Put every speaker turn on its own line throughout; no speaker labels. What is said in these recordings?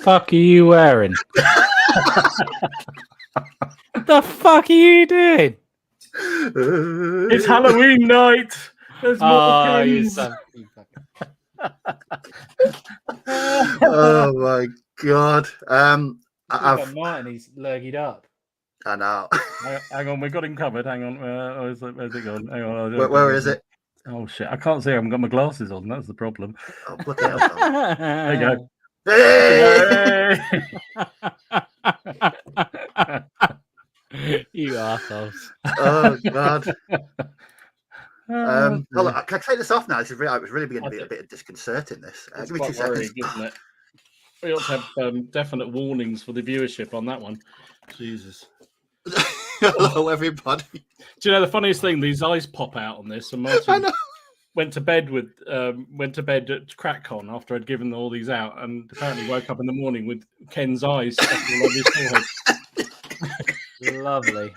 fuck are you wearing? What the fuck are you doing?
It's Halloween night. There's more
you
Kens.
son.
Oh my god.
I've Martin, he's lurgied up.
I know.
Hang on, we got him covered. Hang on. Where's it gone? Hang on.
Where is it?
Oh shit! I can't see. I haven't got my glasses on. That's the problem.
Oh, bloody hell.
There you go.
Hey!
You assholes.
Oh god. Hold on, can I take this off now? It was really beginning to be a bit disconcerting. This.
It's
Give me 2
quite worrying,
seconds.
isn't it? We ought to have definite warnings for the viewership on that one. Jesus.
Hello, everybody.
Do you know the funniest thing? These eyes pop out on this, and Martin went to bed at CrackCon after I'd given all these out, and apparently woke up in the morning with Ken's eyes stuck all over his forehead.
Lovely.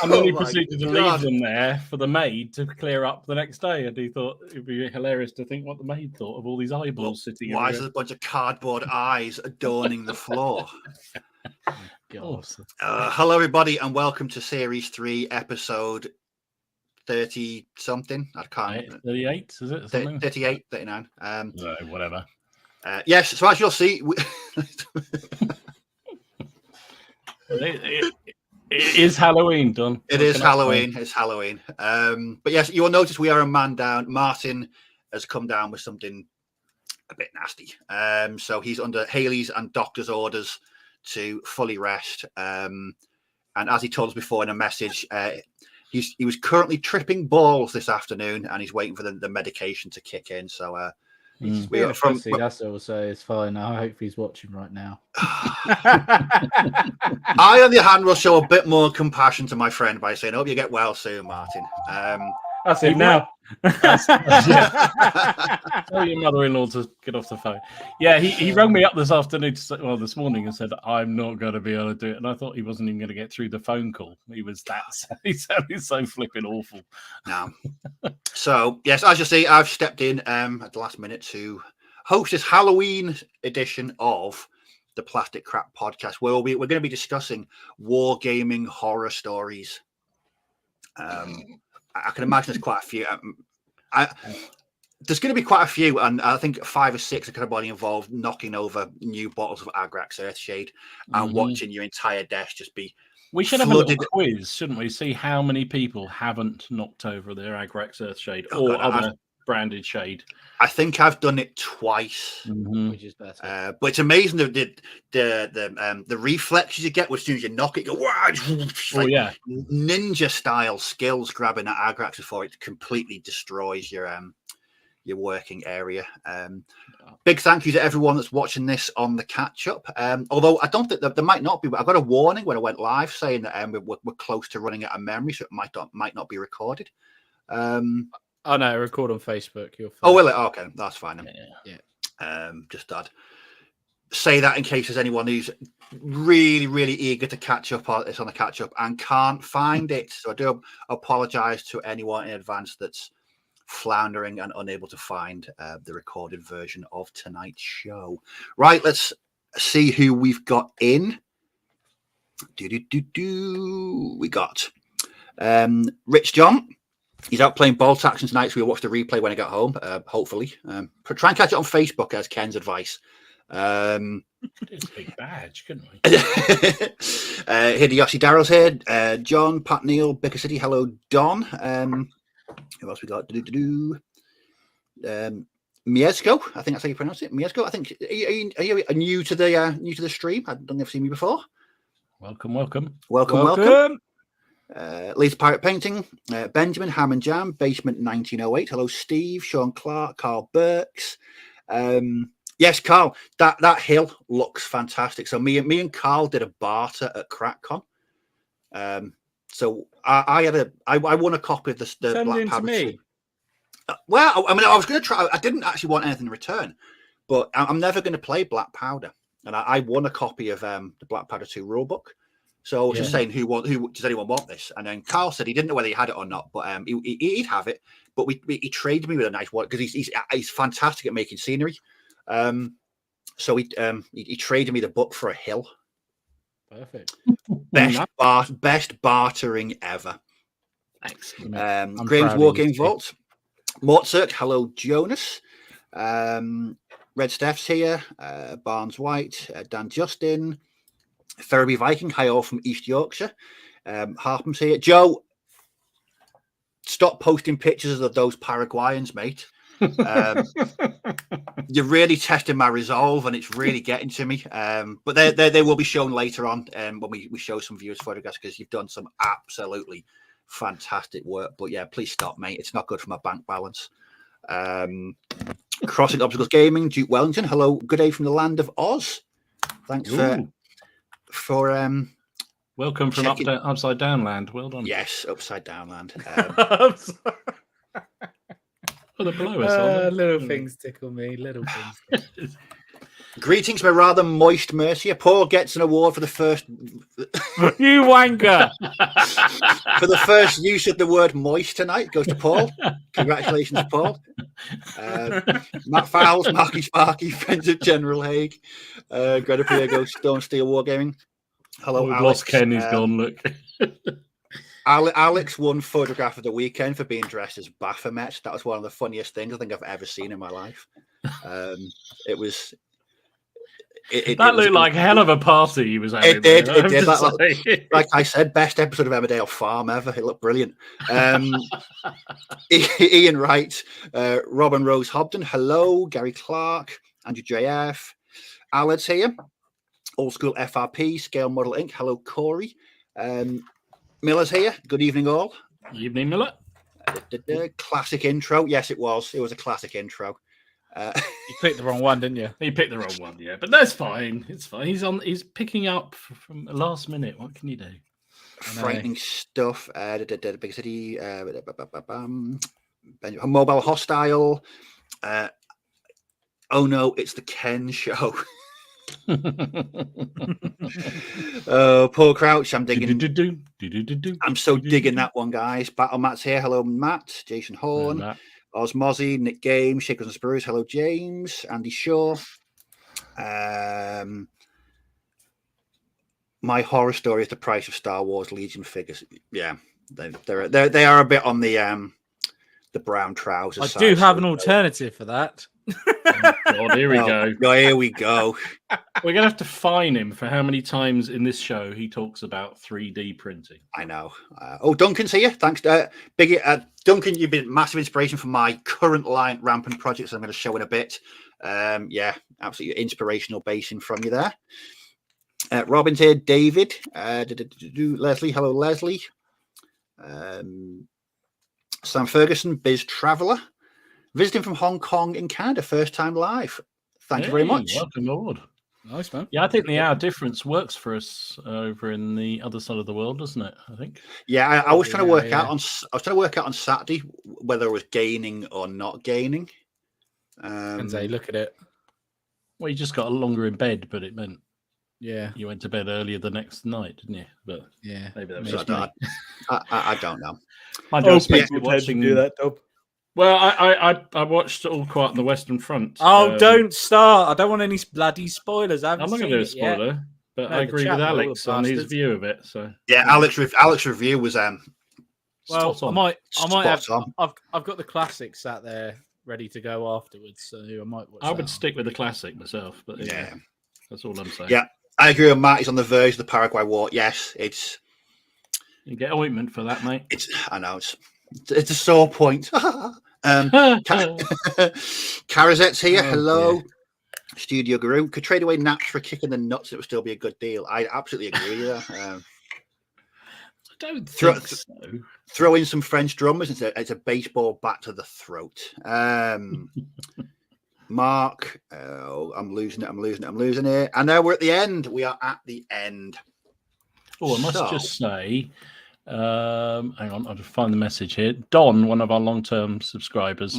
And then he proceeded to leave them there for the maid to clear up the next day. And he thought it'd be hilarious to think what the maid thought of all these eyeballs sitting.
Why is there a bunch of cardboard eyes adorning the floor?
God.
Hello, everybody, and welcome to Series 3, Episode 30 something. I can't.
38, is it?
38, 39.
No, whatever.
Yes, so as you'll see,
It is Halloween, Don.
It is Halloween. It's Halloween. But yes, you will notice we are a man down. Martin has come down with something a bit nasty. So he's under Haley's and doctor's orders to fully rest. And as he told us before in a message, he was currently tripping balls this afternoon, and he's waiting for the medication to kick in. So
we are from. That's all. So it's fine. I hope he's watching right now.
I, on the other hand, will show a bit more compassion to my friend by saying, "Hope you get well soon, Martin."
That's it now. Tell your mother-in-law to get off the phone. Yeah, he rang me up this morning and said, "I'm not going to be able to do it." And I thought he wasn't even going to get through the phone call. He sounded so flipping awful.
No. So yes, as you see, I've stepped in at the last minute to host this Halloween edition of the Plastic Crap Podcast, where we're going to be discussing wargaming horror stories. I can imagine there's quite a few. There's going to be quite a few, and I think 5 or 6 are going to involve knocking over new bottles of Agrax Earthshade and watching your entire desk just be.
We should have a little quiz, shouldn't we? See how many people haven't knocked over their Agrax Earthshade or other branded shade. I think I've done it twice,
which is better.
But it's amazing the reflexes you get as soon as you knock it. You go, wow, ninja style skills grabbing at Agrax before it completely destroys your working area. Big thank you to everyone that's watching this on the catch up. Although I don't think that there might not be, but I got a warning when I went live saying that we're close to running out of memory, so it might not be recorded.
Oh no, record on Facebook. You're fine.
Oh, will it? Okay, that's fine.
Yeah.
Just I'd say that in case there's anyone who's really, really eager to catch up on this on the catch up and can't find it. So I do apologize to anyone in advance that's floundering and unable to find the recorded version of tonight's show. Right, let's see who we've got in. We got Rich John. He's out playing Bolt Action tonight, so we'll watch the replay when I get home, hopefully. Try and catch it on Facebook, as Ken's advice.
It's a big badge, couldn't we?
Hideyoshi Darrow's here. John, Pat Neal, Baker City. Hello, Don. Who else we got? Mieszko, I think that's how you pronounce it. Mieszko, I think. Are you new to the stream? I don't know if you've seen me before.
Welcome.
Leeds Pirate Painting, Benjamin, Ham and Jam, Basement 1908. Hello, Steve, Sean Clark, Carl Burks. Yes, Carl, that hill looks fantastic. So me and Carl did a barter at CrackCon. So I won a copy of the Black Powder.
Me.
Well, I mean, I was going to try. I didn't actually want anything in return, but I'm never going to play Black Powder, and I won a copy of the Black Powder 2 rulebook. So I was just saying, who does anyone want this? And then Carl said he didn't know whether he had it or not, but he'd have it. But he traded me with a nice one because he's fantastic at making scenery. So he traded me the book for a hill.
Perfect.
Best bartering ever.
Excellent.
Graham's Wargaming Vault. Mozart, hello, Jonas. Red Steph's here. Barnes White, Dan Justin. Ferriby Viking, hi all from East Yorkshire. Harpham's here. Joe, stop posting pictures of those Paraguayans, mate. You're really testing my resolve, and it's really getting to me. But they will be shown later on when we show some viewers photographs, because you've done some absolutely fantastic work. But yeah, please stop, mate. It's not good for my bank balance. Crossing Obstacles Gaming, Duke Wellington, hello, good day from the land of Oz. Thanks for
welcome from upside down land. Well done.
Yes, upside down land.
They blow us on.
Little things tickle me. Little things.
Greetings, my rather moist Mercia. Paul gets an award for the first.
You wanker!
For the first use of the word moist tonight goes to Paul. Congratulations, Paul. Matt Fowles, Marky Sparky, friends of General Haig. Greta Priego, Stone Steel Wargaming. Hello, Alex.
Lost Ken, he's gone, look.
Alex won photograph of the weekend for being dressed as Baphomet. That was one of the funniest things I think I've ever seen in my life. It was.
That looked like a hell of a party he was having.
It did. Like I said, best episode of Emmerdale Farm ever. It looked brilliant. Ian Wright, Robin Rose Hobden, hello. Gary Clark, Andrew JF, Alad's here. Old School FRP, Scale Model Inc. Hello, Corey. Miller's here. Good evening, all.
Evening, Miller.
Classic intro. Yes, it was. It was a classic intro.
You picked the wrong one, didn't you?
He picked the wrong one, yeah. But that's fine. It's fine. He's picking up from the last minute. What can you do?
Frightening stuff. Big City. Mobile Hostile. Oh no, it's the Ken Show. Paul Crouch, I'm digging. I'm so digging that one, guys. Battle Matt's here. Hello, Matt. Jason Horn. Hello, Matt. Osmozzy, Nick Game, Shakers and Spruce. Hello, James. Andy Shaw. My horror story is the price of Star Wars Legion figures. Yeah, they are a bit on the brown trousers.
I do have an alternative for that.
God, here we go.
Here we go.
We're gonna have to fine him for how many times in this show he talks about 3D printing.
I know. Duncan's here. Thanks, Biggie. Duncan, you've been massive inspiration for my current line rampant projects. I'm going to show in a bit. Yeah, absolutely inspirational basing from you there. Robin's here. David, Leslie. Hello, Leslie. Sam Ferguson, Biz Traveller. Visiting from Hong Kong in Canada, first time live. Thank you very much.
Welcome, Lord.
Nice, man.
Yeah, I think the hour difference works for us over in the other side of the world, doesn't it? I think.
Yeah, I was trying to work out on. I was trying to work out on Saturday whether I was gaining or not gaining.
And say, look at it.
Well, you just got longer in bed, but it meant
you
went to bed earlier the next night, didn't you? But
yeah,
maybe that was
I don't know.
I don't watching
do that, Dub.
Well, I watched All Quiet on the Western Front.
Oh, don't start! I don't want any bloody spoilers. I'm not
going to do a spoiler, but I agree with Alex on his view of it. So
yeah, Alex's review was
well, I might have. I've got the classics sat there ready to go afterwards, so I might watch.
I would stick with the classic myself, but
yeah,
that's all I'm saying.
Yeah, I agree with Matt. He's on the verge of the Paraguay War. Yes, it's.
You get ointment for that, mate.
I know it's a sore point. Carazette's here. Hello. Dear. Studio Guru. Could trade away Nats for a kick in the nuts. It would still be a good deal. I absolutely agree with that.
I don't think so.
Throw in some French drummers. It's a baseball bat to the throat. Mark. I'm losing it. And now we're at the end. We are at the end.
Oh, I must just say, hang on, I'll just find the message here. Don, one of our long-term subscribers,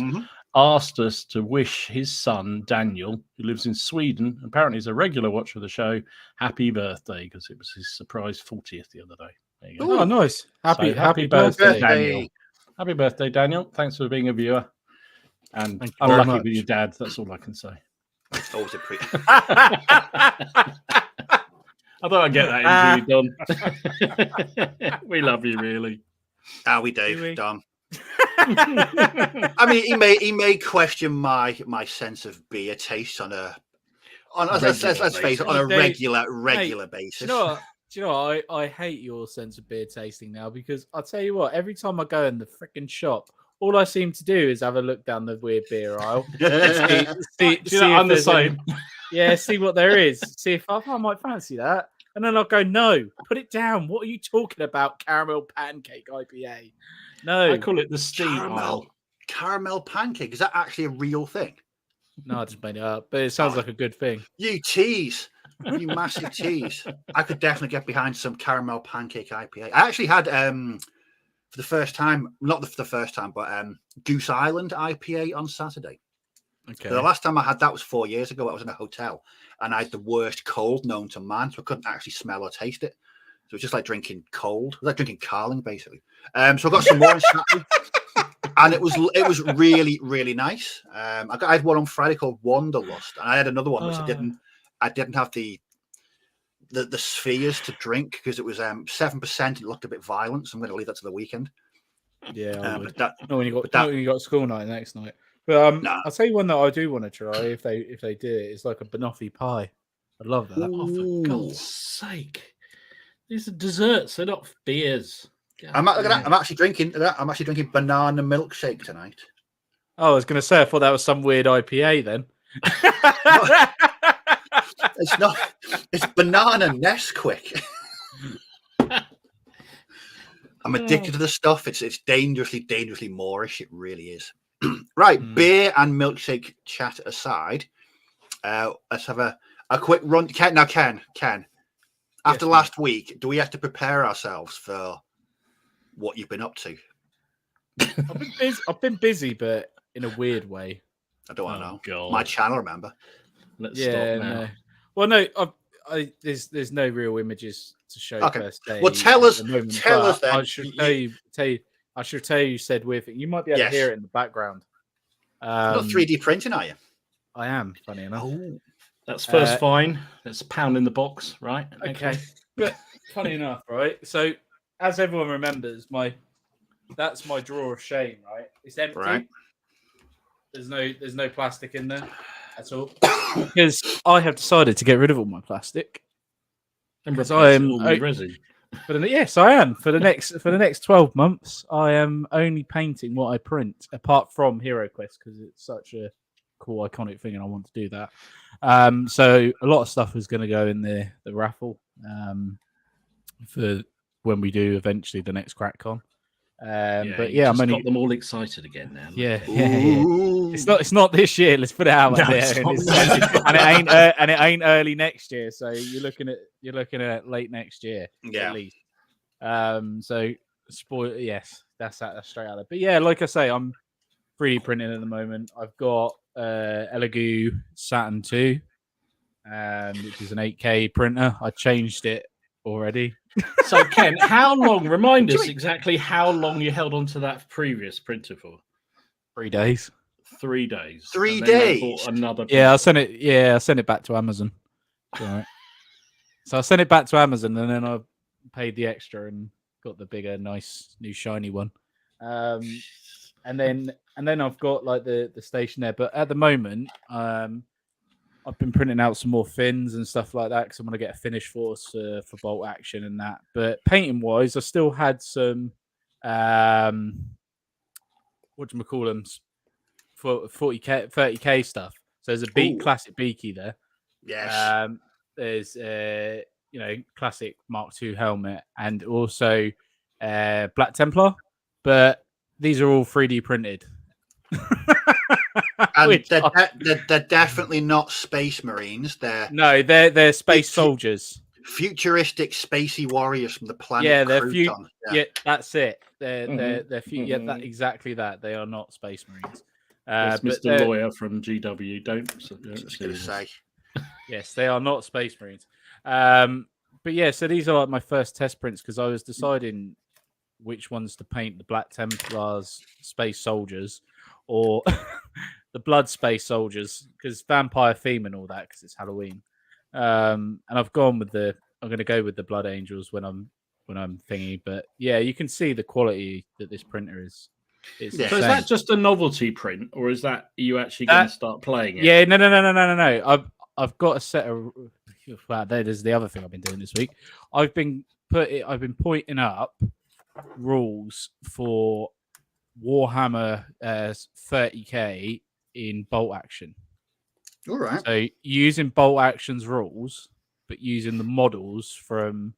asked us to wish his son, Daniel, who lives in Sweden, apparently is a regular watcher of the show, happy birthday, because it was his surprise 40th the other day. There you go.
Oh, nice. Happy
birthday, Daniel. Happy birthday, Daniel. Thanks for being a viewer. And unlucky with your dad, that's all I can say.
Always a pre.
I thought I'd get that into you, Don. We love you, really.
We do, Don. I mean, he may question my sense of beer taste on a regular basis.
Do you know what? I hate your sense of beer tasting now, because I'll tell you what, every time I go in the freaking shop, all I seem to do is have a look down the weird beer aisle. see
I'm the same.
See what there is. See if I might fancy that. And then I'll go, no, put it down. What are you talking about? Caramel pancake IPA. No.
I call it the steam aisle.
Caramel pancake. Is that actually a real thing?
No, I just made it up. But it sounds like a good thing.
You tease. You massive tease. I could definitely get behind some caramel pancake IPA. I actually had, for the first time, not for the first time, but Goose Island IPA on Saturday.
Okay.
The last time I had that was 4 years ago. I was in a hotel and I had the worst cold known to man, so I couldn't actually smell or taste it. So it was just like drinking cold. It was like drinking Carling, basically. So I got some more on Saturday, and it was really, really nice. I had one on Friday called Wanderlust, and I had another one which I didn't have the spheres to drink because it was 7%. It looked a bit violent, so I'm going to leave that to the weekend.
Yeah, when you got school night next night. But I'll tell you one that I do want to try if they do it. It's like a banoffee pie. I love that.
Oh, for God's sake! These are desserts. They're not beers.
I'm actually drinking banana milkshake tonight.
Oh, I was going to say, I thought that was some weird IPA then.
It's not. It's banana Nesquik. I'm addicted to the stuff. It's dangerously Moorish. It really is. Right, beer and milkshake chat aside, let's have a quick run. Ken, after last week, do we have to prepare ourselves for what you've been up to?
I've been busy, but in a weird way.
I don't want to know.
God.
My channel, remember?
Let's stop now.
No. Well, no, there's no real images to show.
Okay.
Per se
Well, tell us then.
I should tell you said weird thing. You might be able to hear it in the background.
You're not 3D printing, are you?
I am, funny enough.
Oh, that's first fine. That's a pound in the box, right?
Okay. But funny enough, right? So as everyone remembers, that's my drawer of shame, right? It's empty.
Right.
There's no plastic in there at all. Because I have decided to get rid of all my plastic.
Because I am resin.
Yes, I am. For the next 12 months, I am only painting what I print, apart from HeroQuest, because it's such a cool, iconic thing, and I want to do that. So a lot of stuff is going to go in the raffle for when we do eventually the next CrackCon. But yeah, I'm only
got them all excited again now.
Yeah. It's not this year. Let's put it out there. And it ain't early next year. So you're looking at late next year at least. So spoil. Yes, that's straight out there. But yeah, like I say, I'm 3D printing at the moment. I've got Elegoo Saturn 2, which is an 8K printer. I changed it already.
So Ken, remind us exactly how long you held on to that previous printer for?
3 days.
3 days.
3 days.
Another.
Yeah, I sent it back to Amazon. All right. So I sent it back to Amazon, and then I paid the extra and got the bigger, nice, new shiny one. And then I've got like the station there. But at the moment, I've been printing out some more fins and stuff like that because I want to get a finish force for bolt action and that. But painting wise, I still had some what do you call them, for 40K, 30K stuff. So there's a classic Beaky there.
Yes.
There's classic Mark II helmet and also Black Templar, but these are all 3D printed.
And they're definitely not Space Marines.
They're space soldiers.
Futuristic spacey warriors from the planet.
Yeah, they're that's it. They're exactly that. They are not Space Marines.
But Mr. Lawyer from GW. Don't
say.
Yes, they are not Space Marines. But yeah, so these are like my first test prints because I was deciding which ones to paint: the Black Templars, Space Soldiers, or blood space soldiers because vampire theme and all that because it's Halloween. And I've gone with I'm going to go with the blood angels when I'm thingy. But yeah, you can see the quality that this printer is.
So is that just a novelty print, or is that you actually going to start playing it?
Yeah, no. I've got a set of. Wow, that is the other thing I've been doing this week. I've been pointing up rules for Warhammer 30k in bolt action.
All right.
So using bolt actions rules, but using the models from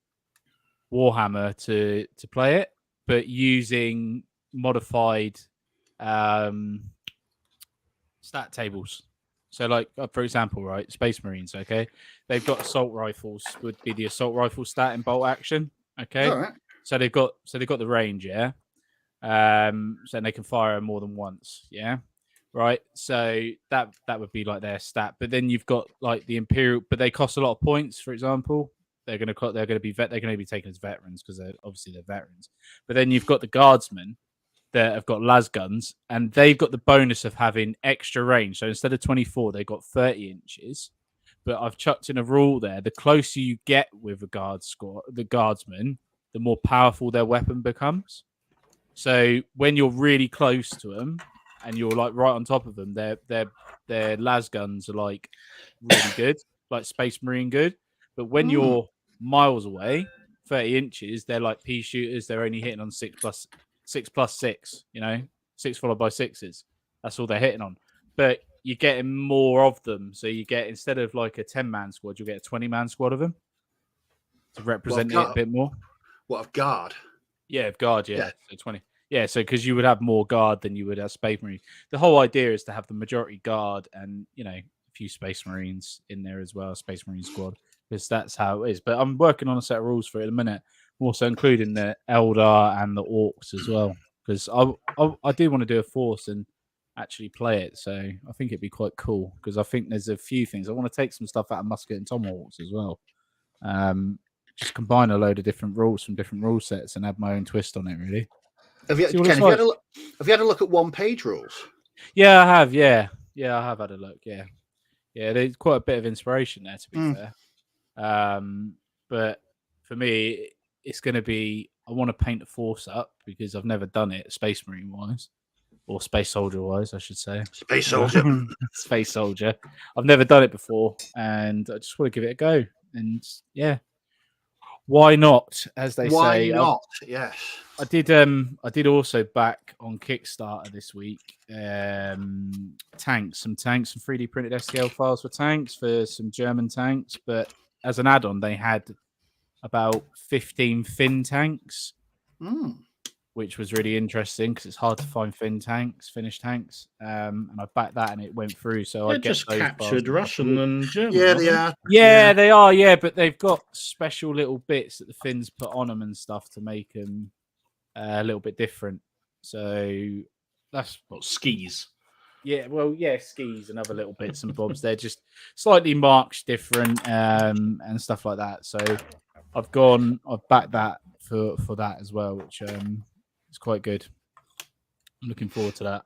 Warhammer to play it, but using modified stat tables. So, like for example, right, Space Marines. Okay, they've got assault rifles. Would be the assault rifle stat in bolt action. Okay,
all right.
So they've got the range. Yeah. So they can fire more than once. Yeah. Right. So that would be like their stat. But then you've got like the Imperial, but they cost a lot of points. For example, they're going to be taken as veterans because they're veterans. But then you've got the Guardsmen that have got las guns, and they've got the bonus of having extra range. So instead of 24, they've got 30 inches. But I've chucked in a rule there: the closer you get with the Guardsmen, the more powerful their weapon becomes. So when you're really close to them and you're like right on top of them, their las guns are like really good, like Space Marine good. But when you're miles away, 30 inches, they're like pea shooters. They're only hitting on 6 plus 6, 6 followed by 6s. That's all they're hitting on. But you're getting more of them. So you get, instead of like a 10-man squad, you'll get a 20-man squad of them to represent it a bit more.
What, of guard?
Yeah, of guard, yeah. So 20. Yeah, so because you would have more guard than you would have Space Marines. The whole idea is to have the majority guard and, a few Space Marines in there as well, Space Marine squad, because that's how it is. But I'm working on a set of rules for it in a minute, also including the Eldar and the Orcs as well, because I do want to do a force and actually play it. So I think it'd be quite cool, because I think there's a few things. I want to take some stuff out of Musket and Tomahawks as well. Just combine a load of different rules from different rule sets and add my own twist on it, really.
Have you had a look at one-page rules?
Yeah, I have. Yeah, I have had a look. Yeah, there's quite a bit of inspiration there, to be fair. But for me, it's going to be, I want to paint a force up because I've never done it Space Marine wise, or Space Soldier wise, I should say.
Space Soldier.
Space Soldier. I've never done it before, and I just want to give it a go. And yeah, why not? As they say.
Why not? Yes.
I did also back on Kickstarter this week. Some 3D printed STL files for tanks, for some German tanks. But as an add-on, they had about 15 Finn tanks, which was really interesting because it's hard to find finished tanks. And I backed that, and it went through. So I
just captured Russian and German.
Yeah, they are.
Yeah, they are. Yeah, but they've got special little bits that the Finns put on them and stuff to make them a little bit different. So that's
skis.
Yeah, well, yeah, skis and other little bits and bobs. They're just slightly marked different and stuff like that. So I've backed that for that as well, which is quite good. I'm looking forward to that.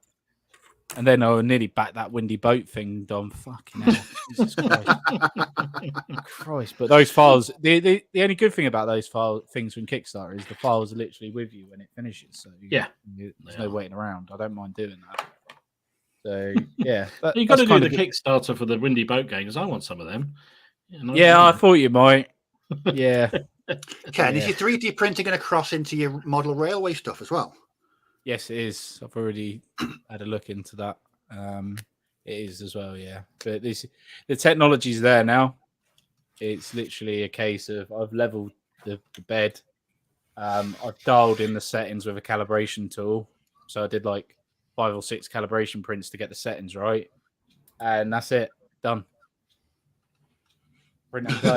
And then I nearly backed that windy boat thing, Dom. Fucking hell. Jesus Christ. But those files, the only good thing about those things from Kickstarter is the files are literally with you when it finishes. So there's no waiting around. I don't mind doing that. So yeah.
You've got to do the Kickstarter for the windy boat game, because I want some of them.
I thought you might. Yeah.
Ken, is your 3D printing going to cross into your model railway stuff as well?
Yes, it is. I've already had a look into that. It is as well, yeah. But the technology's there now. It's literally a case of I've leveled the bed. I've dialed in the settings with a calibration tool. So I did like 5 or 6 calibration prints to get the settings right. And that's it. Done. Print and go.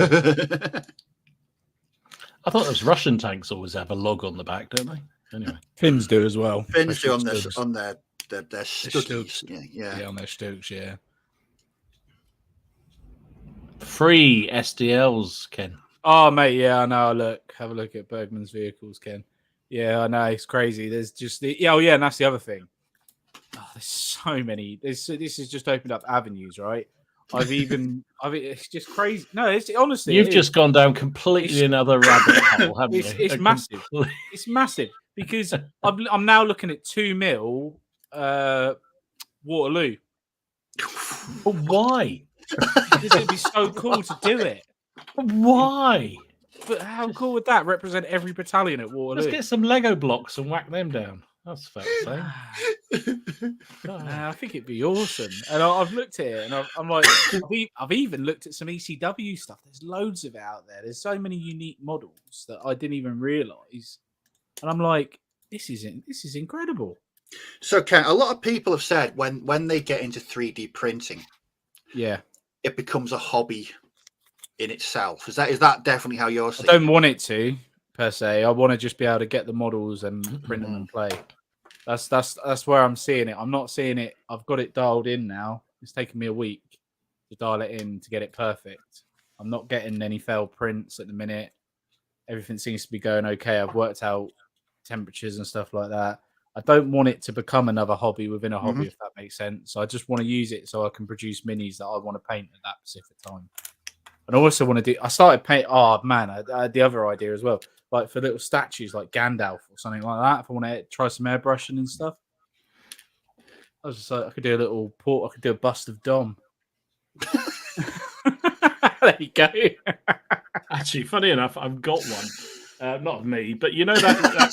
I thought those Russian tanks always have a log on the back, don't they? Anyway,
Finns do as well.
Finns do on their studs.
Yeah, on their stokes. Yeah.
Free SDLs, Ken.
Oh, mate, yeah, I know. Have a look at Bergman's vehicles, Ken. Yeah, I know, it's crazy. There's just and that's the other thing. there's so many. This has just opened up avenues, right? It's just crazy. No, it's honestly,
you've just gone down completely another rabbit hole, haven't you?
It's massive. It's massive because I'm now looking at 2 mil Waterloo.
But why?
Because it'd be so cool to do it.
Why?
But how cool would that represent every battalion at Waterloo?
Let's get some Lego blocks and whack them down. That's fair to say.
I think it'd be awesome. And I've looked at it, and I'm like, I've even looked at some ECW stuff. There's loads of it out there. There's so many unique models that I didn't even realise. And I'm like, this is incredible.
So, Ken, a lot of people have said when they get into 3D printing, it becomes a hobby in itself. Is that definitely how you're seeing it?
I don't want it to, per se. I want to just be able to get the models and print them and play. That's where I'm seeing it. I'm not seeing it. I've got it dialed in now. It's taken me a week to dial it in to get it perfect. I'm not getting any failed prints at the minute. Everything seems to be going okay. I've worked out temperatures and stuff like that. I don't want it to become another hobby within a hobby, if that makes sense. So I just want to use it so I can produce minis that I want to paint at that specific time. And I also want to do. I started paint. Oh man, I had the other idea as well, like for little statues like Gandalf or something like that. If I want to try some airbrushing and stuff, I was just like, I could do a little port. I could do a bust of Dom. There you go.
Actually, funny enough, I've got one. Not of me, but you know that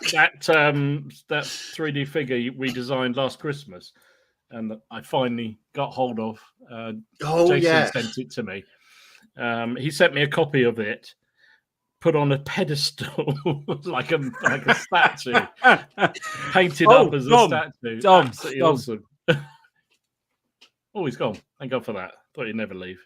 3D figure we designed last Christmas, and that I finally got hold of. Jason sent it to me. He sent me a copy of it, put on a pedestal like a statue, painted up as a statue. Absolutely awesome. Oh, he's gone. Thank God for that. Thought he'd never leave.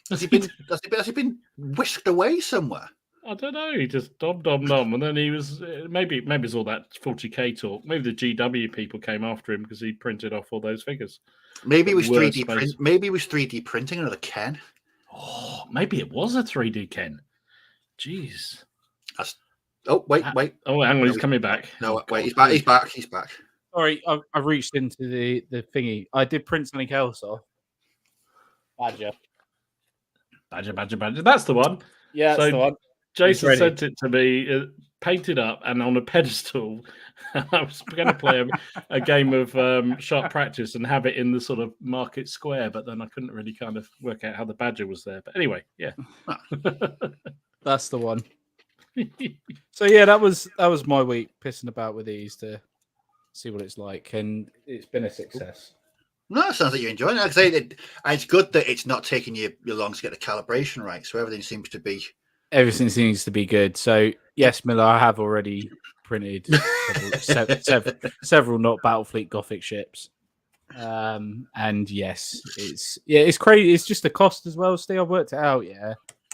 Has he been whisked away somewhere?
I don't know. He just dom, and then he was maybe it's all that 40k talk. Maybe the GW people came after him because he printed off all those figures.
Maybe it was 3D print. Maybe it was 3D printing another Ken.
Oh, maybe it was a 3D Ken. Jeez.
Oh wait.
Oh, hang on, he's coming back.
No, wait, he's back. He's back.
Sorry, I reached into the thingy. I did print something else off. Badger.
That's the one.
Yeah, that's the one.
Jason sent it to me, painted up and on a pedestal. I was going to play a game of sharp practice and have it in the sort of market square, but then I couldn't really kind of work out how the badger was there. But anyway, yeah.
That's the one. So yeah, that was my week pissing about with these to see what it's like, and it's been a success.
No, it sounds like you're enjoying it. It's good that it's not taking you long to get the calibration right, so everything seems to be good. So yes, Miller, I have already printed several not Battlefleet Gothic ships, and yes, it's crazy. It's just the cost as well. Steve, I've worked it out. Yeah,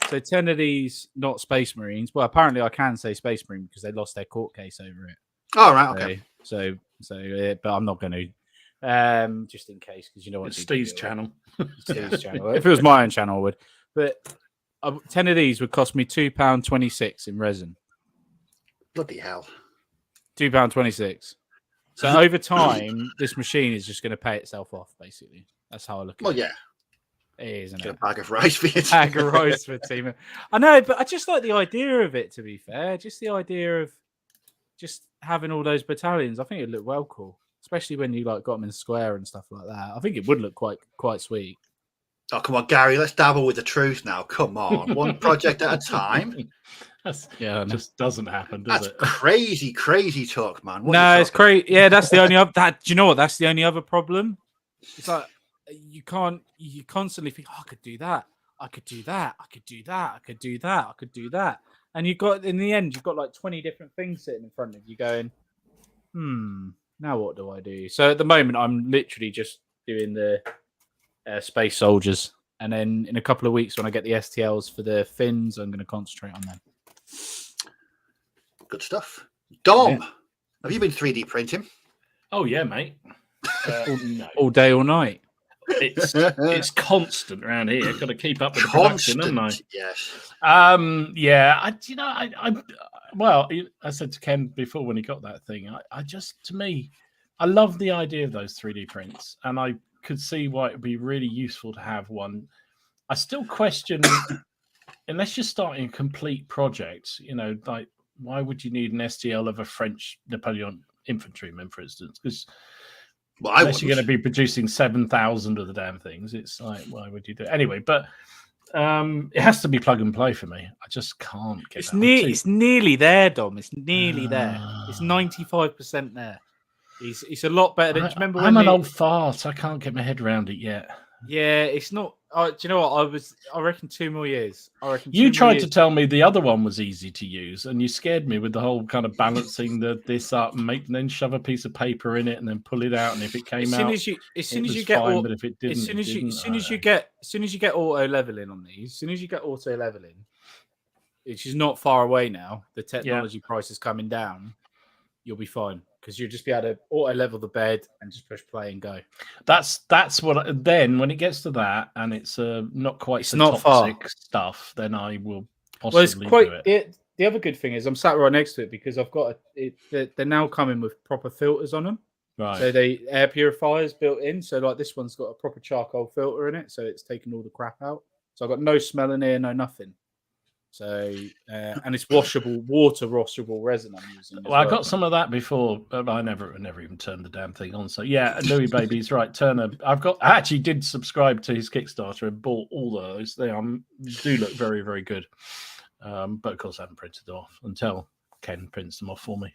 so 10 of these not Space Marines. Well, apparently I can say Space Marine because they lost their court case over it. Oh right, okay.
So, but I'm not going to. Just in case, because you know what,
it's Steve's channel.
Steve's channel. If it was my own channel, I would. But 10 of these would cost me £2.26 in resin.
Bloody hell!
£2.26. So over time, this machine is just going to pay itself off. Basically, that's how I look at it.
Well, yeah,
it is. Isn't it?
A bag of rice for you.
Bag of rice for a team. I know, but I just like the idea of it. To be fair, just the idea of just having all those battalions. I think it'd look well cool. Especially when you got them in square and stuff like that. I think it would look quite sweet.
Oh, come on, Gary. Let's dabble with the truth now. Come on. One project at a time.
Just doesn't happen, does it?
That's crazy talk, man.
No, it's crazy. Yeah, that's the only other... Do you know what? That's the only other problem. It's like you constantly think, I could do that. I could do that. I could do that. I could do that. I could do that. And in the end, you've got like 20 different things sitting in front of you going, now what do I do? So at the moment, I'm literally just doing the space soldiers. And then in a couple of weeks, when I get the STLs for the fins, I'm going to concentrate on them.
Good stuff. Dom, have you been 3D printing?
Oh, yeah, mate.
All day, all night.
It's constant around here. Got to keep up with the production, haven't I?
Yes.
Yeah. I said to Ken before when he got that thing, to me, I love the idea of those 3D prints, and I could see why it would be really useful to have one. I still question, unless you're starting a complete project, like why would you need an STL of a French Napoleon infantryman, for instance? Because unless you're going to be producing 7,000 of the damn things, it's like, why would you do it? Anyway, but it has to be plug and play for me. I just can't get it.
It's nearly there, Dom. It's nearly there. It's 95% there. It's a lot better than. Remember when
I'm an old fart. I can't get my head around it yet.
Yeah, it's not. Do you know what? I reckon 2 more years.
You tried to tell me the other one was easy to use, and you scared me with the whole kind of balancing this up and then shove a piece of paper in it and then pull it out. And if it came out,
as soon as you get
fine, but if it didn't,
as soon as you get auto leveling on these, as soon as you get auto leveling, which is not far away now, the technology price is coming down. You'll be fine. Because you'll just be able to auto level the bed and just push play and go.
That's what. Then when it gets to that and it's not quite so
not
toxic
far
stuff, then I will possibly do
it. The other good thing is I'm sat right next to it because I've got they're now coming with proper filters on them.
Right.
So they air purifiers built in. So like this one's got a proper charcoal filter in it, so it's taken all the crap out. So I've got no smell in here, no nothing. So and it's water washable resin I'm using.
Well, I got some of that before, but I never even turned the damn thing on. So yeah, Louis Baby's right. Turner, I actually did subscribe to his Kickstarter and bought all those. They do look very, very good. But of course, I haven't printed them off until Ken prints them off for me.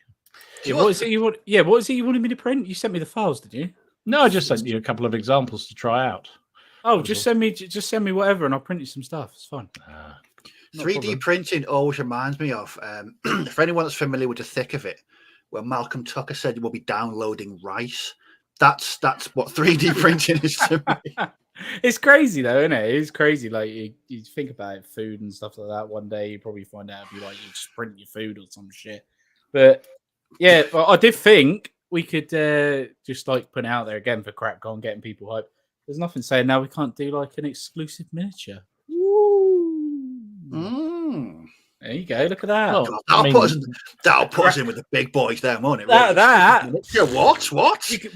Yeah, what is it you want? Yeah, what is it you wanted me to print? You sent me the files, did you?
No, I just sent you a couple of examples to try out.
Oh, send me whatever, and I'll print you some stuff. It's fun.
3D printing always reminds me of, for anyone that's familiar with the thick of it, where Malcolm Tucker said we'll be downloading rice. That's what 3D printing is to me.
It's crazy though, isn't it? It's crazy. Like you think about it, food and stuff like that. One day you probably find out it'd be like you just print your food or some shit. But yeah, well, I did think we could just like put it out there again for CrackCon, getting people hyped. There's nothing saying now we can't do like an exclusive miniature. There you go. Look at that.
Oh, that'll put us in with the big boys there, won't it? What?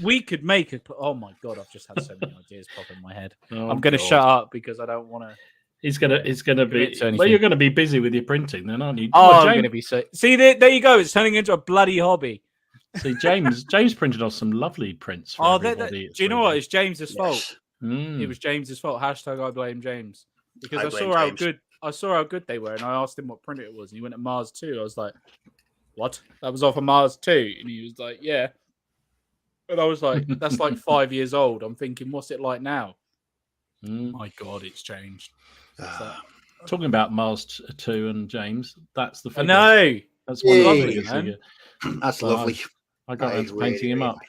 We could make it. Oh my god! I've just had so many ideas pop in my head. I'm going to shut up because I don't want to.
It's gonna be. Well, you're going to be busy with your printing, then, aren't you?
I'm going to be so. See, there you go. It's turning into a bloody hobby.
See, James printed off some lovely prints. For everybody.
Do you know what? It's James's fault. It was James's fault. # I blame James because I saw how good they were, and I asked him what printer it was, and he went to Mars 2. I was like, "What? That was off of Mars 2?" And he was like, "Yeah." And I was like, "That's like 5 years old." I'm thinking, "What's it like now?" My God, it's changed.
Talking about Mars 2 and James, that's the figure.
I know.
That's one lovely figure.
That's lovely.
I got around to painting him up.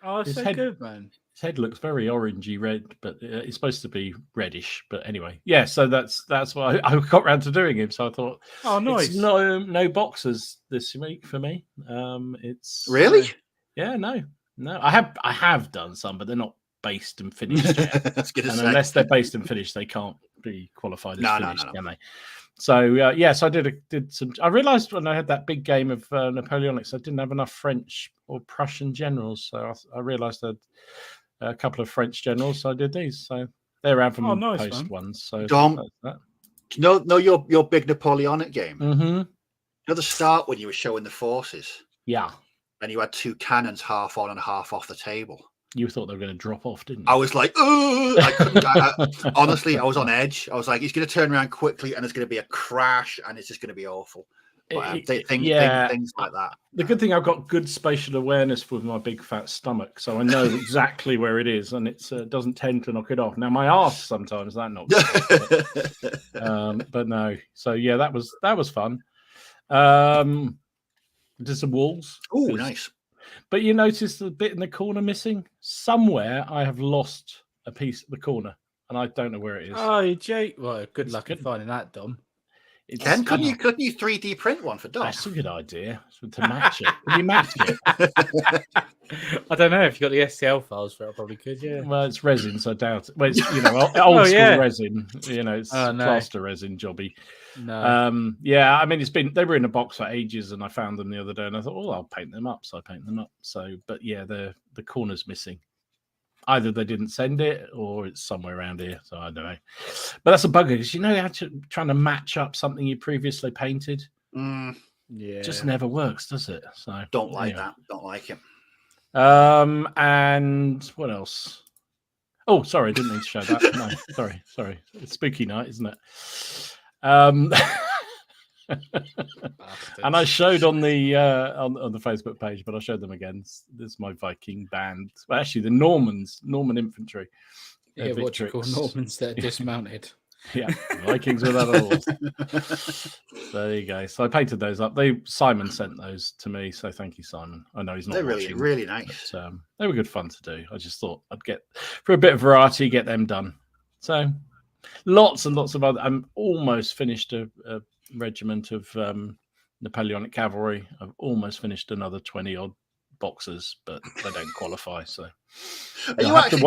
Oh, it's so good, man.
His head looks very orangey red, but it's supposed to be reddish. But anyway, yeah. So that's why I got around to doing him. So I thought,
oh, nice.
It's no boxes this week for me. It's
really,
yeah, no. I have done some, but they're not based and finished yet. And unless they're based and finished, they can't be qualified as finished, can they? So so I did some. I realised when I had that big game of Napoleonics, I didn't have enough French or Prussian generals. So I realised that. A couple of French generals, so I did these. So they're around from post ones. So
Dom, you know your big Napoleonic game.
Mm-hmm.
You know the start when you were showing the forces.
Yeah,
and you had 2 cannons half on and half off the table.
You thought they were going to drop off, didn't you?
I was like, I couldn't. Honestly, I was on edge. I was like, he's going to turn around quickly, and there's going to be a crash, and it's just going to be awful. But, things like that.
The good thing, I've got good spatial awareness with my big fat stomach, so I know exactly where it is, and it doesn't tend to knock it off. Now my arse sometimes that knocks it off, but no. So yeah, that was fun. Did some walls.
Oh, nice.
But you notice the bit in the corner missing. Somewhere I have lost a piece of the corner, and I don't know where it is.
Oh, Jake. Well, good luck in finding that, Dom.
Ken, couldn't you 3D print one for Dom?
That's a good idea to match it. Can you match it?
I don't know. If you got the STL files for it, I probably could. Yeah.
Well, it's resin, so I doubt it. Well, it's old school resin. It's plaster resin jobby.
No.
Yeah, I mean, they were in a box for ages, and I found them the other day, and I thought, oh, I'll paint them up. So I paint them up. So, but yeah, the corner's missing. Either they didn't send it, or it's somewhere around here. So I don't know. But that's a bugger, because trying to match up something you previously painted.
Yeah,
just never works, does it? So
don't like that. Don't like it.
And what else? Oh, sorry, I didn't mean to show that. No, sorry. It's spooky night, isn't it? And I showed on the Facebook page, but I showed them again. This is my Viking band. Well, actually, the Norman infantry.
Yeah, what you call Normans that are dismounted.
Yeah, Vikings without a horse. There you go. So I painted those up. Simon sent those to me, so thank you, Simon. I know he's not.
They're really nice.
But, they were good fun to do. I just thought I'd get, for a bit of variety, get them done. So lots and lots of other. I'm almost finished a regiment of Napoleonic cavalry. I've almost finished another 20 odd boxes, but they don't qualify. So
are you actually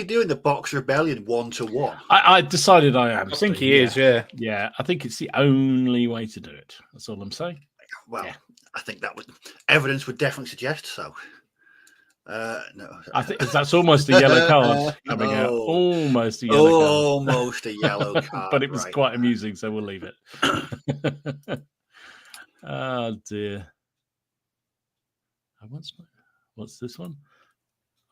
doing the Box Rebellion 1-to-1?
I decided I am.
I think he is. Yeah.
I think it's the only way to do it. That's all I'm saying.
Well, I think evidence would definitely suggest so. No,
I think that's almost a yellow card coming out. Almost a yellow card.
Almost a yellow card.
But it was quite amusing, so we'll leave it. Oh dear. What's this one?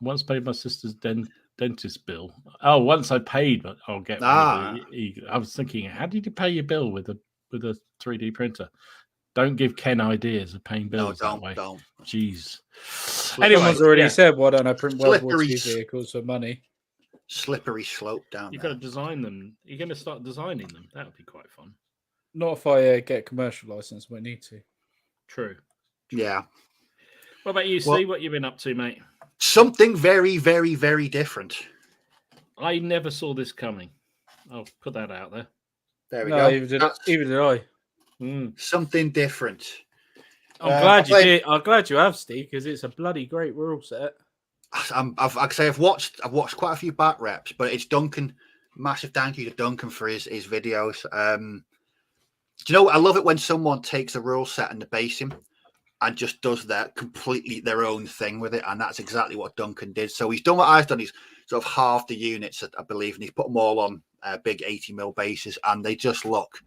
I once paid my sister's dentist bill. Oh, once I paid, but I'll get. I was thinking, how did you pay your bill with a 3D printer? Don't give Ken ideas of paying bills that way.
Don't.
Jeez.
Anyone's already said, why don't I print World War II vehicles for money?
Slippery slope down.
You've got to design them. You're going to start designing them. That would be quite fun.
Not if I get a commercial license. We need to.
True.
Yeah.
What about you, Steve? What you been up to, mate?
Something very, very, very different.
I never saw this coming. I'll put that out there.
There we go.
Even did I.
Something different.
I'm glad you did. I'm glad you have, Steve, because it's a bloody great rule set.
I've watched quite a few back reps, but it's Duncan. Massive thank you to Duncan for his videos. Do you know, I love it when someone takes a rule set and the basing and just does that completely their own thing with it, and that's exactly what Duncan did. So he's done what I've done. He's sort of halved the units, I believe, and he's put them all on big 80mm bases, and they just look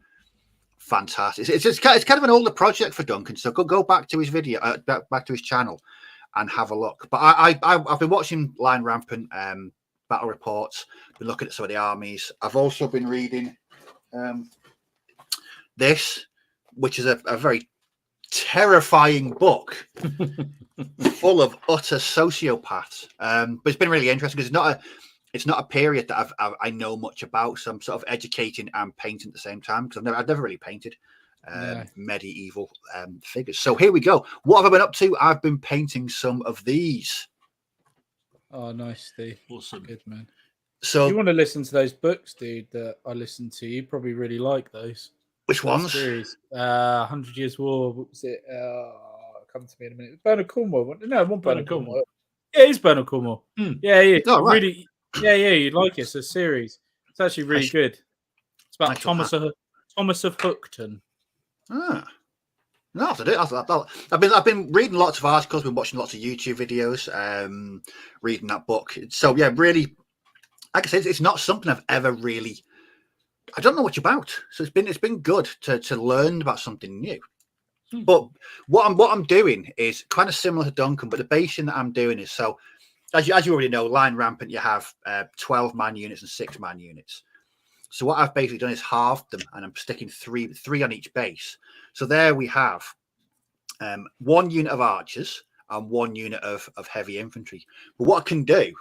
fantastic. It's kind of an older project for Duncan, so go back to his video, back to his channel, and have a look. But I've been watching Line Rampant battle reports, been looking at some of the armies. I've also been reading this, which is a very terrifying book full of utter sociopaths. But it's been really interesting because it's not a period that I know much about. So I'm sort of educating and painting at the same time because I've never really painted medieval figures. So here we go. What have I been up to? I've been painting some of these.
Oh, nice, Steve.
Awesome.
Good, man.
So
if you want to listen to those books, dude, that I listened to, you probably really like those.
Which ones?
Series. 100 Years War. What was it? Come to me in a minute. Bernard Cornwell. No, it wasn't Bernard Cornwell. Yeah, it's Bernard Cornwell. Yeah.
Oh, right.
Really, yeah, you'd like it. It's a series. It's actually really good. It's about Thomas of Hookton.
Ah. No, I've been reading lots of articles, been watching lots of YouTube videos, reading that book. So yeah, really, like I said, it's not something I've ever really. I don't know much about, so it's been good to learn about something new. But what I'm doing is kind of similar to Duncan, but the basing that I'm doing is so as you already know, Line Rampant, you have 12-man units and 6-man units. So what I've basically done is halved them, and I'm sticking three on each base. So there we have 1 unit of archers and 1 unit of heavy infantry. But what I can do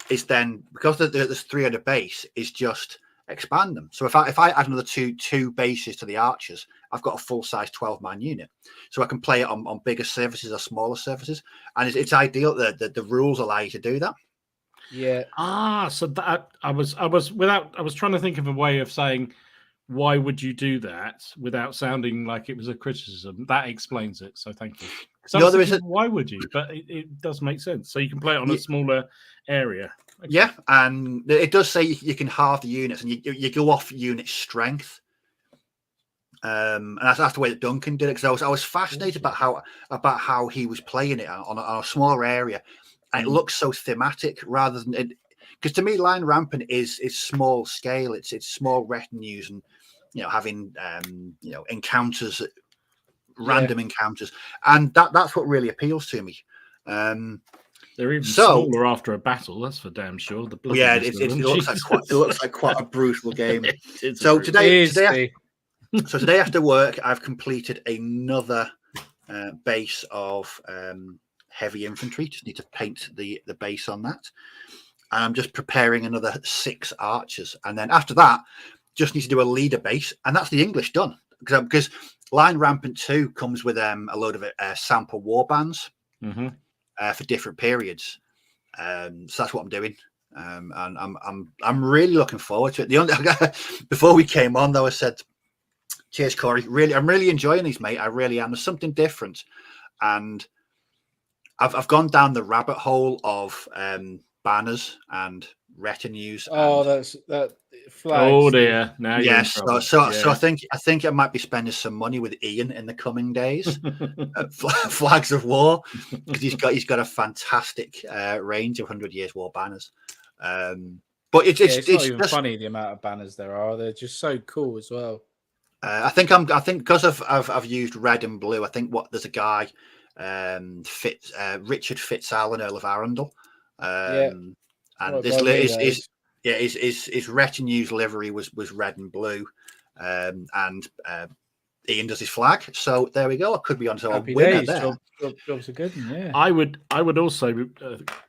is then, because there's 3 on the base, is just expand them. So if I add another two bases to the archers, I've got a full-size 12-man unit. So I can play it on bigger surfaces or smaller surfaces, and it's ideal that the rules allow you to do that.
Yeah.
So that I was trying to think of a way of saying, why would you do that without sounding like it was a criticism? That explains it. So thank you. No, why would you? But it does make sense. So you can play it on a smaller area. Okay.
Yeah, and it does say you can halve the units, and you go off unit strength. And that's the way that Duncan did it, because I was fascinated about how he was playing it on a smaller area, and it looks so thematic rather than it. Because to me, Lion Rampant is small scale. It's small retinues, and having encounters, random encounters, and that's what really appeals to me.
They're even smaller after a battle. That's for damn sure.
It looks like quite a brutal game. So today after work, I've completed another base of heavy infantry. Just need to paint the base on that. And I'm just preparing another 6 archers. And then after that, just need to do a leader base. And that's the English done. Because Lion Rampant 2 comes with a load of sample war bands for different periods. So that's what I'm doing. And I'm really looking forward to it. Before we came on, though, I said, cheers, Corey. I'm really enjoying these, mate. I really am. There's something different. And I've gone down the rabbit hole of banners and retinues.
That's that flags.
Oh dear! Now
yes. So I think I might be spending some money with Ian in the coming days. Flags of war, because he's got a fantastic range of 100 Years War banners. But it's
not even funny the amount of banners there are. They're just so cool as well.
I think because I've used red and blue. I think there's a guy, Richard Fitzallen, Earl of Arundel. And his retinue's livery was red and blue, and Ian does his flag. So there we go. I could be on to a winner there.
Jobs are good. Yeah,
I would also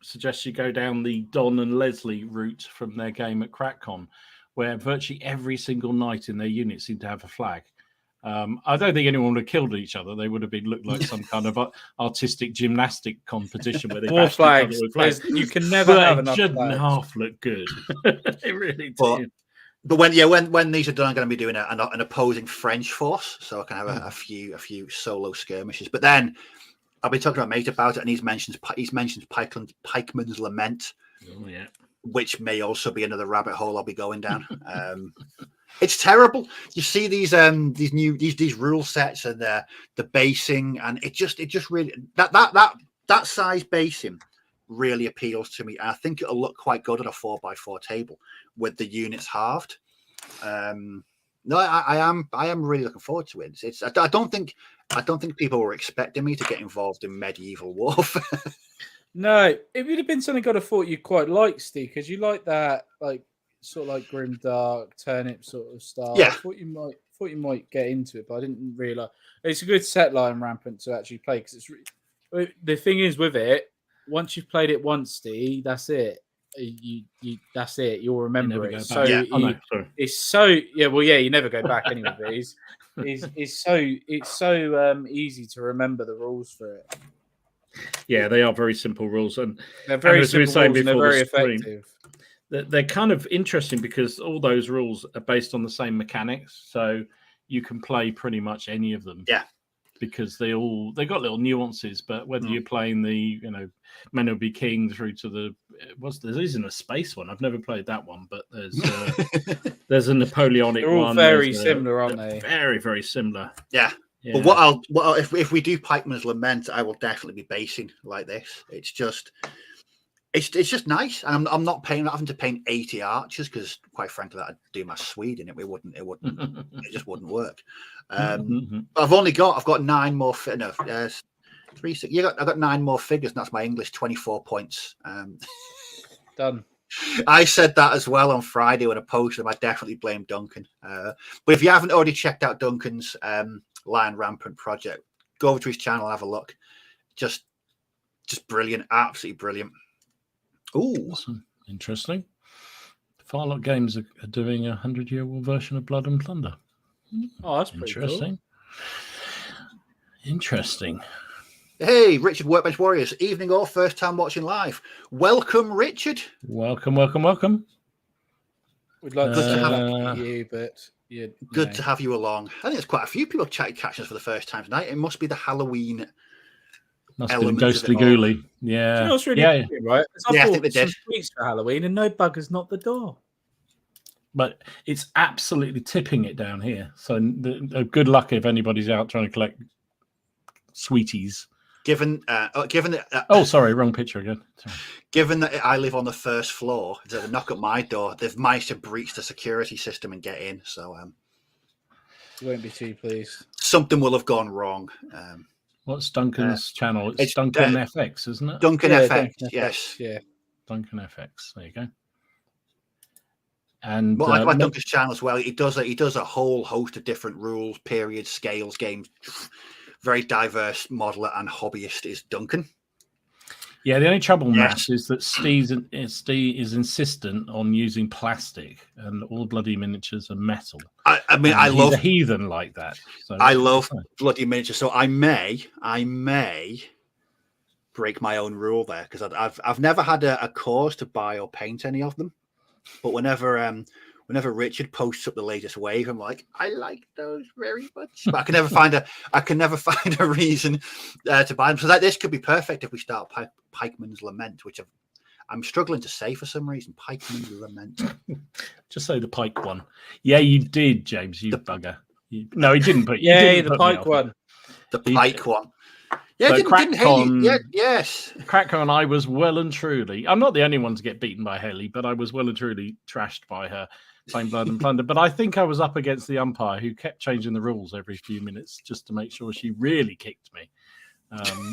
suggest you go down the Don and Leslie route from their game at CrackCon, where virtually every single knight in their unit seemed to have a flag. I don't think anyone would have killed each other. They would have looked like some kind of artistic gymnastic competition where they
more flags. You can never have enough flags.
And half look good. It really did.
But when these are done, I'm going to be doing an opposing French force, so I can have a few solo skirmishes. But then I've been talking to a mate about it, and he's mentioned Pikeman's Lament.
Oh yeah.
Which may also be another rabbit hole I'll be going down. It's terrible. You see these rule sets and the basing, and it just really that size basing really appeals to me. And I think it'll look quite good on a 4x4 table with the units halved. No, I am really looking forward to it. I don't think people were expecting me to get involved in medieval warfare.
No, it would have been something I'd have thought you quite like, Steve, because you like that, like sort of like grim dark turnip sort of style.
Yeah.
I thought you might get into it, but I didn't realise it's a good set Lion Rampant to actually play, because the thing is with it, once you've played it once, Steve, that's it. That's it. You'll remember it. So it's so you never go back anyway. But it's so easy to remember the rules for it.
Yeah, they are very simple rules, and
they're very simple rules, and they're very effective.
They're kind of interesting because all those rules are based on the same mechanics, so you can play pretty much any of them.
Yeah,
because they got little nuances, but whether you're playing the Men Will Be King through to there isn't a space one. I've never played that one, but there's a Napoleonic one.
They're all very similar, aren't they?
Very, very similar.
Yeah. Yeah. But if we do Pikeman's Lament, I will definitely be basing like this. It's just nice, and I'm not having to paint 80 archers, because quite frankly, that'd do my Swede in it. It just wouldn't work. I've got 9 more. I've got 9 more figures, and that's my English 24 points.
Done.
I said that as well on Friday when I posted them. I definitely blame Duncan. But if you haven't already checked out Duncan's Lion Rampant project, go over to his channel, have a look. Just brilliant, absolutely brilliant.
Ooh, awesome. Interesting. Firelock Games are doing a 100-year war version of Blood and Plunder.
Oh, that's pretty
interesting.
Cool.
Interesting.
Hey, Richard, Workbench Warriors. Evening or first time watching live. Welcome, Richard.
Welcome.
We'd like to have you, but
good to have you along. I think there's quite a few people catching us for the first time tonight. It must be the Halloween.
Must be ghostly ghouly. Yeah.
You know what's really good, right?
I think they did.
Some sweets for Halloween, and no buggers knocked the door.
but it's absolutely tipping it down here. So good luck if anybody's out trying to collect sweeties.
Given that,
oh, sorry, wrong picture again. Sorry.
Given that I live on the first floor, they knock at my door. They've managed to breach the security system and get in. So
you won't be too pleased.
Something will have gone wrong.
What's Duncan's channel? It's Duncan FX, isn't it?
Duncan FX, yes.
Yeah.
Duncan FX. There you go. And
well, I like Duncan's channel as well. He does a whole host of different rules, periods, scales, games. Very diverse modeler and hobbyist is Duncan.
Yeah, the only trouble, Matt, is that Steve is insistent on using plastic, and all bloody miniatures are metal.
I mean,
he's love a heathen like that. So
I love bloody miniatures, so I may break my own rule there because I've never had a cause to buy or paint any of them, but whenever Richard posts up the latest wave, I'm like, I like those very much, but I can never find a reason to buy them. So this could be perfect if we start Pikeman's Lament, which I'm struggling to say for some reason. Pikeman's Lament.
Just say the Pike one. Yeah, you did, James. You bugger. No, he didn't put.
The Pike one.
The Pike one. Yeah,
so
didn't Haley? Yeah, yes.
Crackcon, I was well and truly. I'm not the only one to get beaten by Haley, but I was well and truly trashed by her. Playing Blood and Plunder, but I think I was up against the umpire who kept changing the rules every few minutes just to make sure she really kicked me.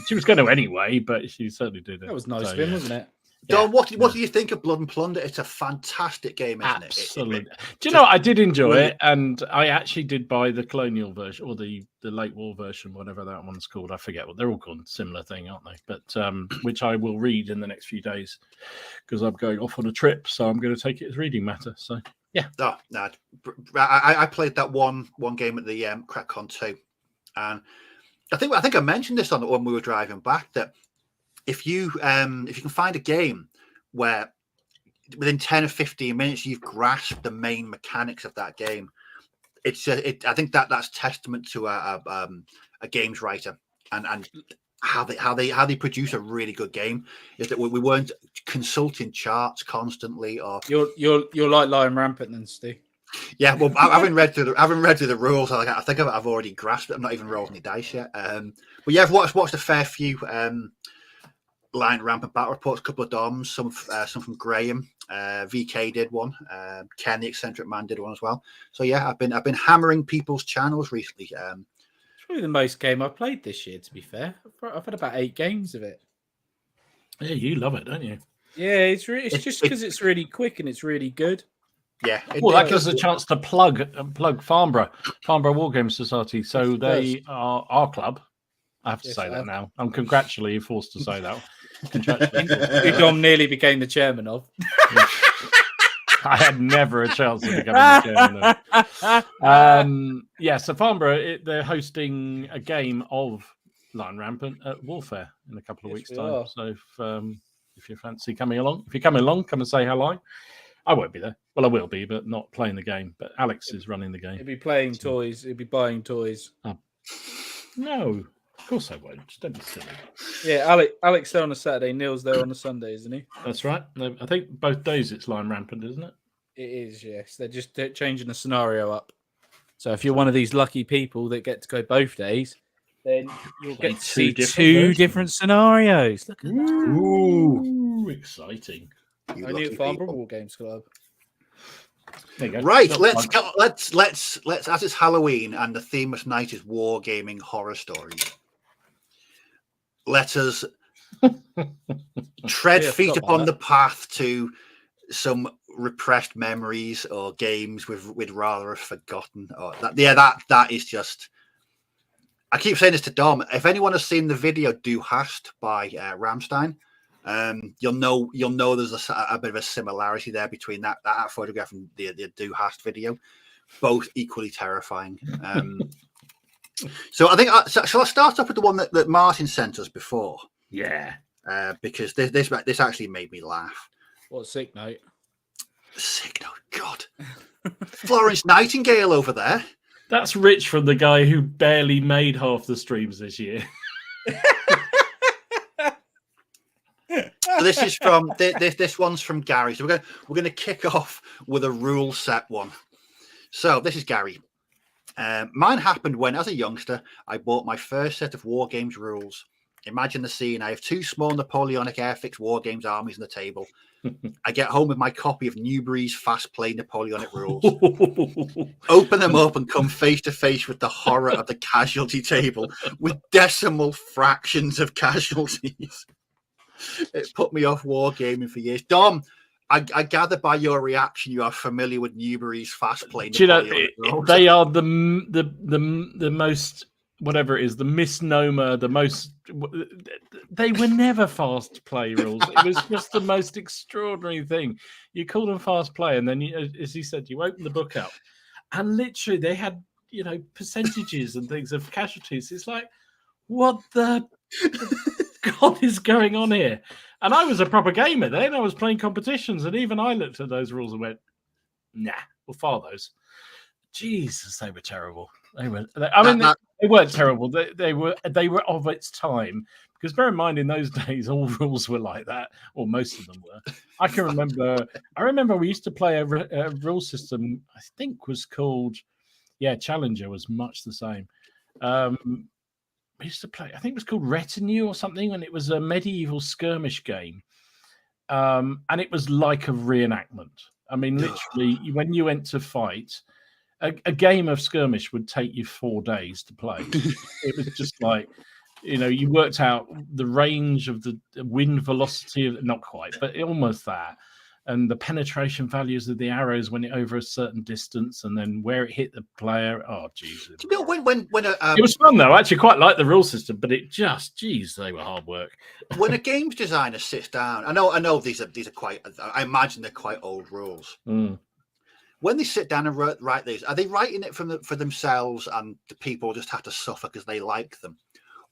She was going to anyway, but she certainly did it.
That was nice of him, wasn't it?
Don, what do you think of Blood and Plunder? It's a fantastic game, isn't it?
Absolutely. Do you know, I did enjoy it, and I actually did buy the colonial version or the late war version, whatever that one's called. I forget what they're all called. Similar thing, aren't they? But which I will read in the next few days because I'm going off on a trip, so I'm going to take it as reading matter. So yeah.
Oh, no, I played that one game at the CrackCon 2, and I think I mentioned this on when we were driving back that if you can find a game where within 10 or 15 minutes you've grasped the main mechanics of that game, I think that's testament to a games writer and how they produce a really good game. Is that we weren't consulting charts constantly, or
you're like Lion Rampant then, Steve.
Yeah, well, I haven't read through the rules. I think I've already grasped it. I'm not even rolling the dice yet. But yeah, I've watched a fair few Lion Rampant battle reports, a couple of DOMs, some from Graham. VK did one. Ken, the eccentric man, did one as well. So yeah, I've been hammering people's channels recently.
It's probably the most game I've played this year. To be fair, I've had about 8 games of it.
Yeah, you love it, don't you?
Yeah, it's just because it's really quick and it's really good.
Yeah.
Well, that gives us a chance to plug Farnborough Wargaming Society. So they are our club. I have to say that now. I'm contractually forced to say that.
Dom nearly became the chairman of.
I had never a chance of becoming the chairman of. So Farnborough, they're hosting a game of Lion Rampant at Warfare in a couple of weeks' time. So if you fancy coming along, come and say hello. I won't be there. Well, I will be, but not playing the game. But Alex is running the game.
He'll be playing toys. He'll be buying toys.
No, of course I won't. Just don't be silly.
Yeah, Alex there on a Saturday. Neil's there on a Sunday, isn't he?
That's right. I think both days it's Lion Rampant, isn't it?
It is, yes. They're changing the scenario up. So if you're one of these lucky people that get to go both days, then you'll get to see two different scenarios. Look at that.
Ooh, exciting.
Only at Farnborough War Games Club.
There you go.
Right, let's as it's Halloween and the theme of tonight is wargaming horror stories. Let us tread feet upon the path to some repressed memories or games we'd rather have forgotten. Or that is just. I keep saying this to Dom. If anyone has seen the video "Do Hast" by Rammstein, you'll know there's a bit of a similarity there between that photograph and the Do Hast video, both equally terrifying. So I think shall I start off with the one that Martin sent us before?
Yeah,
because this actually made me laugh.
What sick note?
Sick note, God. Florence Nightingale over there.
That's rich from the guy who barely made half the streams this year.
So this is from this one's from Gary. So we're gonna kick off with a rule set one. So this is Gary. Mine happened when, as a youngster, I bought my first set of War Games rules. Imagine the scene. I have 2 small Napoleonic Airfix War Games armies on the table. I get home with my copy of Newbury's Fast Play Napoleonic rules. Open them up and come face to face with the horror of the casualty table with decimal fractions of casualties. It put me off wargaming for years. Dom, I gather by your reaction you are familiar with Newbury's Fast Play.
Do you know, they are the most, whatever it is, the misnomer, the most. They were never fast play rules. It was just the most extraordinary thing. You call them fast play, and then, as he said, you open the book up, and literally they had, percentages and things of casualties. It's like, what the God is going on here? And I was a proper gamer then. I was playing competitions, and even I looked at those rules and went, "Nah, we'll file those." Jesus, they were terrible. They weren't terrible. They were of its time. Because bear in mind, in those days, all rules were like that, or most of them were. I remember we used to play a rule system. I think was called, Challenger was much the same. We used to play, I think it was called Retinue or something, and it was a medieval skirmish game. And it was like a reenactment. I mean, literally, when you went to fight, a game of skirmish would take you 4 days to play. It was just like, you worked out the range of the wind velocity, not quite, but almost that. And the penetration values of the arrows when it over a certain distance, and then where it hit the player. Oh, Jesus! It was fun though. I actually quite liked the rule system, but it just, they were hard work.
When a games designer sits down, I know these are quite. I imagine they're quite old rules.
Mm.
When they sit down and write these, are they writing it for themselves, and the people just have to suffer because they like them?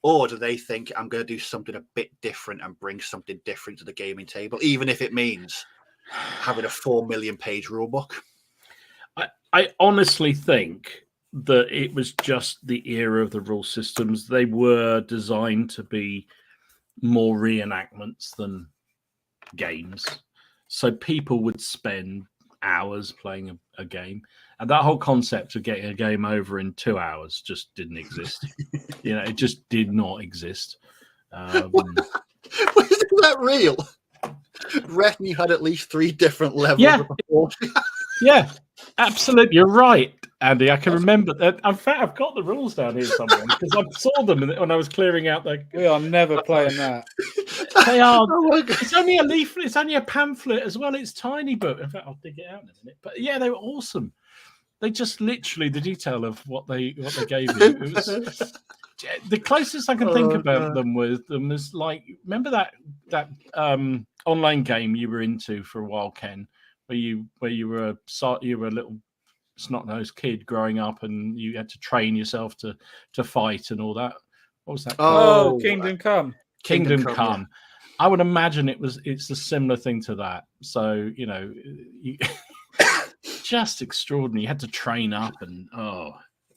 Or do they think, I'm going to do something a bit different and bring something different to the gaming table, even if it means having a 4 million page rule book?
I honestly think that it was just the era of the rule systems. They were designed to be more reenactments than games. So people would spend hours playing a game, and that whole concept of getting a game over in 2 hours just didn't exist. It just did not exist.
Isn't that real? Retinue had at least 3 different levels.
Yeah, absolutely. You're right, Andy. I can remember that. In fact, I've got the rules down here somewhere because I saw them when I was clearing out the.
We are never playing that.
They are. It's only a leaflet. It's only a pamphlet as well. It's tiny book. In fact, I'll dig it out in a minute. But yeah, they were awesome. They just literally the detail of what they gave you. It was the closest I can think about them was like, remember that online game you were into for a while, Ken, where you were a little snot-nosed kid growing up and you had to train yourself to fight and all that. What was that
called? Kingdom Come.
Kingdom Come. I would imagine it's a similar thing to that. So just extraordinary. You had to train up, and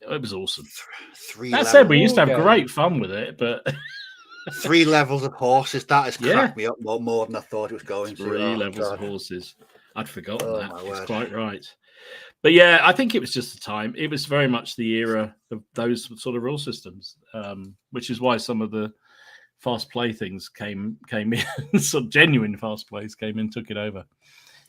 it was awesome. That said, we used to have great fun with it, but
3 levels of horses. That has cracked me up more than I thought it was going to.
3 levels of horses. I'd forgotten that. It's quite right. But yeah, I think it was just the time. It was very much the era of those sort of rule systems, which is why some of the fast play things came in. Some genuine fast plays came in, took it over.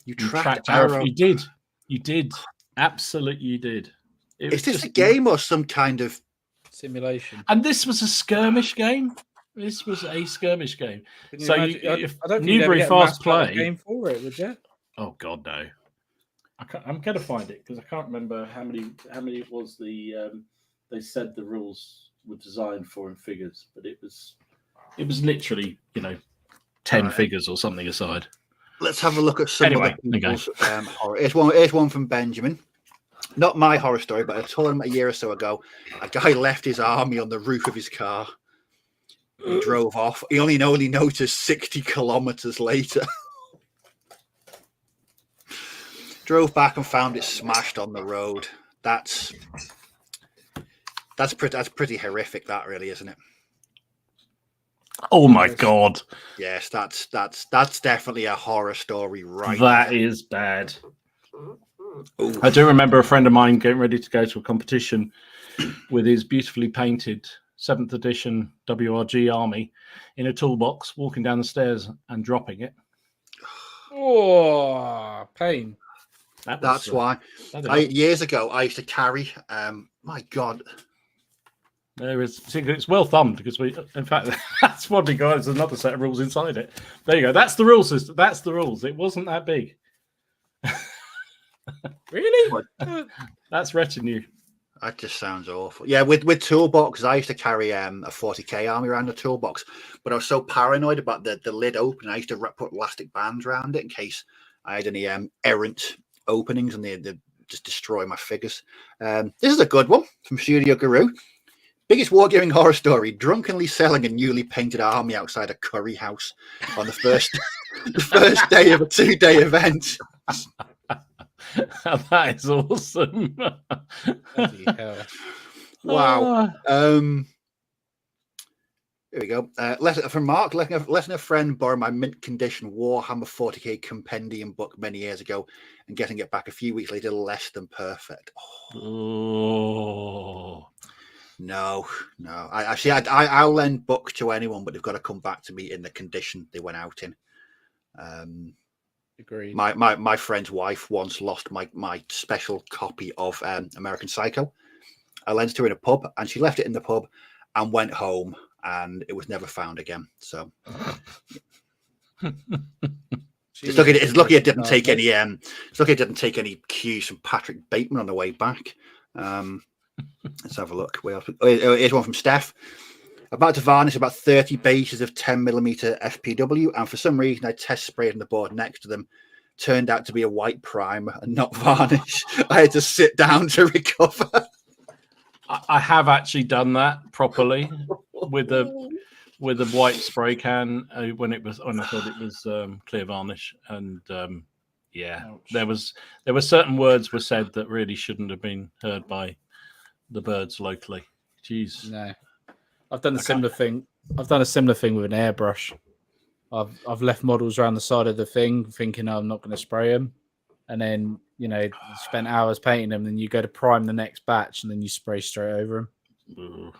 You tracked arrow.
You did. Absolutely, you did.
Is this a game or some kind of
simulation?
And this was a skirmish game. This was a skirmish game. So
I don't think
Newbury fast play
game for it, would you?
Oh God, no. I'm going to find it because I can't remember how many it was. They said the rules were designed for in figures, but it was literally 10 figures or something aside.
Let's have a look at some of the people's horror. Here's one from Benjamin. Not my horror story, but I told him a year or so ago, a guy left his army on the roof of his car. He drove off. He only noticed 60 kilometers later. Drove back and found it smashed on the road. That's pretty horrific, that really, isn't it?
Oh my god!
Yes, that's definitely a horror story, right?
That is bad. Ooh. I do remember a friend of mine getting ready to go to a competition with his beautifully painted 7th edition WRG Army in a toolbox, walking down the stairs and dropping it.
Oh, pain.
That's why. Years ago, I used to carry. My God.
It's well thumbed because in fact, that's what we got. There's another set of rules inside it. There you go. That's the rule system. That's the rules. It wasn't that big.
Really?
That's retinue.
That just sounds awful. Yeah, with toolboxes, I used to carry a 40k army around the toolbox, but I was so paranoid about the lid open. I used to put elastic bands around it in case I had any errant openings and they just destroy my figures. This is a good one from Studio Guru. Biggest wargaming horror story: drunkenly selling a newly painted army outside a curry house on the first day of a 2-day event.
That is awesome.
Wow. Here we go. From Mark, letting a friend borrow my mint condition Warhammer 40k compendium book many years ago and getting it back a few weeks later less than perfect.
Oh.
No. I'll lend book to anyone, but they've got to come back to me in the condition they went out in.
Agreed.
My friend's wife once lost my special copy of American Psycho. I lent it to her in a pub, and she left it in the pub and went home, and it was never found again. So it's lucky it didn't take any. It's lucky it didn't take any cues from Patrick Bateman on the way back. Let's have a look. Here's one from Steph. About to varnish about 30 bases of 10mm FPW, and for some reason I test sprayed on the board next to them. Turned out to be a white primer and not varnish. I had to sit down to recover.
I have actually done that properly with a white spray can when I thought it was clear varnish, and there were certain words were said that really shouldn't have been heard by the birds locally. Jeez.
No. I've done a similar thing. I've done a similar thing with an airbrush. I've left models around the side of the thing, thinking I'm not going to spray them, and then spent hours painting them. Then you go to prime the next batch, and then you spray straight over them.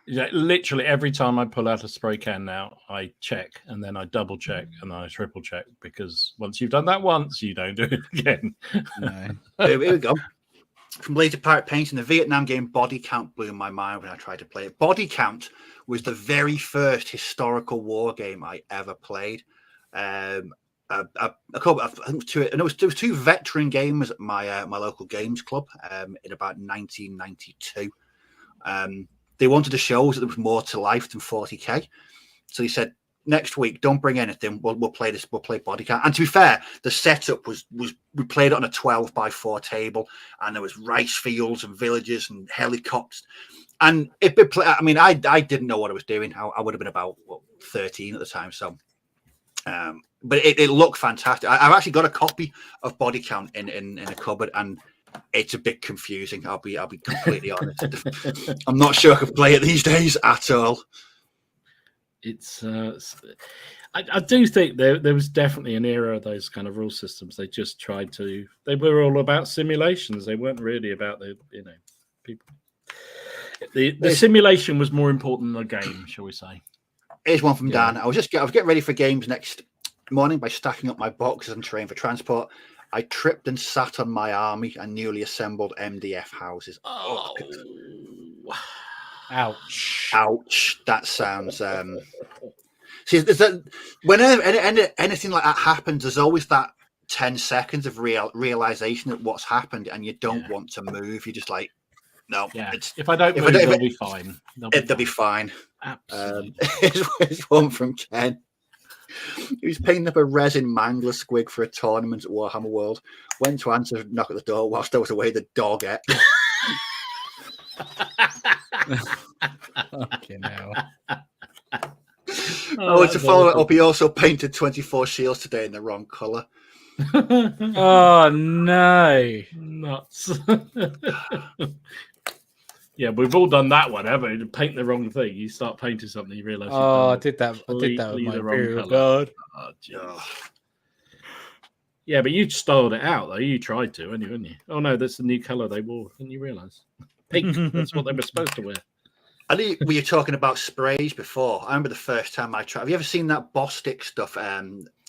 Literally every time I pull out a spray can now, I check, and then I double check, and then I triple check, because once you've done that once, you don't do it again.
No. Here we go. From Blades of Pirate Painting, the Vietnam game Body Count blew my mind when I tried to play it. Body Count was the very first historical war game I ever played. There was two veteran gamers at my local games club in about 1992. They wanted to show us that there was more to life than 40k, so they said, next week, don't bring anything. We'll play this. We'll play Body Count. And to be fair, the setup was we played it on a 12x4 table, and there was rice fields and villages and helicopters. And I didn't know what I was doing. I would have been about 13 at the time. So, but it looked fantastic. I've actually got a copy of Body Count in a cupboard, and it's a bit confusing. I'll be completely honest. I'm not sure I could play it these days at all.
It's I do think there was definitely an era of those kind of rule systems. They just tried to. They were all about simulations. They weren't really about the people. The simulation was more important than the game, shall we say?
Here's one from Dan. I was getting ready for games next morning by stacking up my boxes and train for transport. I tripped and sat on my army and newly assembled MDF houses.
Oh.
Ouch. That sounds see, whenever anything like that happens, there's always that 10 seconds of realization of what's happened, and you don't want to move. You're just like, no.
If I don't move, they'll be fine.
They'll be fine.
Absolutely.
Here's one from Ken. He was painting up a resin mangler squig for a tournament at Warhammer World. Went to answer knock at the door whilst I was away. The dog ate.
Fucking hell.
To follow it up, he also painted 24 shields today in the wrong colour.
Oh no,
nuts. Yeah, we've all done that one, haven't we? Paint the wrong thing. You start painting something, you realise.
I did that. I did that with my Imperial Guard.
Oh, yeah, but you styled it out though. You tried to, didn't you? Oh no, that's the new colour they wore. Didn't you realise? Pink. That's what they were supposed to wear.
I knew we were talking about sprays before. I remember the first time I tried. Have you ever seen that Bostik stuff?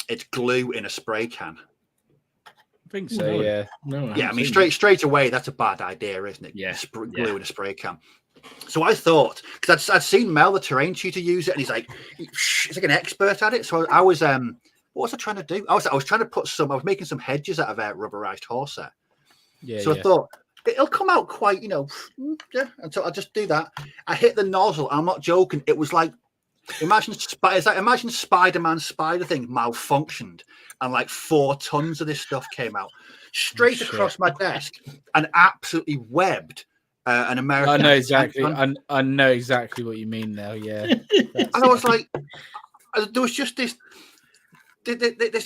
It's glue in a spray can.
I think so. Yeah.
No. Yeah. I mean, straight away, that's a bad idea, isn't it?
Yeah.
Glue in a spray can. So I thought, because I'd seen Mel, the terrain tutor, use it, and he's like an expert at it. So I was, what was I trying to do? I was trying to I was making some hedges out of rubberized horsehair.
Yeah.
So I thought it'll come out quite, yeah. And so I'll just do that. I hit the nozzle. I'm not joking. It was like, imagine Spider-Man spider thing malfunctioned, and like 4 tons of this stuff came out straight across my desk and absolutely webbed. An American.
I know exactly. I know exactly what you mean now. Yeah,
and I was like, there was just this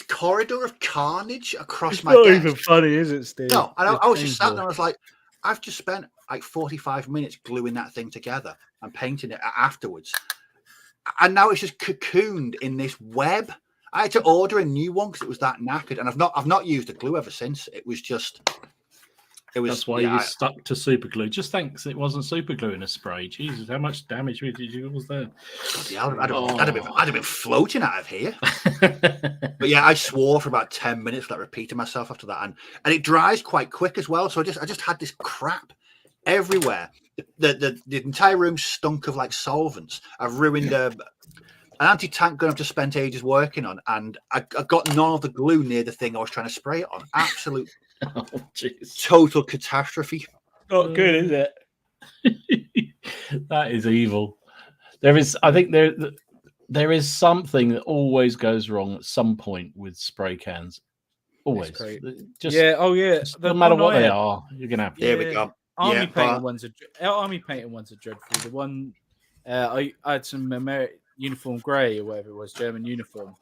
corridor of carnage across my desk.
It's not even funny, is it, Steve?
No, and I was just sat there. I was like, I've just spent like 45 minutes gluing that thing together and painting it afterwards, and now it's just cocooned in this web. I had to order a new one because it was that knackered, and I've not used the glue ever since. It was just.
That's why you stuck to super glue. Just thanks it wasn't super glue in a spray. Jesus, how much damage did you cause there?
Yeah, I'd have been floating out of here. But yeah, I swore for about 10 minutes, like repeating myself after that, and it dries quite quick as well. So I just had this crap everywhere. The entire room stunk of like solvents. I've ruined an anti-tank gun I've just spent ages working on, and I got none of the glue near the thing I was trying to spray it on. Absolute.
Oh,
total catastrophe.
Not good, is
it? That is evil. I think there is something that always goes wrong at some point with spray cans. Always.
No
matter what they are, you're gonna have.
There we go.
Army painted ones are dreadful. The one I had some American uniform grey or whatever it was, German uniform,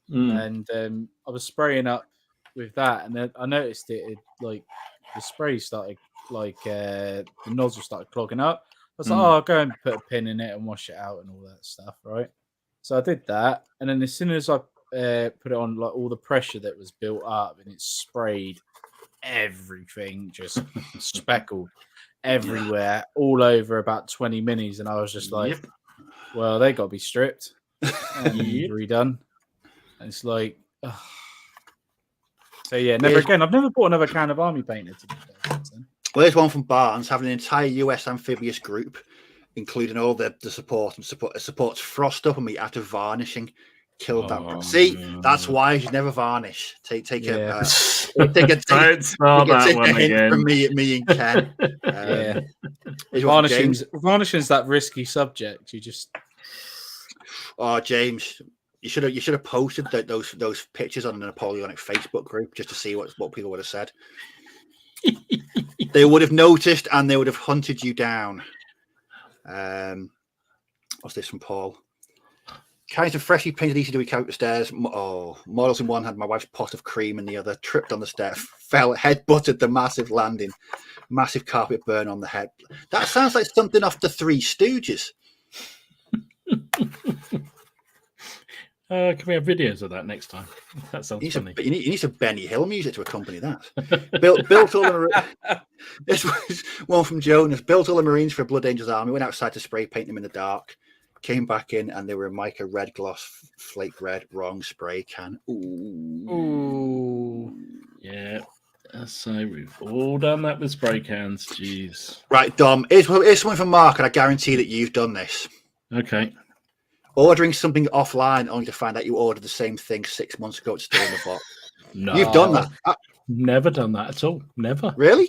and I was spraying up with that, and then I noticed it like the spray started the nozzle started clogging up. I was like, I'll go and put a pin in it and wash it out and all that stuff, right? So I did that, and then as soon as I put it on, like all the pressure that was built up, and it sprayed everything, just speckled everywhere, all over about 20 minis, and I was just like, well, they got to be stripped and redone. And it's like, so yeah, never again. I've never bought another can of army painted.
Well, there's one from Barnes having an entire US amphibious group, including all the support and supports frost up on me after varnishing. Killed that. See, that's why you never varnish. Take a hint from me and Ken.
Varnishing's that risky subject. You just.
Oh, James. You should have posted those pictures on the Napoleonic Facebook group just to see what people would have said. They would have noticed and they would have hunted you down. What's this from Paul? Carrying some freshly painted ECW carpet upstairs. Models in one had my wife's pot of cream in the other. Tripped on the step, fell, head butted the massive landing. Massive carpet burn on the head. That sounds like something off the Three Stooges.
Can we have videos of that next time? That sounds funny.
You need some Benny Hill music to accompany that. built all the. This was one from Jonas. Built all the Marines for Blood Angels Army. Went outside to spray paint them in the dark. Came back in and they were mica red gloss, flake red, wrong spray can.
Ooh. Yeah. So we've all done that with spray cans. Jeez.
Right, Dom. Here's something from Mark, and I guarantee that you've done this.
Okay.
Ordering something offline only to find out you ordered the same thing 6 months ago. It's still in the box.
No,
you've done that.
Never done that at all. Never.
Really?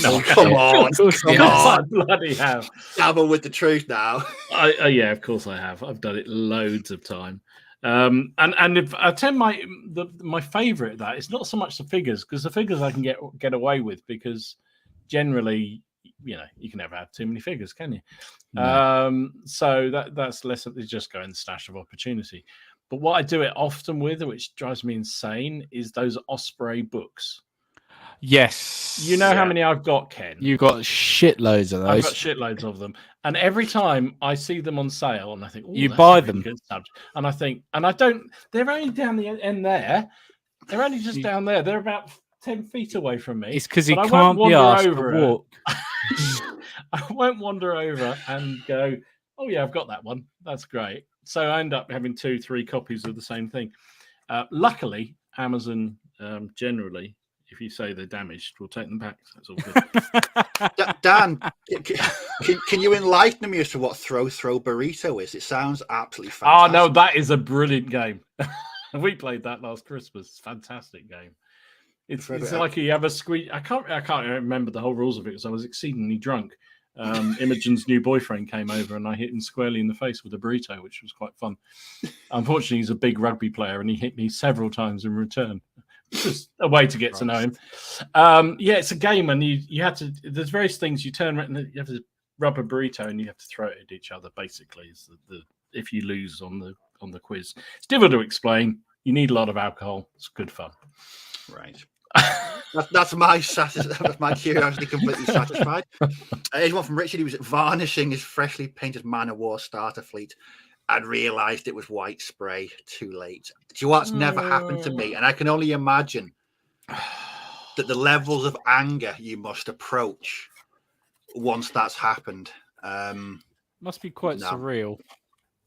No,
come on.
I bloody have.
Dabble with the truth now.
Yeah, of course I have. I've done it loads of time. And if I tell my favourite of that, it's not so much the figures, because the figures I can get away with, because generally, you can never have too many figures, can you? No. So that's less of just going the stash of opportunity. But what I do it often with, which drives me insane, is those Osprey books.
Yes.
You know how many I've got, Ken?
You've got shitloads of those.
I've got shitloads of them. And every time I see them on sale and I think,
you buy them.
And I think, and I don't, they're only down the end there. They're only just down there. They're about 10 feet away from me.
It's because he can't be asked to walk.
I won't wander over and go, oh yeah, I've got that one. That's great. So I end up having 2-3 copies of the same thing. Luckily, Amazon generally, if you say they're damaged, we'll take them back. So that's all good.
Dan, can you enlighten me as to what Throw Burrito is? It sounds absolutely fantastic.
Oh, no, that is a brilliant game. We played that last Christmas. Fantastic game. It's like you have a squeeze. I can't remember the whole rules of it because I was exceedingly drunk. Imogen's new boyfriend came over and I hit him squarely in the face with a burrito, which was quite fun. Unfortunately, he's a big rugby player and he hit me several times in return. Just a way to get to know him. It's a game and you have to. There's various things you turn around and you have to rub a burrito and you have to throw it at each other. Basically, is if you lose on the quiz, it's difficult to explain. You need a lot of alcohol. It's good fun.
Right. That's my curiosity completely satisfied. Here's one from Richard. He was varnishing his freshly painted Man of War starter fleet and realised it was white spray too late. Do you know what's never happened to me? And I can only imagine that the levels of anger you must approach once that's happened.
Must be quite surreal.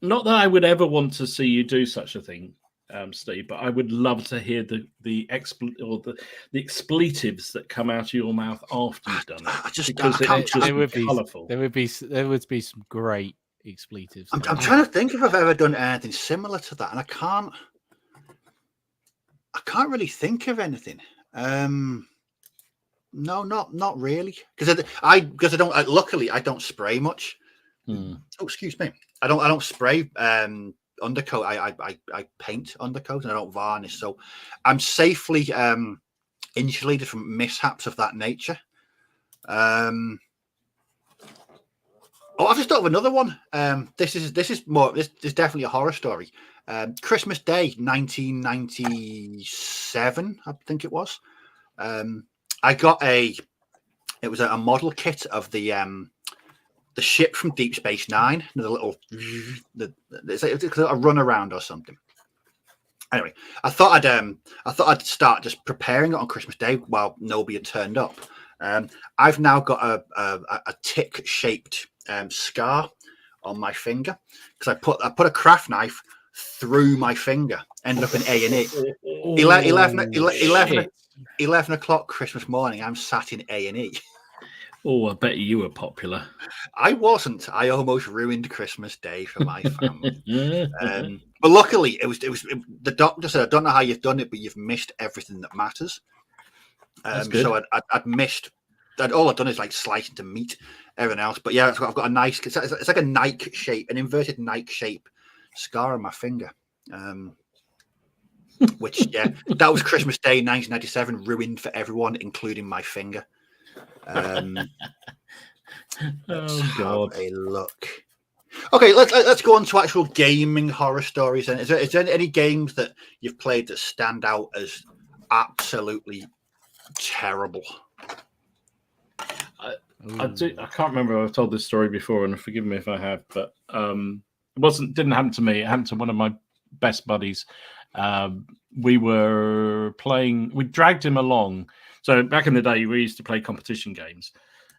Not that I would ever want to see you do such a thing, Steve, but I would love to hear the expletives that come out of your mouth after you've done it.
There would be some great expletives.
I'm trying to think if I've ever done anything similar to that, and I can't really think of anything. No, not really, because I don't. Luckily, I don't spray much. Oh, excuse me. I don't spray undercoat. I paint undercoat and I don't varnish, so I'm safely insulated from mishaps of that nature. I've just thought of another one. This is definitely a horror story. Christmas Day, 1997, I think it was. I got it was a model kit of the ship from Deep Space Nine. The little, it's like a run around or something. Anyway, I thought I'd start just preparing it on Christmas Day while nobody had turned up. I've now got a tick shaped scar on my finger because I put a craft knife through my finger. Ended up in A&E. 11 o'clock Christmas morning. I'm sat in A&E.
Oh, I bet you were popular.
I wasn't. I almost ruined Christmas Day for my family. But luckily, it was the doctor said, I don't know how you've done it, but you've missed everything that matters. So I'd missed that. All I've done is like slice into meat, everything else. But yeah, I've got a nice, it's like a Nike shape, an inverted Nike shape scar on my finger. Which, yeah, that was Christmas Day 1997, ruined for everyone, including my finger.
Oh God!
Have a look. Okay, let's go on to actual gaming horror stories. And is there any games that you've played that stand out as absolutely terrible?
I can't remember if I've told this story before, and forgive me if I have, but it didn't happen to me. It happened to one of my best buddies. We were playing. We dragged him along. So back in the day, we used to play competition games,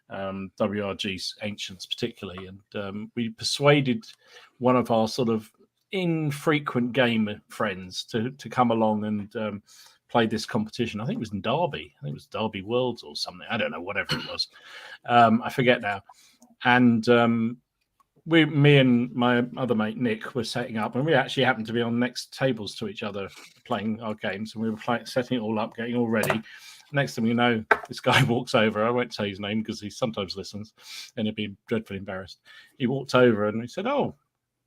WRGs, Ancients particularly, and we persuaded one of our sort of infrequent game friends to come along and play this competition. I think it was in Derby. I think it was Derby Worlds or something. I don't know, whatever it was. I forget now. And me and my other mate Nick were setting up, and we actually happened to be on next tables to each other playing our games, and we were setting it all up, getting all ready. Next thing we know, this guy walks over. I won't say his name because he sometimes listens and he'd be dreadfully embarrassed. He walked over and he said, "Oh,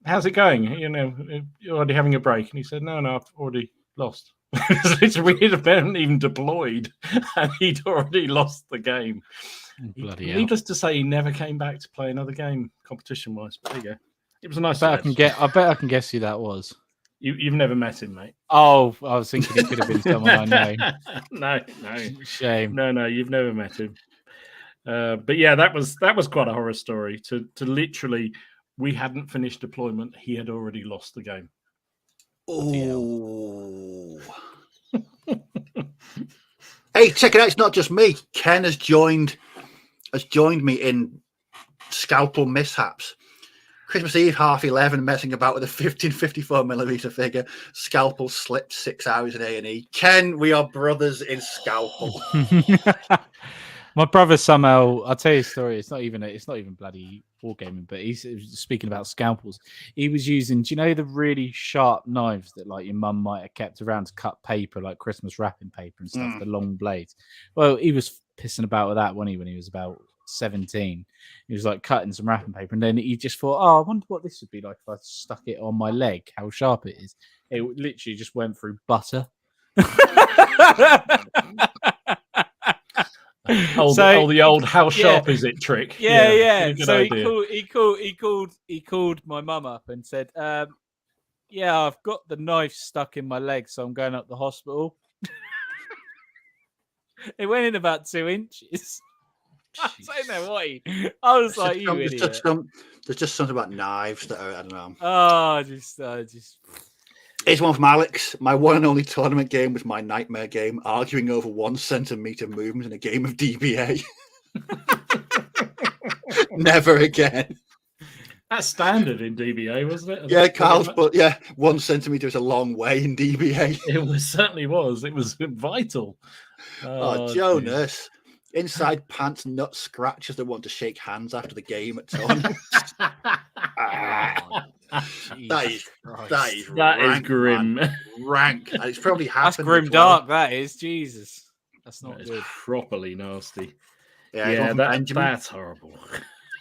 how's it going? You know, you're already having a break." And he said, No, I've already lost." We hadn't even deployed and he'd already lost the game.
Bloody
Needless to say, he never came back to play another game competition-wise. But there you go. It was a nice.
I bet I can guess who that was.
You've never met him, mate.
Oh, I was thinking he could have been someone I know.
No.
Shame.
No, you've never met him. But yeah, that was quite a horror story. To literally, we hadn't finished deployment. He had already lost the game.
Oh. Hey, check it out. It's not just me. Ken has joined me in scalpel mishaps. Christmas Eve, 11:30, messing about with a 1554mm figure. Scalpel slipped 6 hours in A&E. Ken, we are brothers in scalpel.
My brother somehow, I'll tell you a story. It's not even bloody wargaming, but he's speaking about scalpels. He was using, do you know the really sharp knives that like your mum might have kept around to cut paper, like Christmas wrapping paper and stuff, the long blades? Well, he was pissing about with that when he was about 17. He was like cutting some wrapping paper, and then he just thought, I wonder what this would be like if I stuck it on my leg, how sharp it is. It literally just went through butter.
The old how sharp is it trick.
Yeah. So he called my mum up and said, yeah, I've got the knife stuck in my leg, so I'm going up the hospital. It went in about 2 inches. I don't know what I was like, you idiot.
There's just something about knives that are, I don't know.
Oh, just.
Here's one from Alex. My one and only tournament game was my nightmare game, arguing over 1 centimeter movement in a game of DBA. Never again.
That's standard in DBA, wasn't it?
Yeah, Carl's, but 1 centimeter is a long way in DBA.
It certainly was. It was vital.
Jonas. Inside pants nut scratchers that want to shake hands after the game at tournaments. That is
grim.
Man. Rank. And it's probably happened.
That's grim dark. That is, Jesus. That's not good.
Properly nasty.
Yeah,
that's horrible.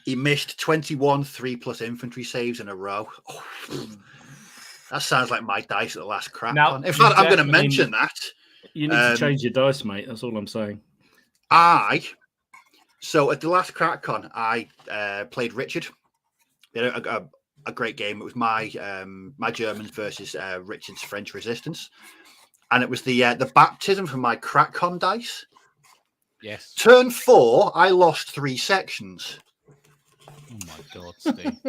He missed 21 3+ infantry saves in a row. Oh, that sounds like my dice at the last crap. In fact, I'm going to mention that.
You need to change your dice, mate. That's all I'm saying.
So at the last CrackCon, I played Richard. We had a great game. It was my Germans versus Richard's French Resistance, and it was the baptism for my CrackCon dice.
Yes.
Turn 4, I lost 3 sections.
Oh my God, Steve!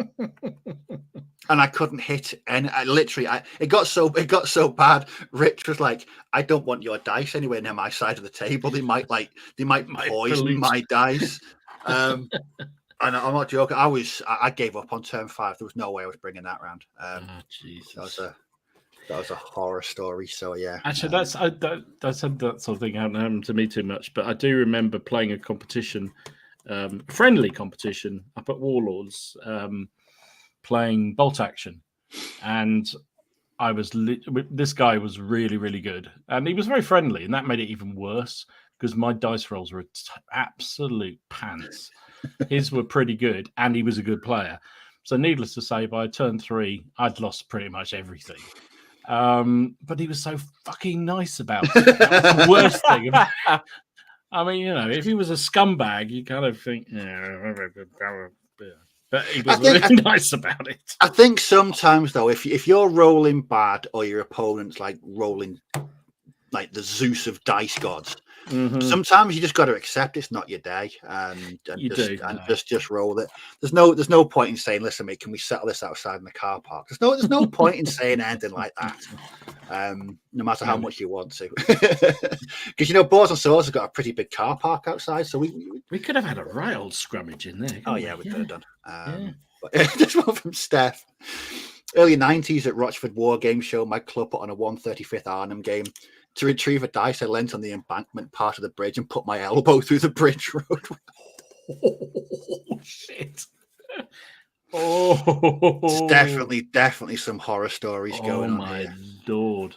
And I couldn't hit any. It got so bad. Rich was like, "I don't want your dice anywhere near my side of the table. They might poison my dice." And I'm not joking. I gave up on turn 5. There was no way I was bringing that round.
Jesus.
That was a horror story. So yeah.
Actually, that sort of thing hadn't happened to me too much, but I do remember playing a competition. Friendly competition up at Warlords, playing bolt action, and I was this guy was really, really good, and he was very friendly, and that made it even worse because my dice rolls were absolute pants. His were pretty good, and he was a good player. So needless to say, by turn 3, I'd lost pretty much everything. But he was so fucking nice about it. That was the worst thing about it. I mean, if he was a scumbag, you kind of think, but he was really nice about it.
I think sometimes, though, if you're rolling bad or your opponent's like rolling like the Zeus of dice gods, sometimes you just got to accept it's not your day and just roll it. There's no point in saying, "Listen, mate, can we settle this outside in the car park?" There's no point in saying anything like that. No matter how much you want to, because Boars and Swords have got a pretty big car park outside, so
we could have had a right old scrummage in there.
We could have done. But this one from Steph. Early 90s at Rochford Wargame Show, my club put on a 135th Arnhem game. To retrieve a dice, I leant on the embankment part of the bridge and put my elbow through the bridge road.
Oh, shit. Oh,
it's definitely some horror stories going on.
Oh my lord!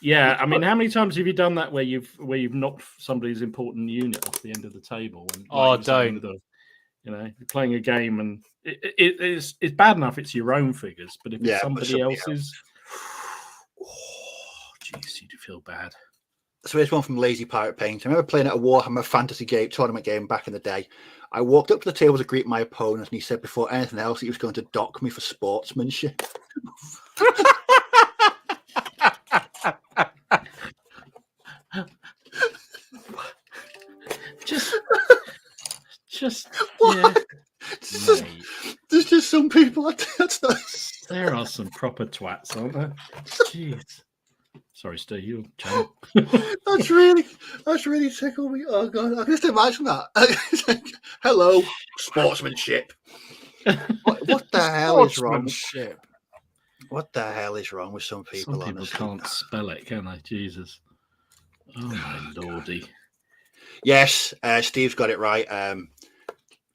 Yeah, I mean, how many times have you done that where you've knocked somebody's important unit off the end of the table? And,
don't.
You're playing a game and it's bad enough it's your own figures, but if it's somebody else's, jeez, you'd feel bad.
So here's one from Lazy Pirate Paint. I remember playing at a Warhammer fantasy tournament game back in the day. I walked up to the table to greet my opponent, and he said before anything else he was going to dock me for sportsmanship.
some proper twats, aren't they? Jeez. Sorry, Steve, you're channel.
That's really tickled me. Oh god, I can just imagine that. Hello, sportsmanship. What the hell is wrong? What the hell is wrong with some people?
Some people can't spell it, can they? Jesus. Oh my lordy.
Yes, Steve's got it right.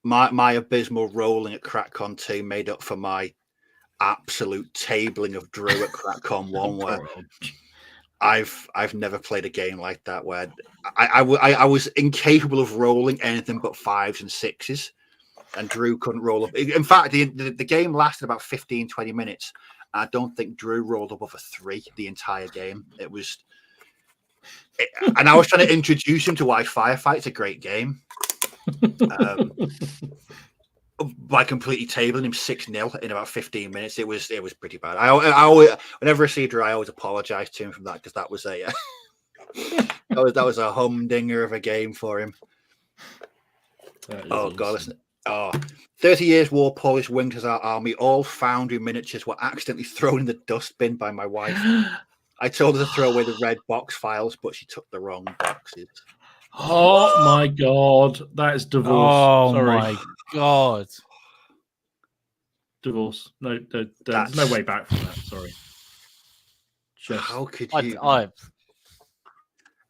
My abysmal rolling at CrackCon 2 made up for my absolute tabling of Drew at CrackCon 1, where I've never played a game like that, where I was incapable of rolling anything but 5s and 6s, and Drew couldn't roll up. In fact, the game lasted about 15-20 minutes. I don't think Drew rolled above a 3 the entire game. And I was trying to introduce him to why Firefight's a great game. By completely tabling him 6-0 in about 15 minutes. It was pretty bad. I always, whenever I see Drew, I always apologize to him for that, because that was a that was a humdinger of a game for him. Oh god, listen. 30 years war, Polish winged as our army. All foundry miniatures were accidentally thrown in the dustbin by my wife. I told her to throw away the red box files, but she took the wrong boxes.
Oh my god, that is divorce.
Oh
Sorry.
my god,
divorce. No, there's no way back from that. Sorry.
How could you?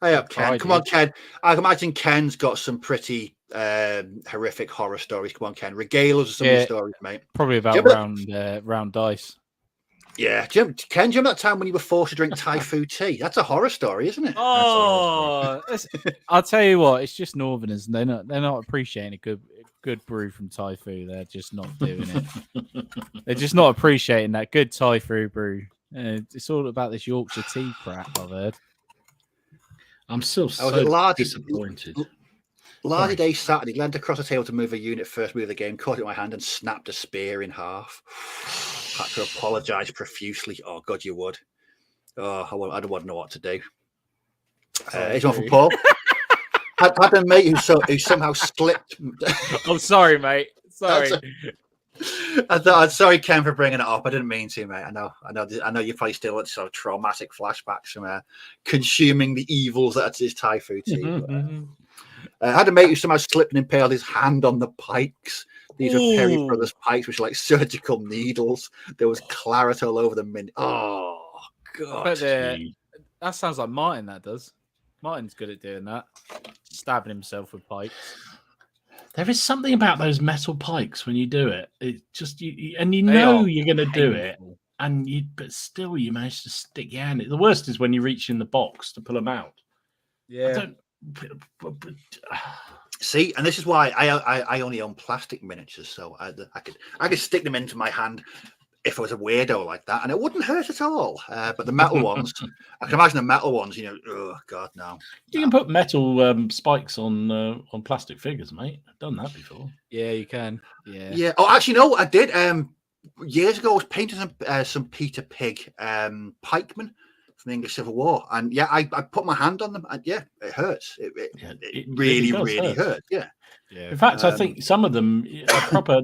Hey up, Ken. Come on, Ken. I imagine Ken's got some pretty horrific horror stories. Come on, Ken. Regale us with some of the stories, mate.
Probably about round dice.
Yeah, Ken, do you remember that time when you were forced to drink Thai food tea? That's a horror story, isn't it?
Oh, I'll tell you what, it's just Northerners, and they're not appreciating a good brew from Thai food. They're just not doing it. They're just not appreciating that good Thai food brew. It's all about this Yorkshire tea crap, I've heard.
I'm still so disappointed.
Lardy Day Saturday, leaned across the table to move a unit first move of the game, caught it in my hand and snapped a spear in half. Had to apologise profusely. Oh, God, you would. Oh, I don't want to know what to do. Here's one from Paul. Had a mate who somehow slipped.
I'm sorry, mate. Sorry.
I'm sorry, Ken, for bringing it up. I didn't mean to, mate. I know you probably still have sort of traumatic flashbacks from consuming the evils that is Thai food tea. Had a mate who somehow slipped and impaled his hand on the pikes. These are Perry Brothers pikes, which are like surgical needles. There was claret all over them. Oh, God.
That sounds like Martin, that does. Martin's good at doing that. Stabbing himself with pikes.
There is something about those metal pikes when you do it. It just you're going to do it, but still you manage to stick your hand. The worst is when you reach in the box to pull them out.
Yeah.
See, and this is why I only own plastic miniatures, so I could stick them into my hand if I was a weirdo like that, and it wouldn't hurt at all. But the metal ones, I can imagine the metal ones. Oh God, no.
You can put metal spikes on plastic figures, mate. I've done that before.
Yeah, you can. Yeah.
Yeah. Oh, actually, no, I did. Years ago, I was painting some Peter Pig pikemen from the English Civil War, and yeah, I put my hand on them, and yeah, it hurts. It really hurts. Yeah.
Yeah. In fact, I think some of them,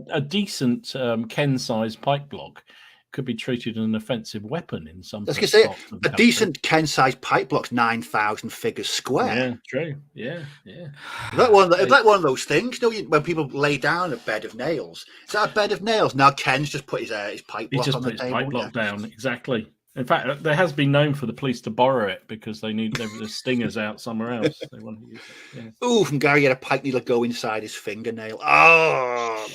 a decent Ken-sized pike block could be treated as an offensive weapon in some.
I was going to say, a decent Ken-sized pike block's 9,000 figures square.
Yeah, true. Yeah.
Is that one of those things? When people lay down a bed of nails, is that a bed of nails? Now Ken's just put his pike block on the table.
Pike block down, exactly. In fact, there has been known for the police to borrow it because they need the stingers out somewhere else. They want to use it. Yeah.
Ooh, from Gary, had a pike needle go inside his fingernail. Oh,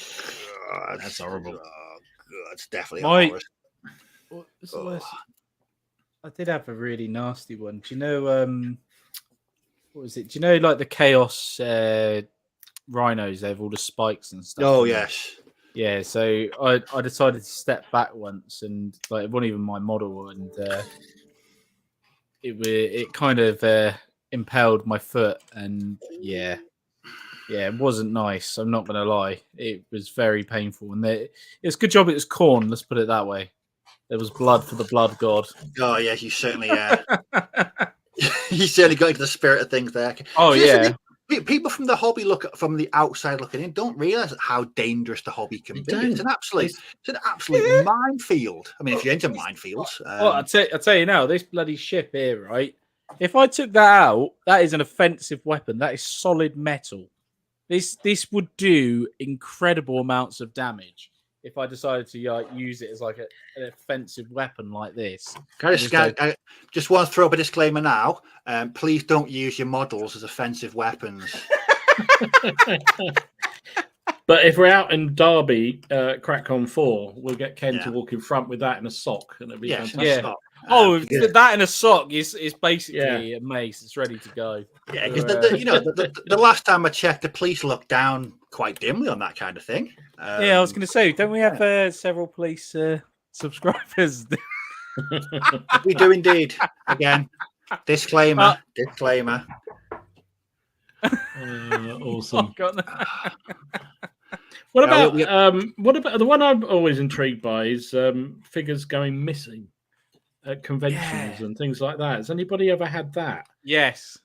God.
That's horrible.
Oh, God. It's definitely horrible.
What's the worst? I did have a really nasty one. Do you know, what was it? Do you know, like the Chaos rhinos, they have all the spikes and stuff?
Oh, yes.
Yeah, so I decided to step back once, and like it wasn't even my model, and it kind of impaled my foot, and yeah, it wasn't nice. I'm not gonna lie, it was very painful, and it's a good job it was corn. Let's put it that way. There was blood for the blood god.
Oh yeah, you certainly you certainly got into the spirit of things there.
Oh yeah.
people from the hobby from the outside looking in don't realize how dangerous the hobby can be. It's an absolute minefield. I mean, if you're into minefields,
I'll tell you now, this bloody ship here, right? If I took that out, that is an offensive weapon. That is solid metal. This would do incredible amounts of damage if I decided to use it as like an offensive weapon like this.
I just want to throw up a disclaimer now. Please don't use your models as offensive weapons.
But if we're out in Derby, CrackCon 4, we'll get Ken to walk in front with that in a sock, and it'll be fantastic.
That in a sock is basically a mace. It's ready to go.
Yeah, because the last time I checked, the police looked down quite dimly on that kind of thing.
I was going to say, don't we have several police subscribers?
We do indeed. Again, disclaimer.
Awesome. What about the one I'm always intrigued by is figures going missing at conventions and things like that. Has anybody ever had that?
Yes.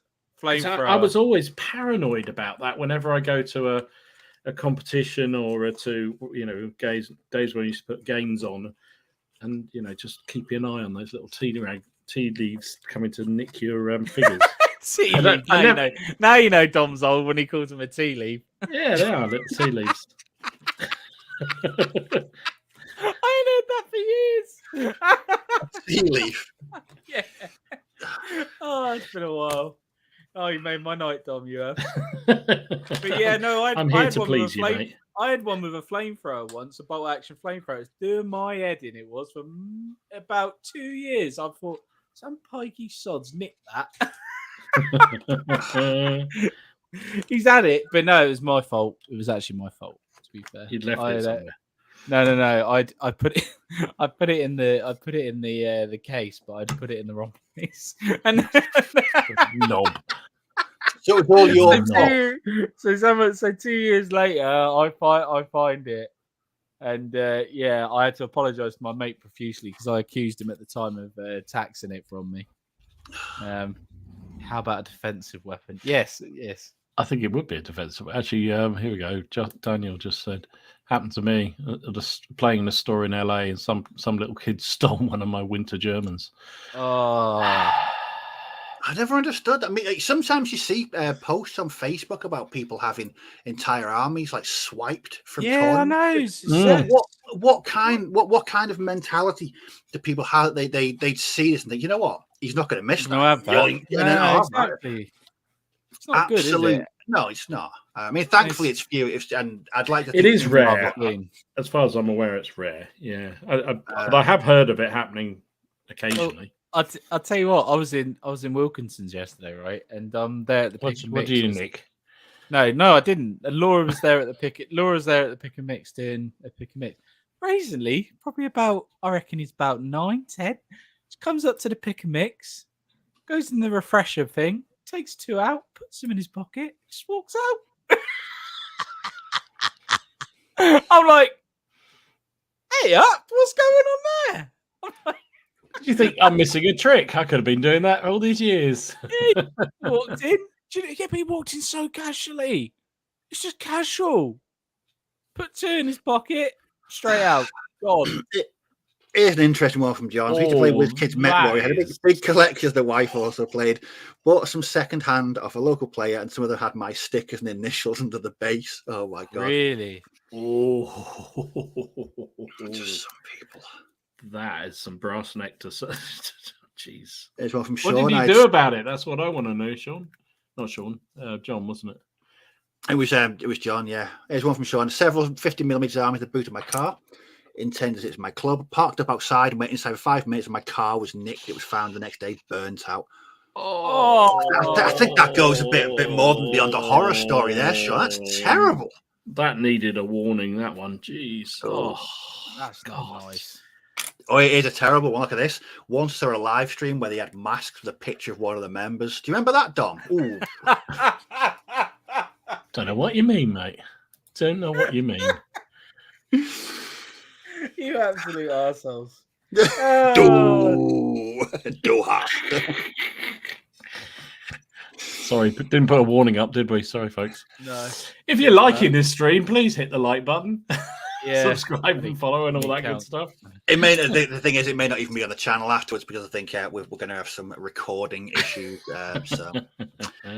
Flamethrower.
I was always paranoid about that whenever I go to a competition or to days when you used to put games on, and just keep an eye on those little tea leaves coming to nick your figures.
Tea leaf. Now you know Dom's old when he calls them a tea leaf.
Yeah, they are little tea leaves.
I ain't heard that for years.
Tea leaf.
Yeah. Oh, it's been a while. Oh, you made my night, Dom. You have. But yeah, no,
I'm here to please you, mate.
I had one with a flamethrower once, a bolt action flamethrower. It's doing my head in. It was for about 2 years. I thought some pikey sods nicked that. He's had it, but no, it was my fault. It was actually my fault. To be fair,
you'd left it somewhere.
No. I put it in the case, but I'd put it in the wrong place. And
knob.
So it's all your fault.
So 2 years later, I find it, and I had to apologise to my mate profusely because I accused him at the time of taxing it from me. How about a defensive weapon? Yes.
I think it would be a defensive. Actually, here we go. Daniel just said, happened to me. Just playing in a store in LA, and some little kid stole one of my winter Germans.
Oh,
I never understood. I mean, sometimes you see posts on Facebook about people having entire armies like swiped from.
Yeah,
tournaments.
I know.
What kind of mentality do people have? They'd see this and think, you know what? He's not going to miss that.
No,
exactly.
It's not
absolutely
good, is it?
No, it's not. I mean, thankfully, it's few. And I'd like to.
It is rare. As far as I'm aware, it's rare. Yeah, but I have heard of it happening occasionally.
Well, I'll tell you what. I was in Wilkinson's yesterday, right? And there at the pick and mix.
What do you nick?
No, I didn't. And Laura was there at the pick. Laura was there at the pick and mix doing a pick and mix. Recently, probably about, I reckon he's about 9, 10. She comes up to the pick and mix, goes in the refresher thing, takes 2 out, puts them in his pocket, just walks out. I'm like, hey up, what's going on there? I'm like,
do you think I'm missing a trick? I could have been doing that all these years.
He walked in. But he walked in so casually. It's just casual. Put 2 in his pocket, straight out. Gone.
Here's an interesting one from John. We used to play with kids Met. He had a big collection. The wife also played. Bought some second hand off a local player, and some of them had my stickers and initials under the base. Oh my god!
Really?
Oh,
just some people.
That is some brass nectar. Jeez.
There's one from Sean.
What did you do about it? That's what I want to know, Sean. Not Sean. John, wasn't it?
It was John. Yeah. There's one from Sean. Several 50mm armies at the boot of my car. Intended it's my club. Parked up outside and went inside for 5 minutes, and my car was nicked. It was found the next day, burnt out. I think that goes a bit more than beyond a horror story there, Sean. That's terrible.
That needed a warning. That one. Jeez.
That's not nice.
Oh, it is a terrible one. Look at this. Once there was a live stream where they had masks with a picture of one of the members. Do you remember that, Dom? Ooh.
Don't know what you mean, mate. Don't know what you mean.
You absolute arseholes.
Sorry, didn't put a warning up, did we? Sorry, folks.
No.
If you're liking this stream, please hit the like button.
Yeah,
subscribe and follow and all that good stuff.
It may the thing is, it may not even be on the channel afterwards because I think we're going to have some recording issues. So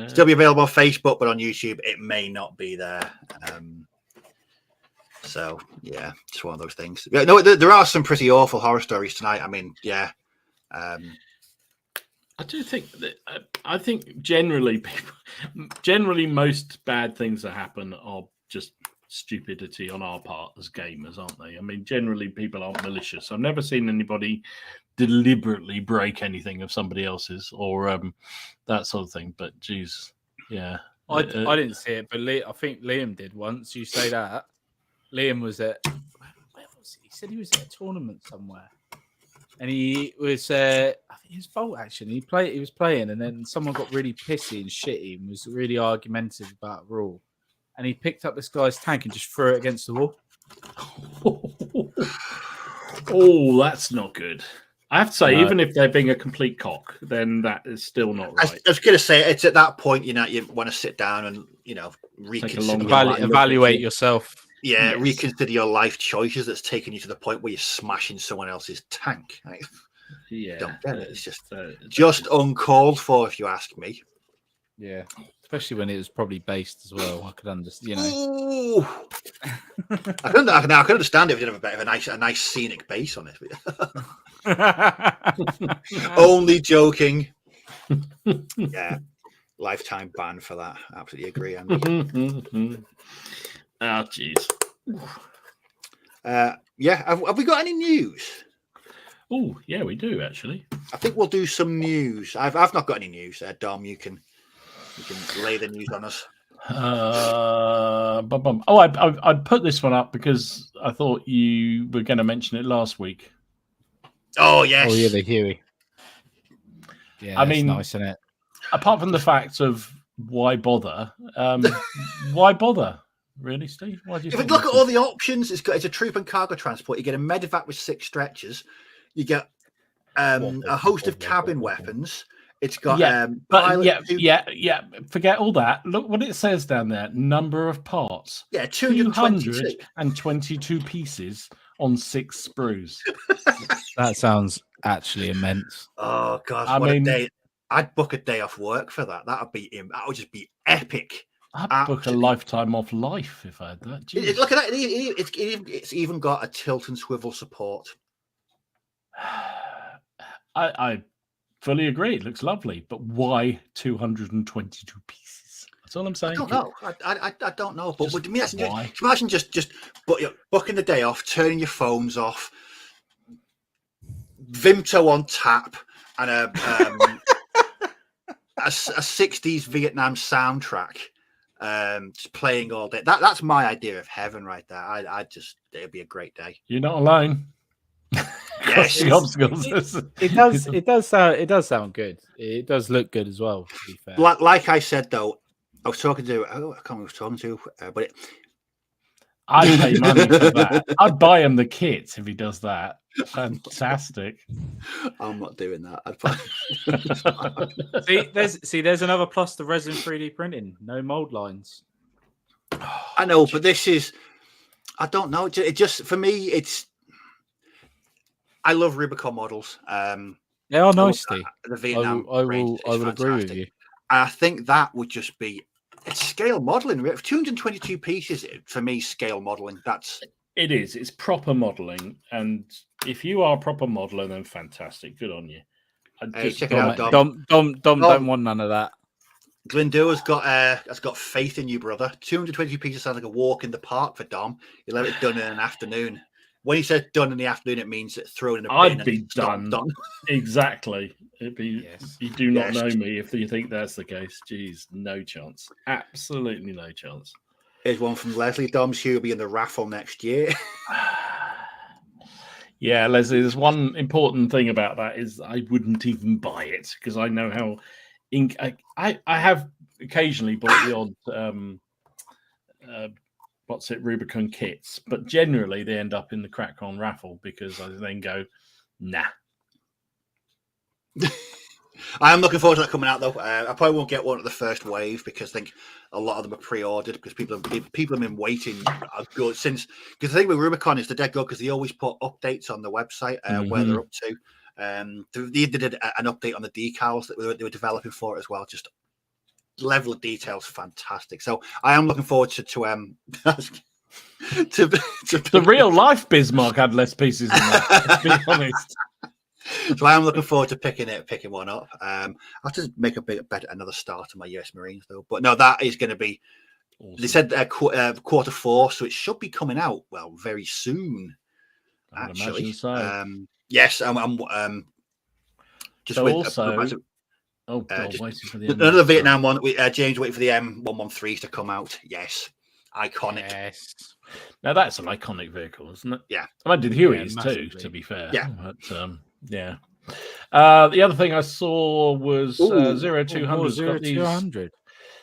still be available on Facebook, but on YouTube it may not be there. So yeah, it's one of those things. Yeah, no, there are some pretty awful horror stories tonight. I mean, yeah.
I do think that I think generally most bad things that happen are just stupidity on our part as gamers, aren't they? I mean, generally people aren't malicious. I've never seen anybody deliberately break anything of somebody else's or that sort of thing. But geez, yeah,
I didn't see it, but I think Liam did once. You say that Liam was at where was he? He said he was at a tournament somewhere, and he was I think his fault actually. He was playing, and then someone got really pissy and shitty and was really argumentative about a rule. And he picked up this guy's tank and just threw it against the wall.
Oh, that's not good. I have to say, even if they're being a complete cock, then that is still not right.
I was going to say, it's at that point, you want to sit down and, reconsider.
Evaluate yourself.
Yeah, yes. Reconsider your life choices that's taken you to the point where you're smashing someone else's tank. Right?
Yeah.
Don't get it. It's just uncalled for, if you ask me.
Yeah. Especially when it was probably based as well. I could understand,
I can understand it if you have a bit of a nice scenic base on it. Only joking. Yeah, lifetime ban for that. Absolutely agree, Andy.
Oh, jeez.
Yeah, have we got any news?
Oh, yeah, we do actually.
I think we'll do some news. I've not got any news. Dom, you can lay the news on us.
I'd put this one up because I thought you were going to mention it last week.
Oh, yes.
Oh, yeah, the Huey. Yeah, I mean, nice, isn't it?
Apart from the fact of why bother? Why bother? Really, Steve? Why do you
if you look at all the options, it's a troop and cargo transport. You get a medevac with 6 stretchers. You get a host of cabin weapons. It's got
Forget all that. Look what it says down there. Number of parts.
Yeah, 222
pieces on 6 sprues.
That sounds actually immense.
Oh God, a day! I'd book a day off work for that. That would just be epic.
I'd book a lifetime off life if I had that.
Look at that! It's even got a tilt and swivel support.
I fully agree. It looks lovely, but why 222 pieces? That's all I'm saying.
I don't know. I don't know. But imagine just booking the day off, turning your phones off, Vimto on tap, and a 60s Vietnam soundtrack, just playing all day. That's my idea of heaven right there. It'd be a great day.
You're not alone.
Yes,
it does sound good. It does look good as well, to be fair.
Like I said though, I was talking to I can't remember who I was talking to, but
I'd pay money for that. I'd buy him the kit if he does that. Fantastic.
I'm not doing that.
There's another plus to resin 3D printing. No mold lines.
I know, but this is, I don't know. It just, for me, it's, I love Rubicon models.
They are nice, Steve.
The Vietnam
I will agree with you.
I think that would just be, it's scale modeling. 222 pieces for me, scale modeling.
It is. It's proper modeling, and if you are a proper modeler, then fantastic. Good on you.
Check it out,
Dom. Dom don't want none of that.
Glendow has got faith in you, brother. 222 pieces sounds like a walk in the park for Dom. You'll have it done in an afternoon. When he says done in the afternoon, it means it's thrown in a bin.
I'd be done. Exactly. It'd be. Yes. You do not know me if you think that's the case. Jeez, no chance. Absolutely no chance.
Here's one from Leslie. Dom's here will be in the raffle next year.
Yeah, Leslie, there's one important thing about that is I wouldn't even buy it because I know how I have occasionally bought the odd Rubicon kits, but generally they end up in the CrackCon raffle because I then go, nah.
I am looking forward to that coming out, though. I probably won't get one at the first wave because I think a lot of them are pre-ordered because people have been waiting good since. Because the thing with Rubicon is they're dead good because they always put updates on the website where they're up to. They did an update on the decals that they were developing for it as well. Just level of details, fantastic. So I am looking forward to
the real life Bismarck had less pieces than that. To be honest.
So I am looking forward to picking one up. I have to make a bit better another start on my US Marines though. But no, that is going to be. Awesome. They said Q4, so it should be coming out very soon. Actually, so. Yes, I'm just
so
with,
also.
Waiting for the another Vietnam one. James waiting for the M113s to come out. Yes, iconic.
Yes.
Now that's an iconic vehicle, isn't it?
Yeah.
I did Huey's too, to be fair. Yeah. But, yeah. The other thing I saw was 0200.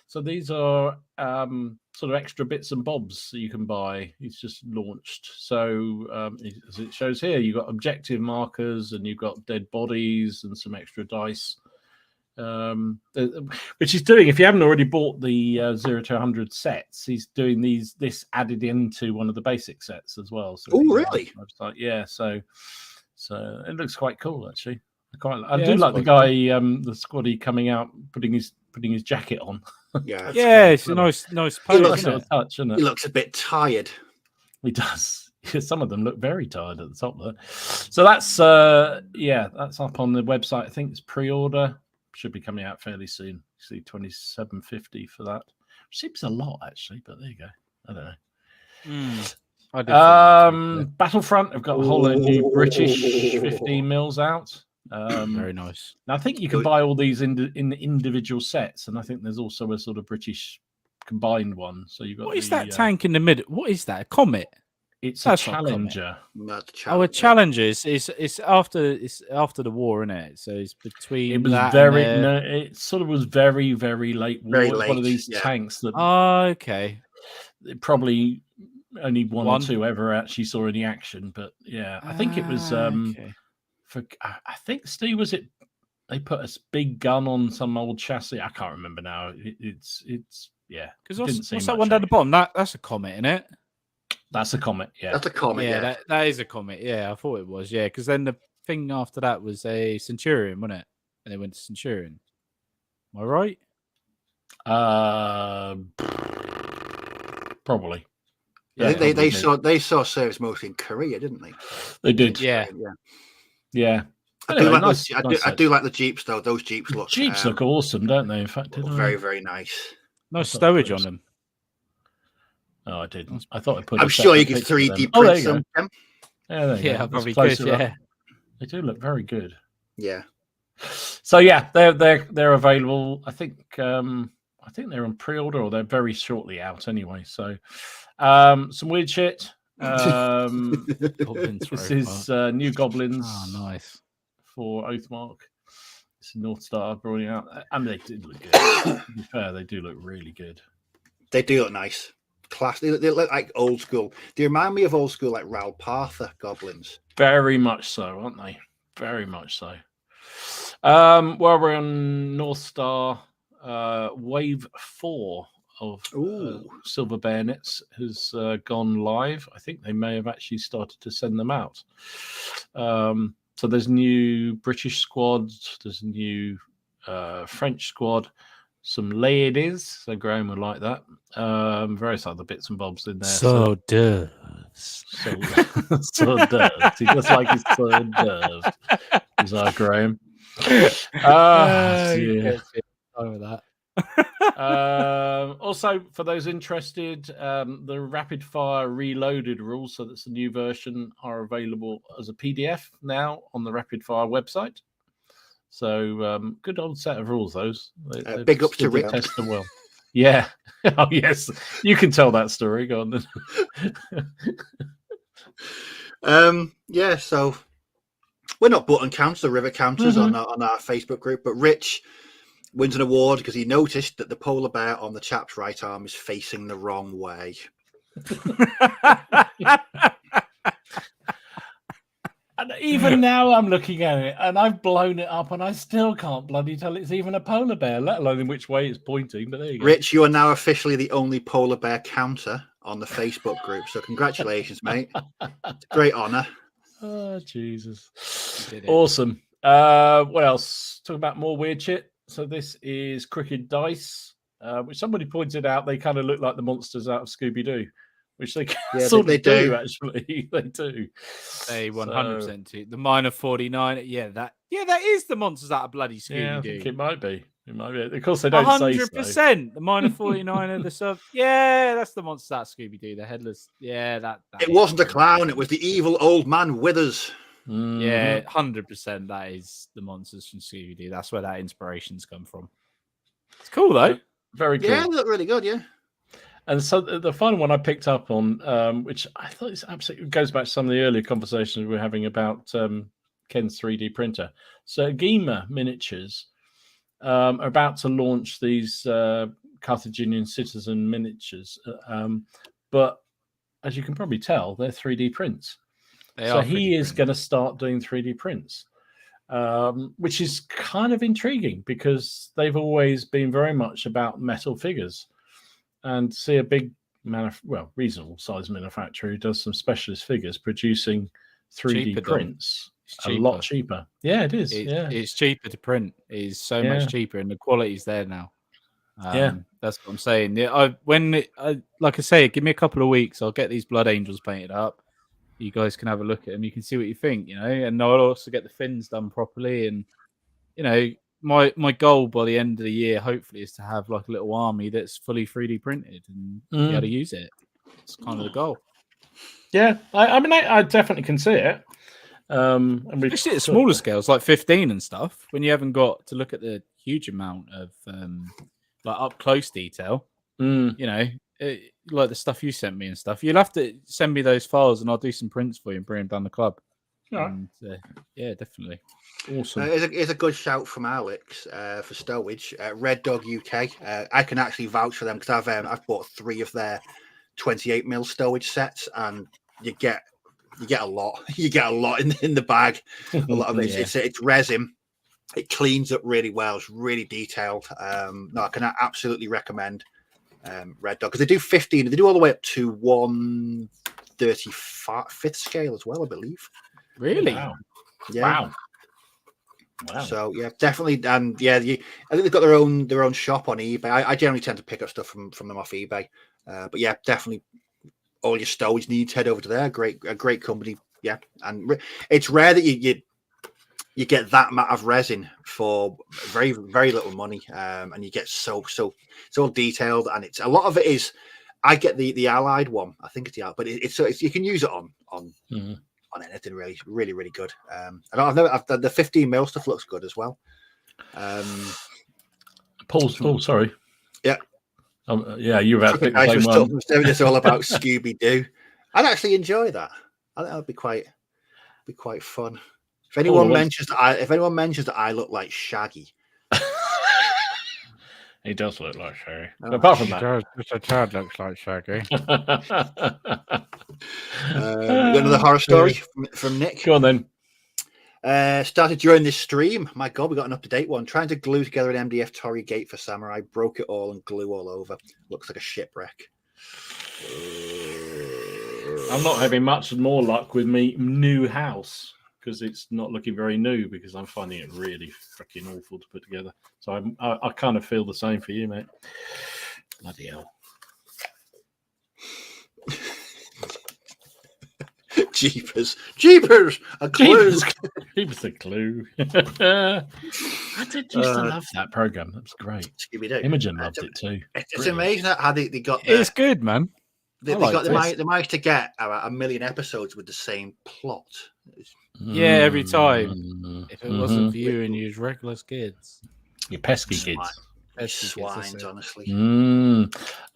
So these are sort of extra bits and bobs that you can buy. It's just launched. So as it shows here, you've got objective markers and you've got dead bodies and some extra dice. Which he's doing. If you haven't already bought the 0 to 100 sets, he's doing this added into one of the basic sets as well. So
really?
Yeah. So it looks quite cool actually. I do like the guy, the squaddy coming out, putting his jacket on.
Yeah.
It's a nice pose,
touch, isn't it?
He looks a bit tired.
He does. Some of them look very tired at the top there. So that's that's up on the website. I think it's pre-order. Should be coming out fairly soon. See, $27.50 for that. Seems a lot actually, but there you go. I don't know. Battlefront have got a whole lot of new British 15 mils out.
Very nice.
Now I think you can buy all these in the individual sets, and I think there's also a sort of British combined one. So you've got
what is that tank in the middle? What is that? A Comet?
It's a Challenger.
A Challenger. It's after the war, isn't it? So it's between.
It was it sort of was very, very late war.
Very late,
one of these tanks that.
Oh, okay.
Probably only one or two ever actually saw any action, but yeah, I think it was.
Okay.
I think Steve was it. They put a big gun on some old chassis. I can't remember now. It's yeah.
Because what's that one down the bottom? That's a Comet, isn't it?
That's a Comet, yeah.
That's a Comet, yeah.
That is a Comet, yeah. I thought it was, yeah. Because then the thing after that was a Centurion, wasn't it? And they went to Centurion. Am I right?
Probably.
Yeah, they saw service mostly in Korea, didn't they?
They did.
Yeah.
I do like the Jeeps though. Those Jeeps look
look awesome, don't they? In fact,
very, very nice.
Nice stowage on them.
Oh, I didn't. I thought I put.
I'm sure you can 3D print them.
Yeah,
probably could. Yeah,
they do look very good.
Yeah.
So yeah, they're available. I think they're on pre-order or they're very shortly out anyway. So some weird shit. This is new goblins.
Oh, nice
for Oathmark. It's North Star brought it out, and they did look good. To be fair, they do look really good.
They do look nice. Class. They look like old school. They remind me of old school, like Raoul Partha goblins.
Very much so, aren't they? Very much so. Well, we're on North Star. Wave 4 of Silver Bayonets has gone live. I think they may have actually started to send them out. So there's new British squads. There's a new French squad. Some ladies, so Graham would like that. Various other bits and bobs in there.
So does.
So does. He just like his so does. Is our Graham. Yeah.
Over that.
Also, for those interested, the Rapid Fire Reloaded rules, so that's the new version, are available as a PDF now on the Rapid Fire website. So good old set of rules, those.
Big ups to Rick.
Test them well. Yeah. Oh, yes. You can tell that story. Go on then.
Yeah, so we're not button counters or river counters on our Facebook group, but Rich wins an award because he noticed that the polar bear on the chap's right arm is facing the wrong way.
And even now I'm looking at it and I've blown it up and I still can't bloody tell it's even a polar bear, let alone in which way it's pointing. But there you go.
Rich, you are now officially the only polar bear counter on the Facebook group. So congratulations, mate. It's a great honor.
Oh, Jesus. Awesome. What else? Talk about more weird shit. So this is Crooked Dice, which somebody pointed out they kind of look like the monsters out of Scooby-Doo. Which they sort of do, actually. They do.
They 100% do. The minor 49. That is the monsters out of bloody Scooby-Doo.
Yeah, I think it might be. It might be. Of course, they don't 100%.
Say so. The minor 49 of the sub. Yeah, that's the monsters out of Scooby-Doo. The headless. Yeah, that
it wasn't a clown. It was the evil old man Withers.
Mm-hmm.
Yeah, 100%. That is the monsters from Scooby-Doo. That's where that inspiration's come from. It's cool though.
Very cool.
Yeah, they look really good. Yeah.
And so the final one I picked up on, which I thought is absolutely goes back to some of the earlier conversations we were having about Ken's 3D printer. So Gema Miniatures are about to launch these Carthaginian citizen miniatures, but as you can probably tell, they're 3D prints. So he is going to start doing 3D prints, which is kind of intriguing because they've always been very much about metal figures. And see a big, reasonable size manufacturer who does some specialist figures producing 3D prints a lot cheaper. Yeah, it is.
It's cheaper to print. It's so much cheaper, and the quality's there now. That's what I'm saying. Yeah, like I say, give me a couple of weeks. I'll get these Blood Angels painted up. You guys can have a look at them. You can see what you think, and I'll also get the fins done properly. And my goal by the end of the year, hopefully, is to have like a little army that's fully 3D printed and be able to use it. It's kind of the goal.
Yeah, I definitely can see it. And
especially at smaller scales, like 15 and stuff, when you haven't got to look at the huge amount of like up close detail. Like the stuff you sent me and stuff. You'll have to send me those files, and I'll do some prints for you and bring them down the club. And, yeah, definitely.
Awesome.
It's a good shout from Alex for Stowage. Red Dog UK. I can actually vouch for them because I've bought 3 of their 28mm stowage sets, and you get a lot. You get a lot in the bag. A lot of it. It's resin. It cleans up really well. It's really detailed. No, I can absolutely recommend Red Dog because they do 15. They do all the way up to 1/35 scale as well, I believe.
Really?
Wow.
Yeah. Wow. So yeah, definitely, and I think they've got their own shop on eBay. I generally tend to pick up stuff from them off eBay, but yeah, definitely, all your stowage needs, head over to there. A great company. Yeah, and it's rare that you get that amount of resin for very very little money, and you get so detailed, and it's a lot of it is. I get the Allied one. I think it's the Allied, but it's you can use it on. On anything really, really good. I've done the 15mm stuff looks good as well.
Paul's. Oh, sorry.
Yeah.
You were about to pick the same one.
It's all about Scooby-Doo. I'd actually enjoy that. I think that'd be quite fun. If anyone mentions that I look like Shaggy.
He does look like Shaggy. Apart from that,
Mr. Chad looks like Shaggy.
Another horror story from Nick.
Go on then.
Started during this stream. My God, we got an up-to-date one. Trying to glue together an MDF Torii gate for Samurai. Broke it all and glue all over. Looks like a shipwreck.
I'm not having much more luck with me new house because it's not looking very new because I'm finding it really freaking awful to put together. So I kind of feel the same for you, mate. Bloody hell.
Jeepers, a clue.
Jeepers a clue. I did used to love that program. That was great.
Scooby-Doo.
Imogen loved it too.
It's amazing how they got.
It's good, man.
They managed to get about 1 million episodes with the same plot.
Yeah, every time. If it wasn't for you and you regular kids,
you pesky kids.
Swines, honestly.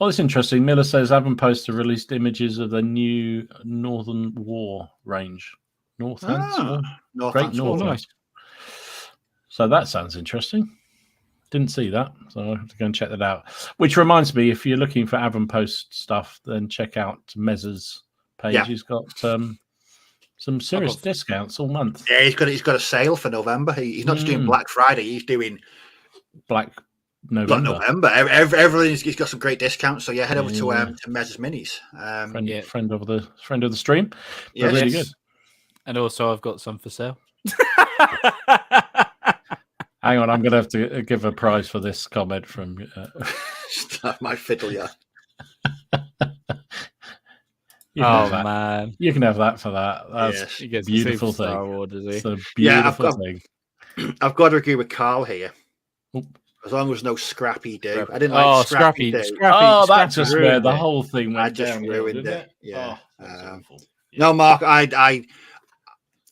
Oh, it's interesting. Miller says Avonpost have released images of the new Northern War range. Great Northern. Nice. So that sounds interesting. Didn't see that, so I have to go and check that out. Which reminds me, if you're looking for Avonpost stuff, then check out Mez's page. Yeah. He's got Some serious discounts all month.
Yeah, he's got a sale for November. He's not just doing Black Friday. He's doing
Black November.
He's got some great discounts. So yeah, head over to Mez's Minis.
Friend of the stream.
Yeah,
really good.
And also, I've got some for sale.
Hang on, I'm going to have to give a prize for this comment from.
My fiddle, yeah.
Man,
you can have that for that. That's
a
beautiful thing.
Award, does he?
It's a beautiful thing.
I've got to agree with Carl here.
Oop.
As long as there's no Scrappy Doo. I didn't like Scrappy Doo.
That's just where the whole thing went down.
I just ruined it. Yeah.
Awful.
No, Mark,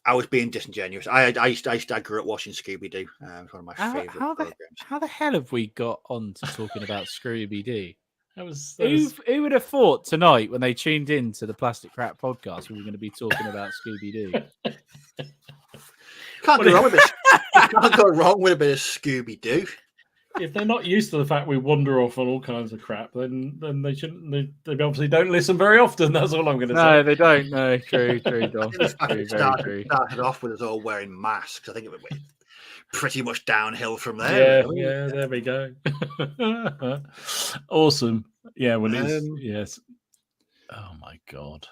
I was being disingenuous. I grew up watching Scooby Doo. It's one of my favorite programs.
How the hell have we got on to talking about Scooby Doo?
Who
would have thought tonight when they tuned in to the Plastic Crap podcast we were going to be talking about Scooby Doo?
Can't go wrong with this. Can't go wrong with a bit of Scooby Doo.
If they're not used to the fact we wander off on all kinds of crap, then they shouldn't. They obviously don't listen very often. That's all I'm going to say.
No, they don't. No, true, Don.
It started off with us all wearing masks. I think it went pretty much downhill from there.
Yeah, there we go. Awesome. Yeah, well, yes. Oh my God.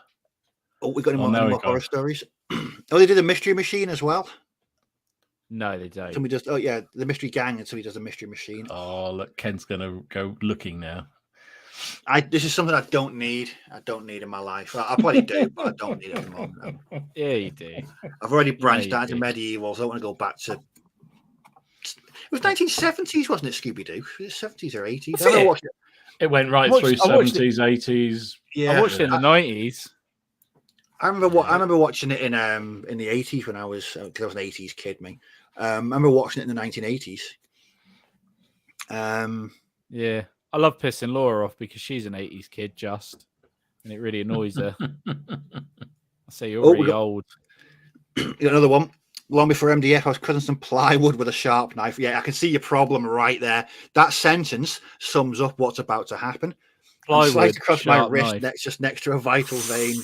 Oh, we got any more horror stories? They did a mystery machine as well.
No, they don't.
Somebody just the mystery gang, and somebody does a mystery machine.
Oh, look, Ken's gonna go looking now.
This is something I don't need. I don't need in my life. I probably do, but I don't need it at the moment. No.
Yeah, you do.
I've already branched out into medievals. I don't want to go back to. It was 1970s, wasn't it? Scooby Doo. Was it 70s or 80s?
It went right through 70s, 80s.
Yeah, I watched it in the 90s.
I remember watching it in the 80s when I was an 80s kid. I remember watching it in the 1980s.
Yeah, I love pissing Laura off because she's an 80s kid, and it really annoys her. I say you're really old.
You got another one. Long before MDF, I was cutting some plywood with a sharp knife. Yeah, I can see your problem right there. That sentence sums up what's about to happen. Sliced across my wrist, next to a vital vein.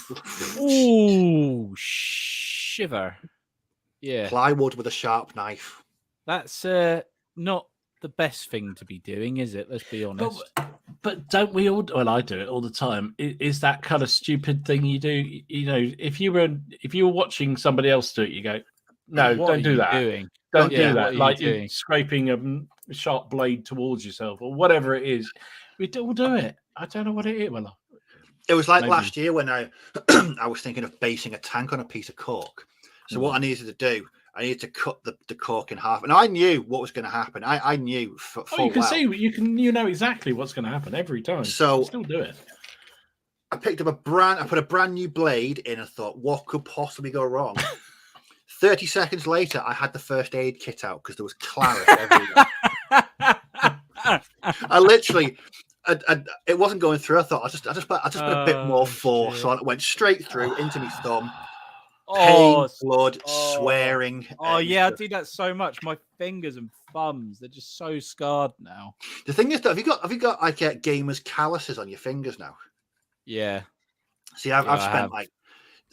Ooh, shiver. Yeah.
Plywood with a sharp knife.
That's not the best thing to be doing, is it? Let's be honest.
But don't we all? Well, I do it all the time. Is that kind of stupid thing you do? You know, if you were watching somebody else do it, you go, no, don't do that. Don't do that. Like you're scraping a sharp blade towards yourself or whatever it is. We all do it. I don't know what it is. Well,
it was like last year when I was thinking of basing a tank on a piece of cork. So what I needed to do, I needed to cut the cork in half, and I knew what was going to happen. I knew.
You know exactly what's going to happen every time.
So
still do it.
I picked up I put a brand new blade in and thought, what could possibly go wrong? 30 seconds later, I had the first aid kit out because there was claret everywhere. I literally. It wasn't going through. I thought I just put a bit more force, so it went straight through into my thumb. Pain, blood, swearing.
Oh yeah, I do that so much. My fingers and thumbs—they're just so scarred now.
The thing is, though, have you got like gamers' calluses on your fingers now?
Yeah.
See, I've spent like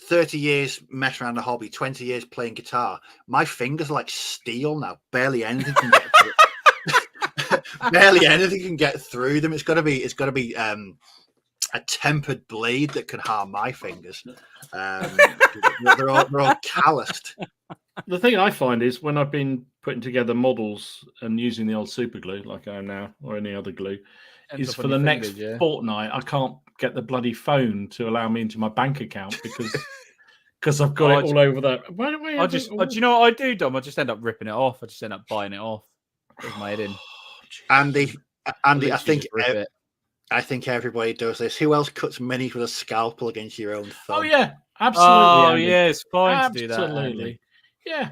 30 years messing around the hobby, 20 years playing guitar. My fingers are like steel now. Barely anything can get through. Barely anything can get through them. It's got to be a tempered blade that can harm my fingers. They're all calloused.
The thing I find is when I've been putting together models and using the old super glue, like I am now, or any other glue, is for the next fortnight I can't get the bloody phone to allow me into my bank account because I've got it all over that.
Do you know what I do, Dom? I just end up ripping it off. I just end up buying it off with my head in.
Andy, I think everybody does this. Who else cuts minis with a scalpel against your own thumb?
Oh yeah, absolutely.
Oh
Andy.
yeah, it's fine to do that.
Absolutely, yeah.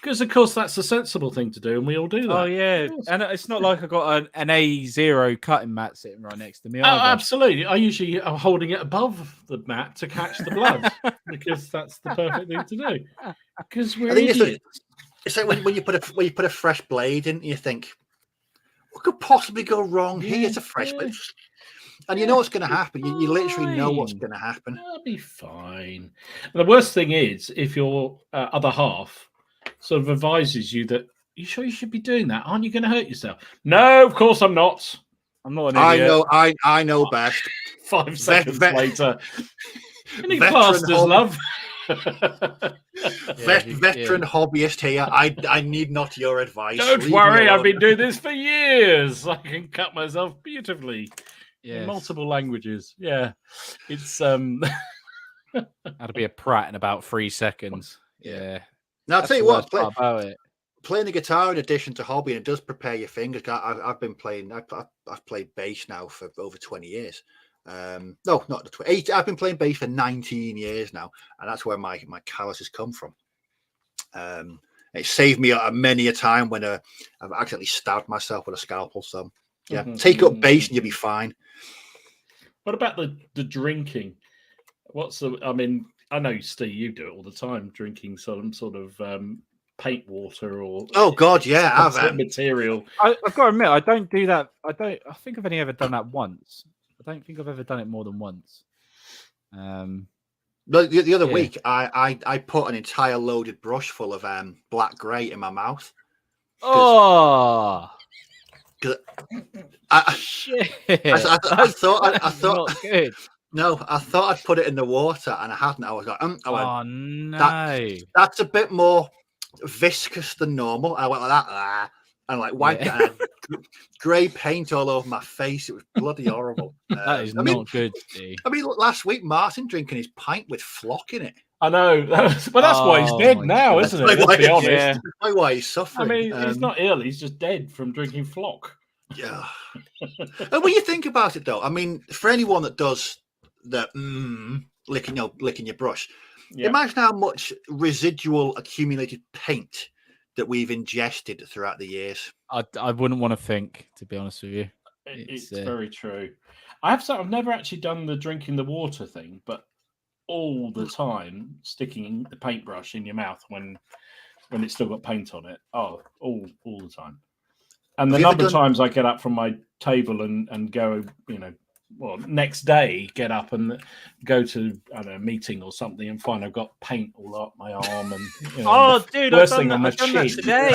Because of course that's a sensible thing to do, and we all do that.
Oh yeah, and it's not like I've got an A0 cutting mat sitting right next to me.
Oh, absolutely. I usually am holding it above the mat to catch the blood because that's the perfect thing to do. Because we're idiots.
It's like when you put a fresh blade in, you think, what could possibly go wrong here? It's a fresh blade. And you know what's going to happen. You literally know what's going to happen.
That'll be fine. And the worst thing is if your other half sort of advises you that, you sure you should be doing that? Aren't you going to hurt yourself? No, of course I'm not. I'm not an idiot.
I know best.
5 seconds later. Any plasters, love?
Veteran hobbyist here. I need not your advice.
Don't worry, I've been doing this for years. I can cut myself beautifully in multiple languages. Yeah, it's
That'd be a prat in about 3 seconds. Yeah.
Now I'll tell you what. Playing the guitar in addition to hobby, and it does prepare your fingers. I've been playing. I've played bass now for over 20 years. No, not the 8. I've been playing bass for 19 years now, and that's where my calluses come from. It saved me many a time when I've accidentally stabbed myself with a scalpel. So yeah, take up bass and you'll be fine.
What about the drinking? I mean, I know, Steve, you do it all the time, drinking some sort of paint water or
I've
material.
I've got to admit, I don't do that. I think I've only ever done that once. I don't think I've ever done it more than once.
The other week, I put an entire loaded brush full of black grey in my mouth.
Oh,
shit! I thought
not good.
No, I thought I'd put it in the water, and I hadn't. I was like,
oh no,
that's a bit more viscous than normal. I went like that. And like wiped it, and grey paint all over my face. It was bloody horrible.
That is not good, Steve.
I mean, last week Martin drinking his pint with flock in it.
I know, but that's why he's dead now, isn't it? Let's be honest.
That's why he's suffering.
I mean, he's not ill; he's just dead from drinking flock.
Yeah. And when you think about it, though, I mean, for anyone that does the licking your brush, imagine how much residual accumulated paint that we've ingested throughout the years.
I wouldn't want to think, to be honest with you.
It's very true. I've never actually done the drinking the water thing, but all the time sticking the paintbrush in your mouth when it's still got paint on it. Oh, all the time. And the number of times I get up from my table and go, next day get up and go to a meeting or something and find I've got paint all up my arm and
dude, I've done that today.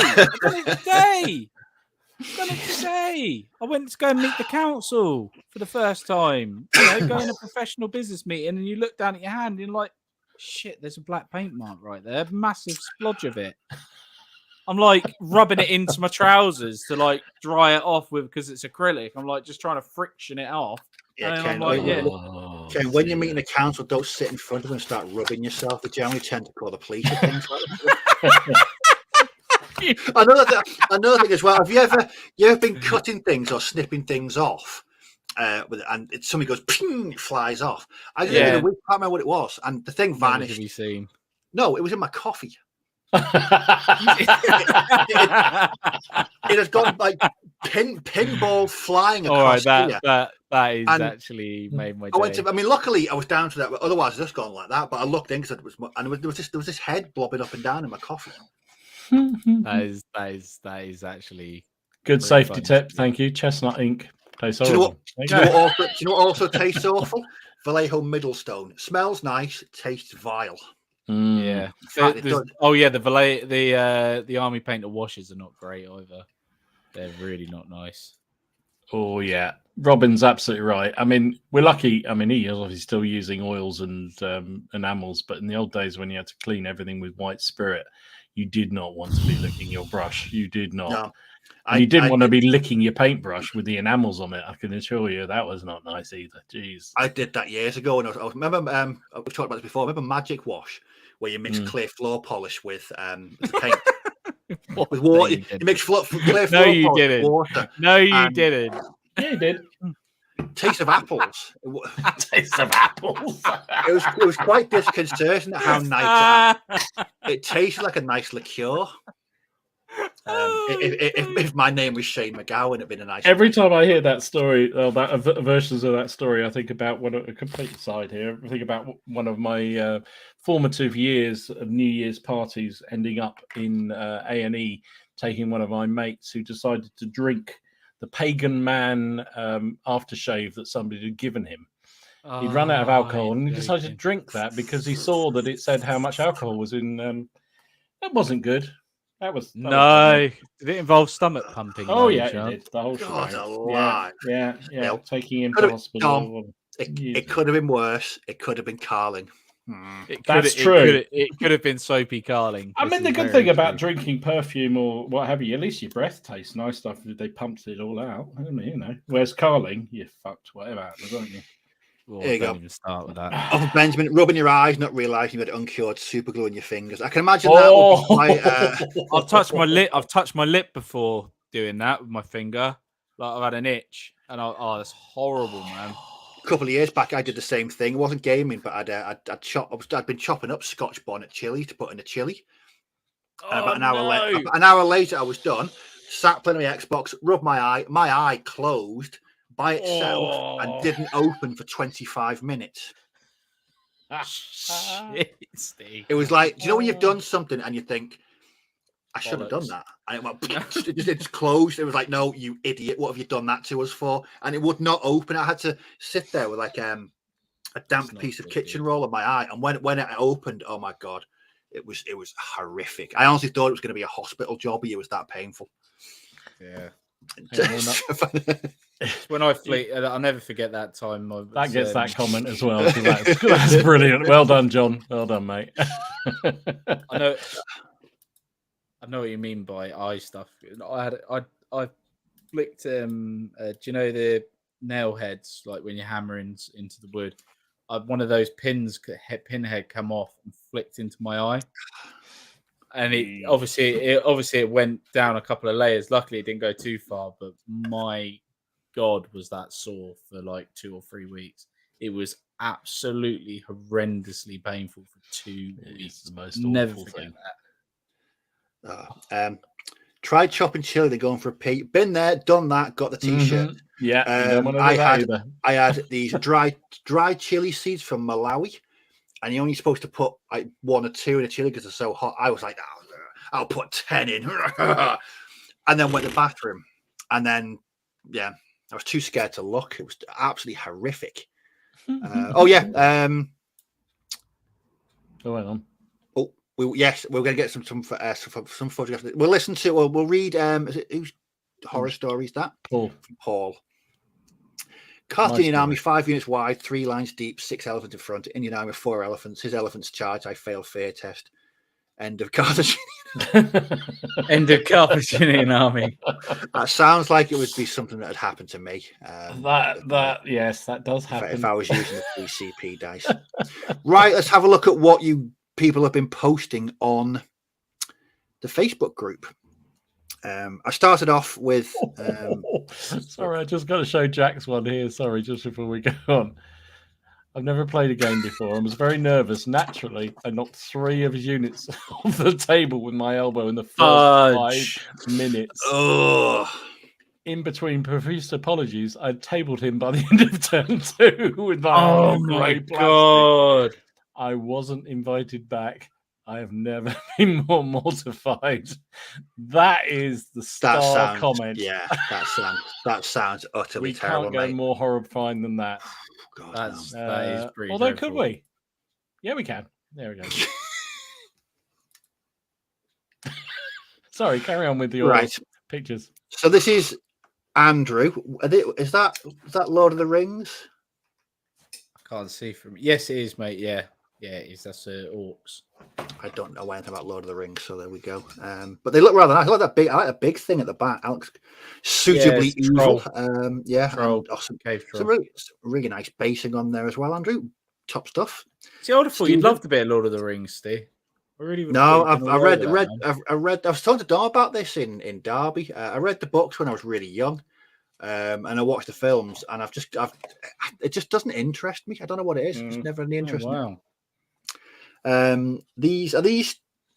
I've done it today. I went to go and meet the council for the first time. Going to a professional business meeting, and you look down at your hand and you're like, shit, there's a black paint mark right there, massive splodge of it. I'm like rubbing it into my trousers to like dry it off because it's acrylic. I'm like just trying to friction it off.
Yeah, Ken, Ken, when you're meeting the council, don't sit in front of them and start rubbing yourself. They generally tend to call the police or things like that. Another thing as well. Have you ever been cutting things or snipping things off, and somebody goes, ping, it flies off? I just can't remember what it was, and the thing vanished.
Have you seen?
No, it was in my coffee. It has gone like pinball flying across.
All right, that is actually made my day.
Luckily I was down to that. Otherwise, I just gone like that. But I looked in because it was, and there was this head blobbing up and down in my coffee.
that is actually
good safety tip. Thank you. Chestnut ink tastes horrible.
Do you know what also tastes awful? Vallejo Middlestone smells nice, tastes vile.
Yeah. The army painter washes are not great either. They're really not nice.
Oh yeah, Robin's absolutely right. I mean, we're lucky. I mean, he is obviously still using oils and enamels, but in the old days when you had to clean everything with white spirit, you did not want to be licking your brush. You did not. No. And you didn't want to be licking your paintbrush with the enamels on it. I can assure you that was not nice either. Jeez.
I did that years ago, and I remember we've talked about this before. I remember Magic Wash, where you mix clear floor polish with paint. With water, you mix clear floor polish with water.
No, you didn't.
Yeah, you did.
Taste of apples.
Taste of apples.
It was quite disconcerting how nice it tasted like a nice liqueur. If my name was Shane McGowan, it'd been a nice.
Every time I hear that story, versions of that story, I think about a complete aside here. I think about one of my formative years of New Year's parties, ending up in A&E, taking one of my mates who decided to drink pagan man aftershave that somebody had given him. He'd run out of alcohol, and he decided to drink that because he saw that it said how much alcohol was in. That wasn't good. That was
Did it involve stomach pumping?
Oh yeah, it did. The whole
God,
yeah.
No.
Taking him to hospital.
It could have been worse. It could have been Carling.
That's true.
It could have been soapy Carling.
I mean, the good thing about drinking perfume or what have you, at least your breath tastes nice stuff. They pumped it all out. I mean, you know. Whereas Carling, you fucked whatever happens, don't you?
There you go. Even start with that.
Of Benjamin rubbing your eyes, not realizing you had uncured super glue in your fingers. I can imagine that. Would be quite,
I've touched my lip. I've touched my lip before doing that with my finger. Like I've had an itch, and that's horrible, man.
A couple of years back, I did the same thing. It wasn't gaming, but I'd been chopping up Scotch bonnet chili to put in a chili. About an hour later, I was done. Sat playing my Xbox, rubbed my eye. My eye closed by itself and didn't open for 25 minutes.
Shit, Steve.
It was like, do you know when you've done something and you think, I should have done that? And it went, it just closed. It was like, no, you idiot. What have you done that to us for? And it would not open. I had to sit there with like a damp piece of kitchen roll on my eye. And when it opened, oh my God, it was horrific. I honestly thought it was going to be a hospital job. It was that painful.
Yeah. When I fleet, I'll never forget that time.
That gets that comment as well. That's brilliant. Well done, John. Well done, mate.
I know what you mean by eye stuff. I flicked do you know the nail heads, like when you're hammering into the wood? One of those pinhead come off and flicked into my eye. And it obviously went down a couple of layers. Luckily, it didn't go too far. But my God, was that sore for like 2 or 3 weeks? It was absolutely horrendously painful for 2 weeks.
The most
never
awful
forget
thing.
that. Tried chopping chili. They're going for a pee. Been there, done that. Got the t-shirt.
Mm-hmm. Yeah,
I had these dried chili seeds from Malawi. And you're only supposed to put like 1 or 2 in a chili because it's so hot. I was like, I'll put 10 in. And then went to the bathroom. And then, I was too scared to look. It was absolutely horrific.
Oh,
hang
on.
We're going to get some photographs. We'll listen to, we'll read, whose horror story is that? Paul. Carthaginian army, 5 units wide, 3 lines deep, 6 elephants in front. Indian army, 4 elephants. His elephants charged. I failed fear test. End of Carthaginian.
End of Carthaginian army.
That sounds like it would be something that had happened to me.
Yes, that does happen.
If I was using the PCP dice. Right, let's have a look at what you people have been posting on the Facebook group. I started off with.
Sorry, I just got to show Jack's one here. Sorry, just before we go on. I've never played a game before. I was very nervous. Naturally, I knocked 3 of his units off the table with my elbow in the first 5 minutes. In between profuse apologies, I tabled him by the end of turn 2 with that.
Oh my God!
I wasn't invited back. I have never been more mortified. That is the star comment.
Yeah, that sounds utterly terrible.
We can't go more horrifying than that.
God,
that is pretty.
Although, could we? Yeah, we can. There we go. Sorry, carry on with your pictures.
So this is Andrew. Is that Lord of the Rings?
I can't see from. Yes, it is, mate. Yeah, it is. That's orcs.
I don't know anything about Lord of the Rings, so there we go. But they look rather nice. I like that big thing at the back. Alex, suitably evil.
Troll.
Awesome.
Cave troll.
Some really nice basing on there as well, Andrew. Top stuff.
See, I would have thought you'd love to be a Lord of the Rings, Steve. I really would.
No, I read. I was talking to Dom about this in Derby. I read the books when I was really young, and I watched the films, and it just doesn't interest me. I don't know what it is. It's never really interested me. These are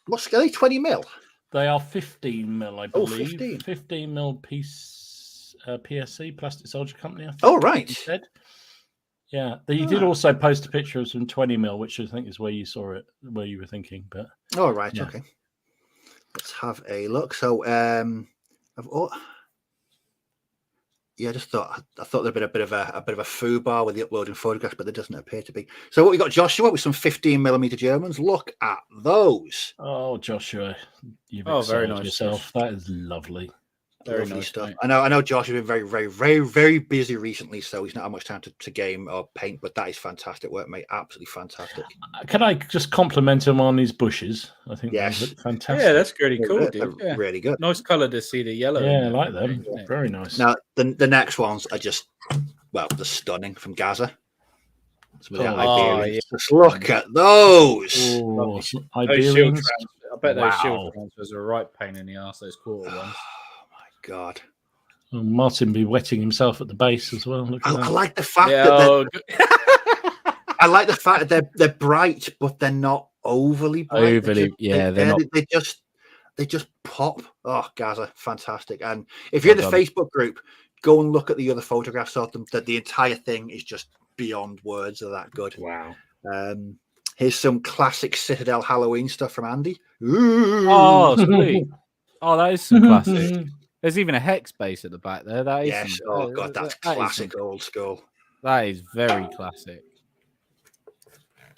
what's are they 20 mil?
They are 15 mil, I believe.
15.
15 mil piece PSC, Plastic Soldier Company, I think.
Oh, right.
Yeah. You did also post a picture of some 20 mil, which I think is where you saw it, where you were thinking. But
right, okay. Let's have a look. So I just thought there'd been a bit of a foobar with the uploading photographs, but there doesn't appear to be. So what we got, Joshua, with some 15mm Germans. Look at those.
Oh, Joshua, you've
very nice
yourself. That is lovely.
Very lovely nice stuff. Mate. I know Josh has been very, very, very, very busy recently, so he's not had much time to game or paint, but that is fantastic work, mate. Absolutely fantastic.
Can I just compliment him on his bushes? I think
yes,
they look fantastic.
Yeah, that's pretty cool, dude.
Yeah. Really good.
Nice colour to see the yellow.
Yeah, I like them. Yeah. Very nice.
Now the next ones are just they're stunning from Gaza. Some of the Iberians. Yeah. Just look at those.
Oh, Iberians.
I bet those shield transfers are a right pain in the arse, those quarter ones.
God.
Well, Martin be wetting himself at the base as well.
I like the fact that I like the fact that they're bright, but they're not overly bright. They just pop. Oh, Gaza, fantastic! And if you're in the Facebook group, go and look at the other photographs of them. That the entire thing is just beyond words. Of that good.
Wow.
Here's some classic Citadel Halloween stuff from Andy.
Ooh. Oh, sweet! Oh, that is some classic. There's even a hex base at the back there. That is
God, that's classic old school.
That is very classic.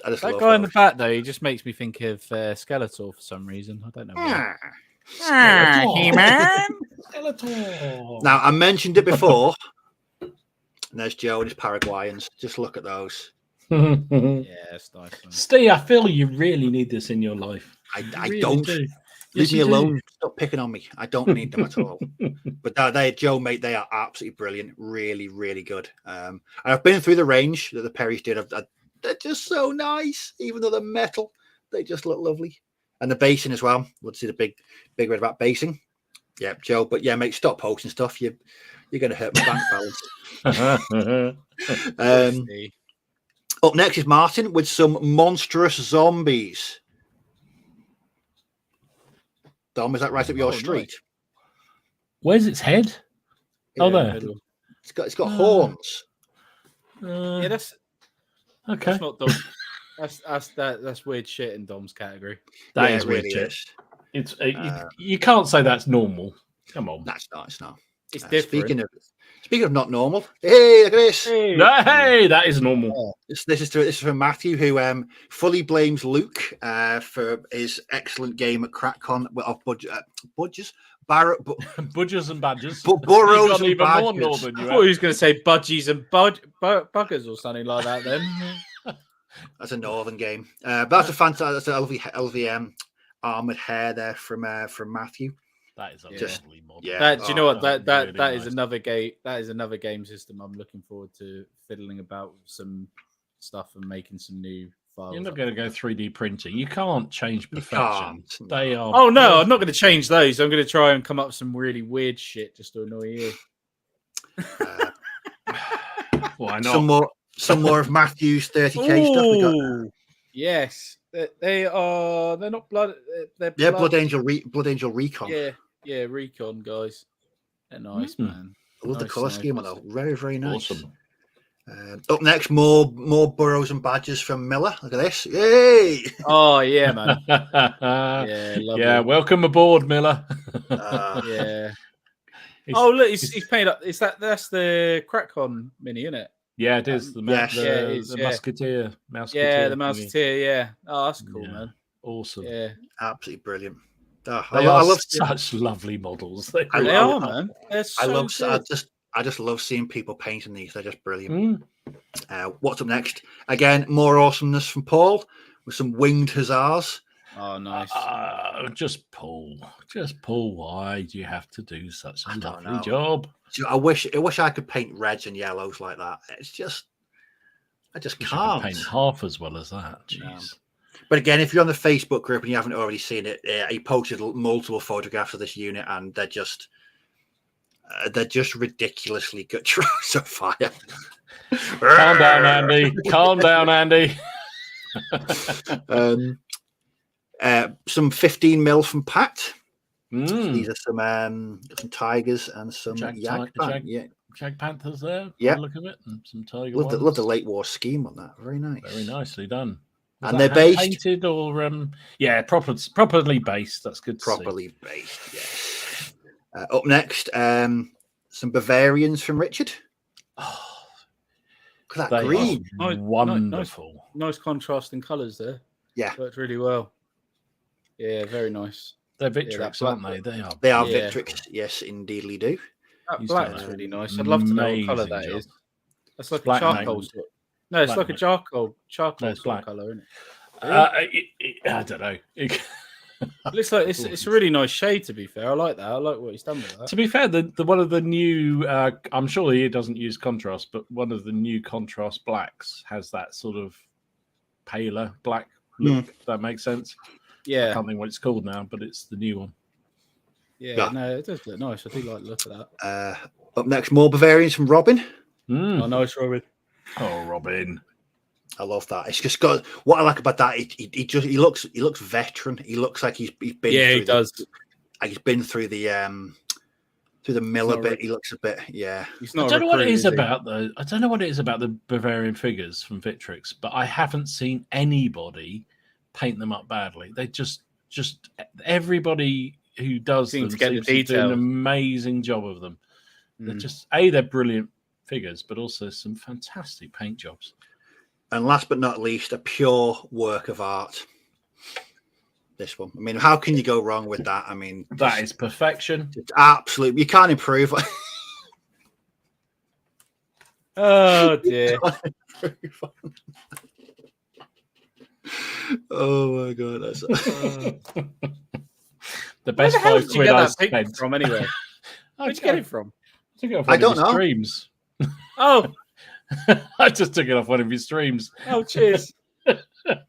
That
guy in the back, though, he just makes me think of Skeletor for some reason. I don't know why.
He-Man. Skeletor. Now, I mentioned it before. And there's Joe and his Paraguayans. Just look at those.
Yeah, it's nice.
Steve, I feel you really need this in your life.
I really don't. Do. Leave me alone. Stop picking on me. I don't need them at all. But Joe, mate, they are absolutely brilliant. Really, really good. And I've been through the range that the Perrys did. They're just so nice. Even though they're metal, they just look lovely. And the basing as well. We'll see the big red about basing. Yeah, Joe. But yeah, mate, stop posting stuff. You're going to hurt my bank balance. Up next is Martin with some monstrous zombies. Dom, is that right up your street?
Where's its head?
Yeah,
there.
It's got horns.
Yeah, that's
okay.
That's not Dom. That's weird shit in Dom's category.
That is weird shit. It's you can't say that's normal. Come on,
that's not. It's not.
It's different.
Speaking of not normal, hey, look at this.
Hey, that is normal.
This is from Matthew, who fully blames Luke for his excellent game at CrackCon of Budges,
Budgers and Badgers.
Burrows and
even
badgers.
more northern.
I thought he was going to say Budgies and Buggers or something like that. Then
that's a northern game. But that's a fantastic. That's a lovely armored hair there from Matthew.
That is a lovely model.
Yeah. Do you know what? That
really
is another game. That is another game system. I'm looking forward to fiddling about with some stuff and making some new files.
You're not going to go 3D printing. You can't change perfection. They are.
Oh no, I'm not going to change those. I'm going to try and come up with some really weird shit just to annoy you.
Why not?
Some more of Matthew's 30k stuff. We got.
Yes, they're not blood. They're
Blood Angel Recon.
Yeah, Recon guys. They're nice, man.
I love the colour scheme on that. Very, very nice.
Awesome.
Up next, more Burrows and Badgers from Miller. Look at this. Yay!
Oh, yeah, man. Lovely.
Yeah, welcome aboard, Miller.
Yeah. Look, he's painted up. That's the CrackCon mini, isn't it?
Yeah, it is. The Musketeer.
Yeah, the Musketeer, yeah. Oh, that's cool, man.
Awesome.
Yeah.
Absolutely brilliant.
I love such lovely models.
They are, man.
I just love seeing people painting these. They're just brilliant. What's up next? Again, more awesomeness from Paul with some winged hussars.
Oh, nice.
Just Paul. Why do you have to do such a lovely job?
I wish I could paint reds and yellows like that. It's just, I just can't
paint half as well as that. Jeez.
No. But again, if you're on the Facebook group and you haven't already seen it, he posted multiple photographs of this unit, and they're just ridiculously good. Throws of fire.
Calm down, Andy. Calm down, Andy.
Some 15mm from Pat. These are some tigers and some
Jag Panthers there.
Yeah,
look at it. And some tiger.
Love the late war scheme on that. Very nice.
Very nicely done.
And they're based
painted or properly based. That's good.
Properly based. Yes. Up next, some Bavarians from Richard. Oh, look at that green.
Wonderful.
Nice contrasting colours there.
Yeah.
Worked really well. Yeah, very nice.
They're Victrix, aren't they?
They are Victrix. Yes, indeedly do.
That black's really nice. I'd love to know what colour that is. That's like a charcoal. No, it's like a charcoal colour, isn't it?
I don't know.
It looks like it's a really nice shade. To be fair, I like that. I like what he's done with that.
To be fair, the one of the new, I'm sure he doesn't use contrast, but one of the new contrast blacks has that sort of paler black look. If that makes sense.
Yeah,
I can't think what it's called now, but it's the new one.
Yeah, no, it does look nice. I do like the look of that.
Up next, more Bavarians from Robin.
Oh, nice, Robin.
Oh, Robin.
I love that. It's just got what I like about that. He looks veteran. He looks like he's been.
Yeah, he does.
He's been through the mill a bit. He looks a bit. Yeah.
I don't know what it is about though. I don't know what it is about the Bavarian figures from Victrix, but I haven't seen anybody paint them up badly. They just everybody who does them seems to do an amazing job of them. They're just they're brilliant figures, but also some fantastic paint jobs.
And last but not least, a pure work of art. This one. I mean, how can you go wrong with that? I mean,
that is perfection.
It's absolutely. You can't improve.
Oh dear.
Oh my god, that's
the best
quid you get that picture from anyway. Where'd you get it from?
I don't know.
Streams.
Oh,
I just took it off one of your streams.
Oh, cheers.
I think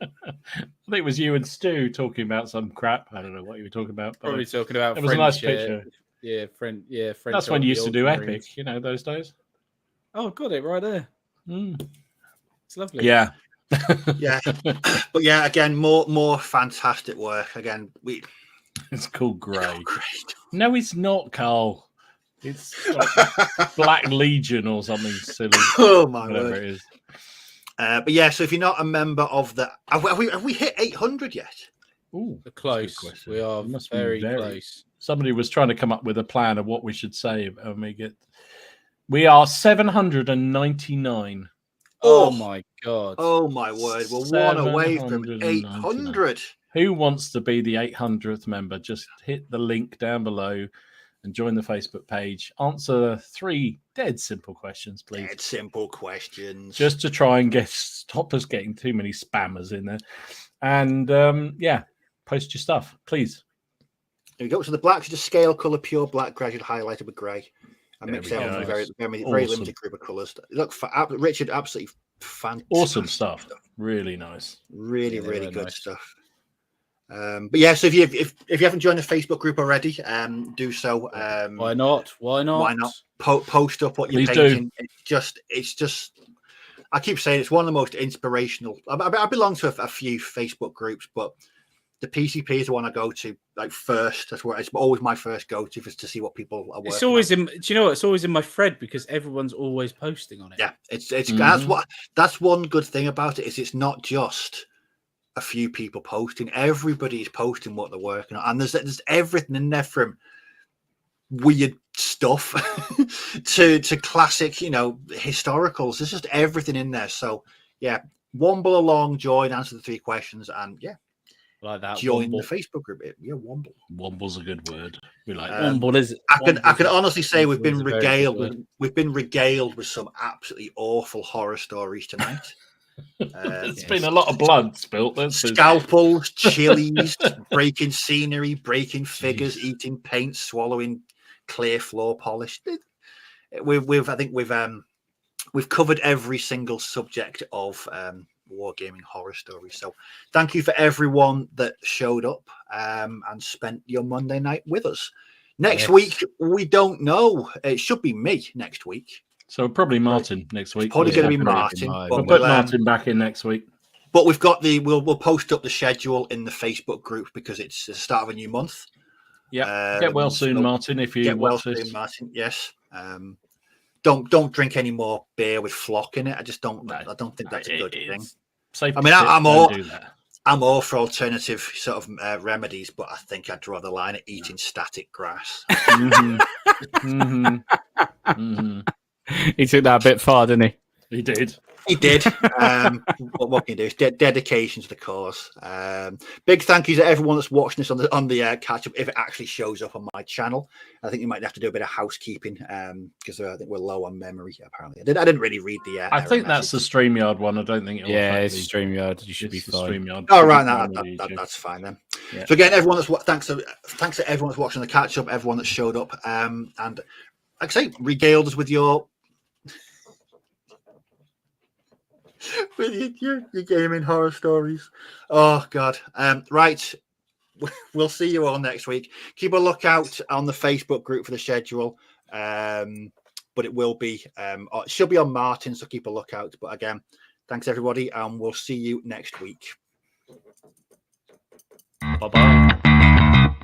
it was you and Stu talking about some crap. I don't know what you were talking about.
Probably talking about.
It was a nice picture.
Yeah, friend. Yeah, friend.
That's when you used to do Epic. You know those days.
Oh, got it right there. It's lovely.
Yeah.
Yeah, but yeah, again, more fantastic work. Again,
it's called Grey. No, it's not, Carl. It's like Black Legion or something silly.
Oh my
word!
It is. But yeah, so if you're not a member of the, have we hit 800 yet?
Ooh,
we're close. We are very close.
Somebody was trying to come up with a plan of what we should say when we get. We are 799.
Oh my god!
Oh my word! We're one away from 800.
Who wants to be the 800th member? Just hit the link down below and join the Facebook page. Answer 3 dead simple questions, please.
Dead simple questions.
Just to try and stop us getting too many spammers in there. And yeah, post your stuff, please.
There we go. So the black's just scale color, pure black, gradually highlighted with grey. I mixed out with a very limited group of colours. Look, Richard, absolutely fantastic.
Awesome stuff. Really nice.
Really good stuff. But yeah, so if you haven't joined the Facebook group already, do so.
Why not?
Why not? Post up what you're painting. It's just. I keep saying it's one of the most inspirational. I belong to a few Facebook groups, but the PCP is the one I go to like first. That's where it's always my first go to to see what people are working.
It's always in. Do you know what? It's always in my thread because everyone's always posting on it.
Yeah, it's that's one good thing about it is it's not just a few people posting. Everybody's posting what they're working on, and there's everything in there from weird stuff to classic, historicals. There's just everything in there. So yeah, womble along, join, answer the 3 questions, and yeah.
Like that.
Join the Facebook group. Yeah, womble.
Womble's a good word. We like
womble. Is
I can honestly say we've been regaled with some absolutely awful horror stories tonight.
It's been a lot of blood spilt.
Scalpels, chilies, breaking scenery, breaking figures, eating paint, swallowing clear floor polish. We've covered every single subject of Wargaming horror stories. So thank you for everyone that showed up and spent your Monday night with us. Next week, we don't know. It should be me next week.
So probably Martin next week.
It's probably going to be Martin.
We'll put Martin back in next week.
But we've got we'll post up the schedule in the Facebook group because it's the start of a new month.
Yeah. Get well soon, Martin. If you
get well soon, Martin. Yes. Don't drink any more beer with flock in it. I don't think that's a good thing.
I'm
I'm all for alternative sort of remedies, but I think I'd draw the line at eating static grass.
He took that a bit far, didn't he?
He did.
He did. What can you do? It's dedication to the cause. Big thank you to everyone that's watching this on the catch up. If it actually shows up on my channel, I think you might have to do a bit of housekeeping because I think we're low on memory. Apparently, I didn't really read the.
I think that's the StreamYard one. I don't think.
It's StreamYard. You should be fine.
Oh right, that's fine then. Yeah. So again, everyone that's thanks to everyone that's watching the catch up, everyone that showed up, and like I say, regaled us with your. With your gaming horror stories. Oh God. Right. We'll see you all next week. Keep a lookout on the Facebook group for the schedule. But it will be it should be on Martin, so keep a lookout. But again, thanks everybody, and we'll see you next week.
Bye-bye.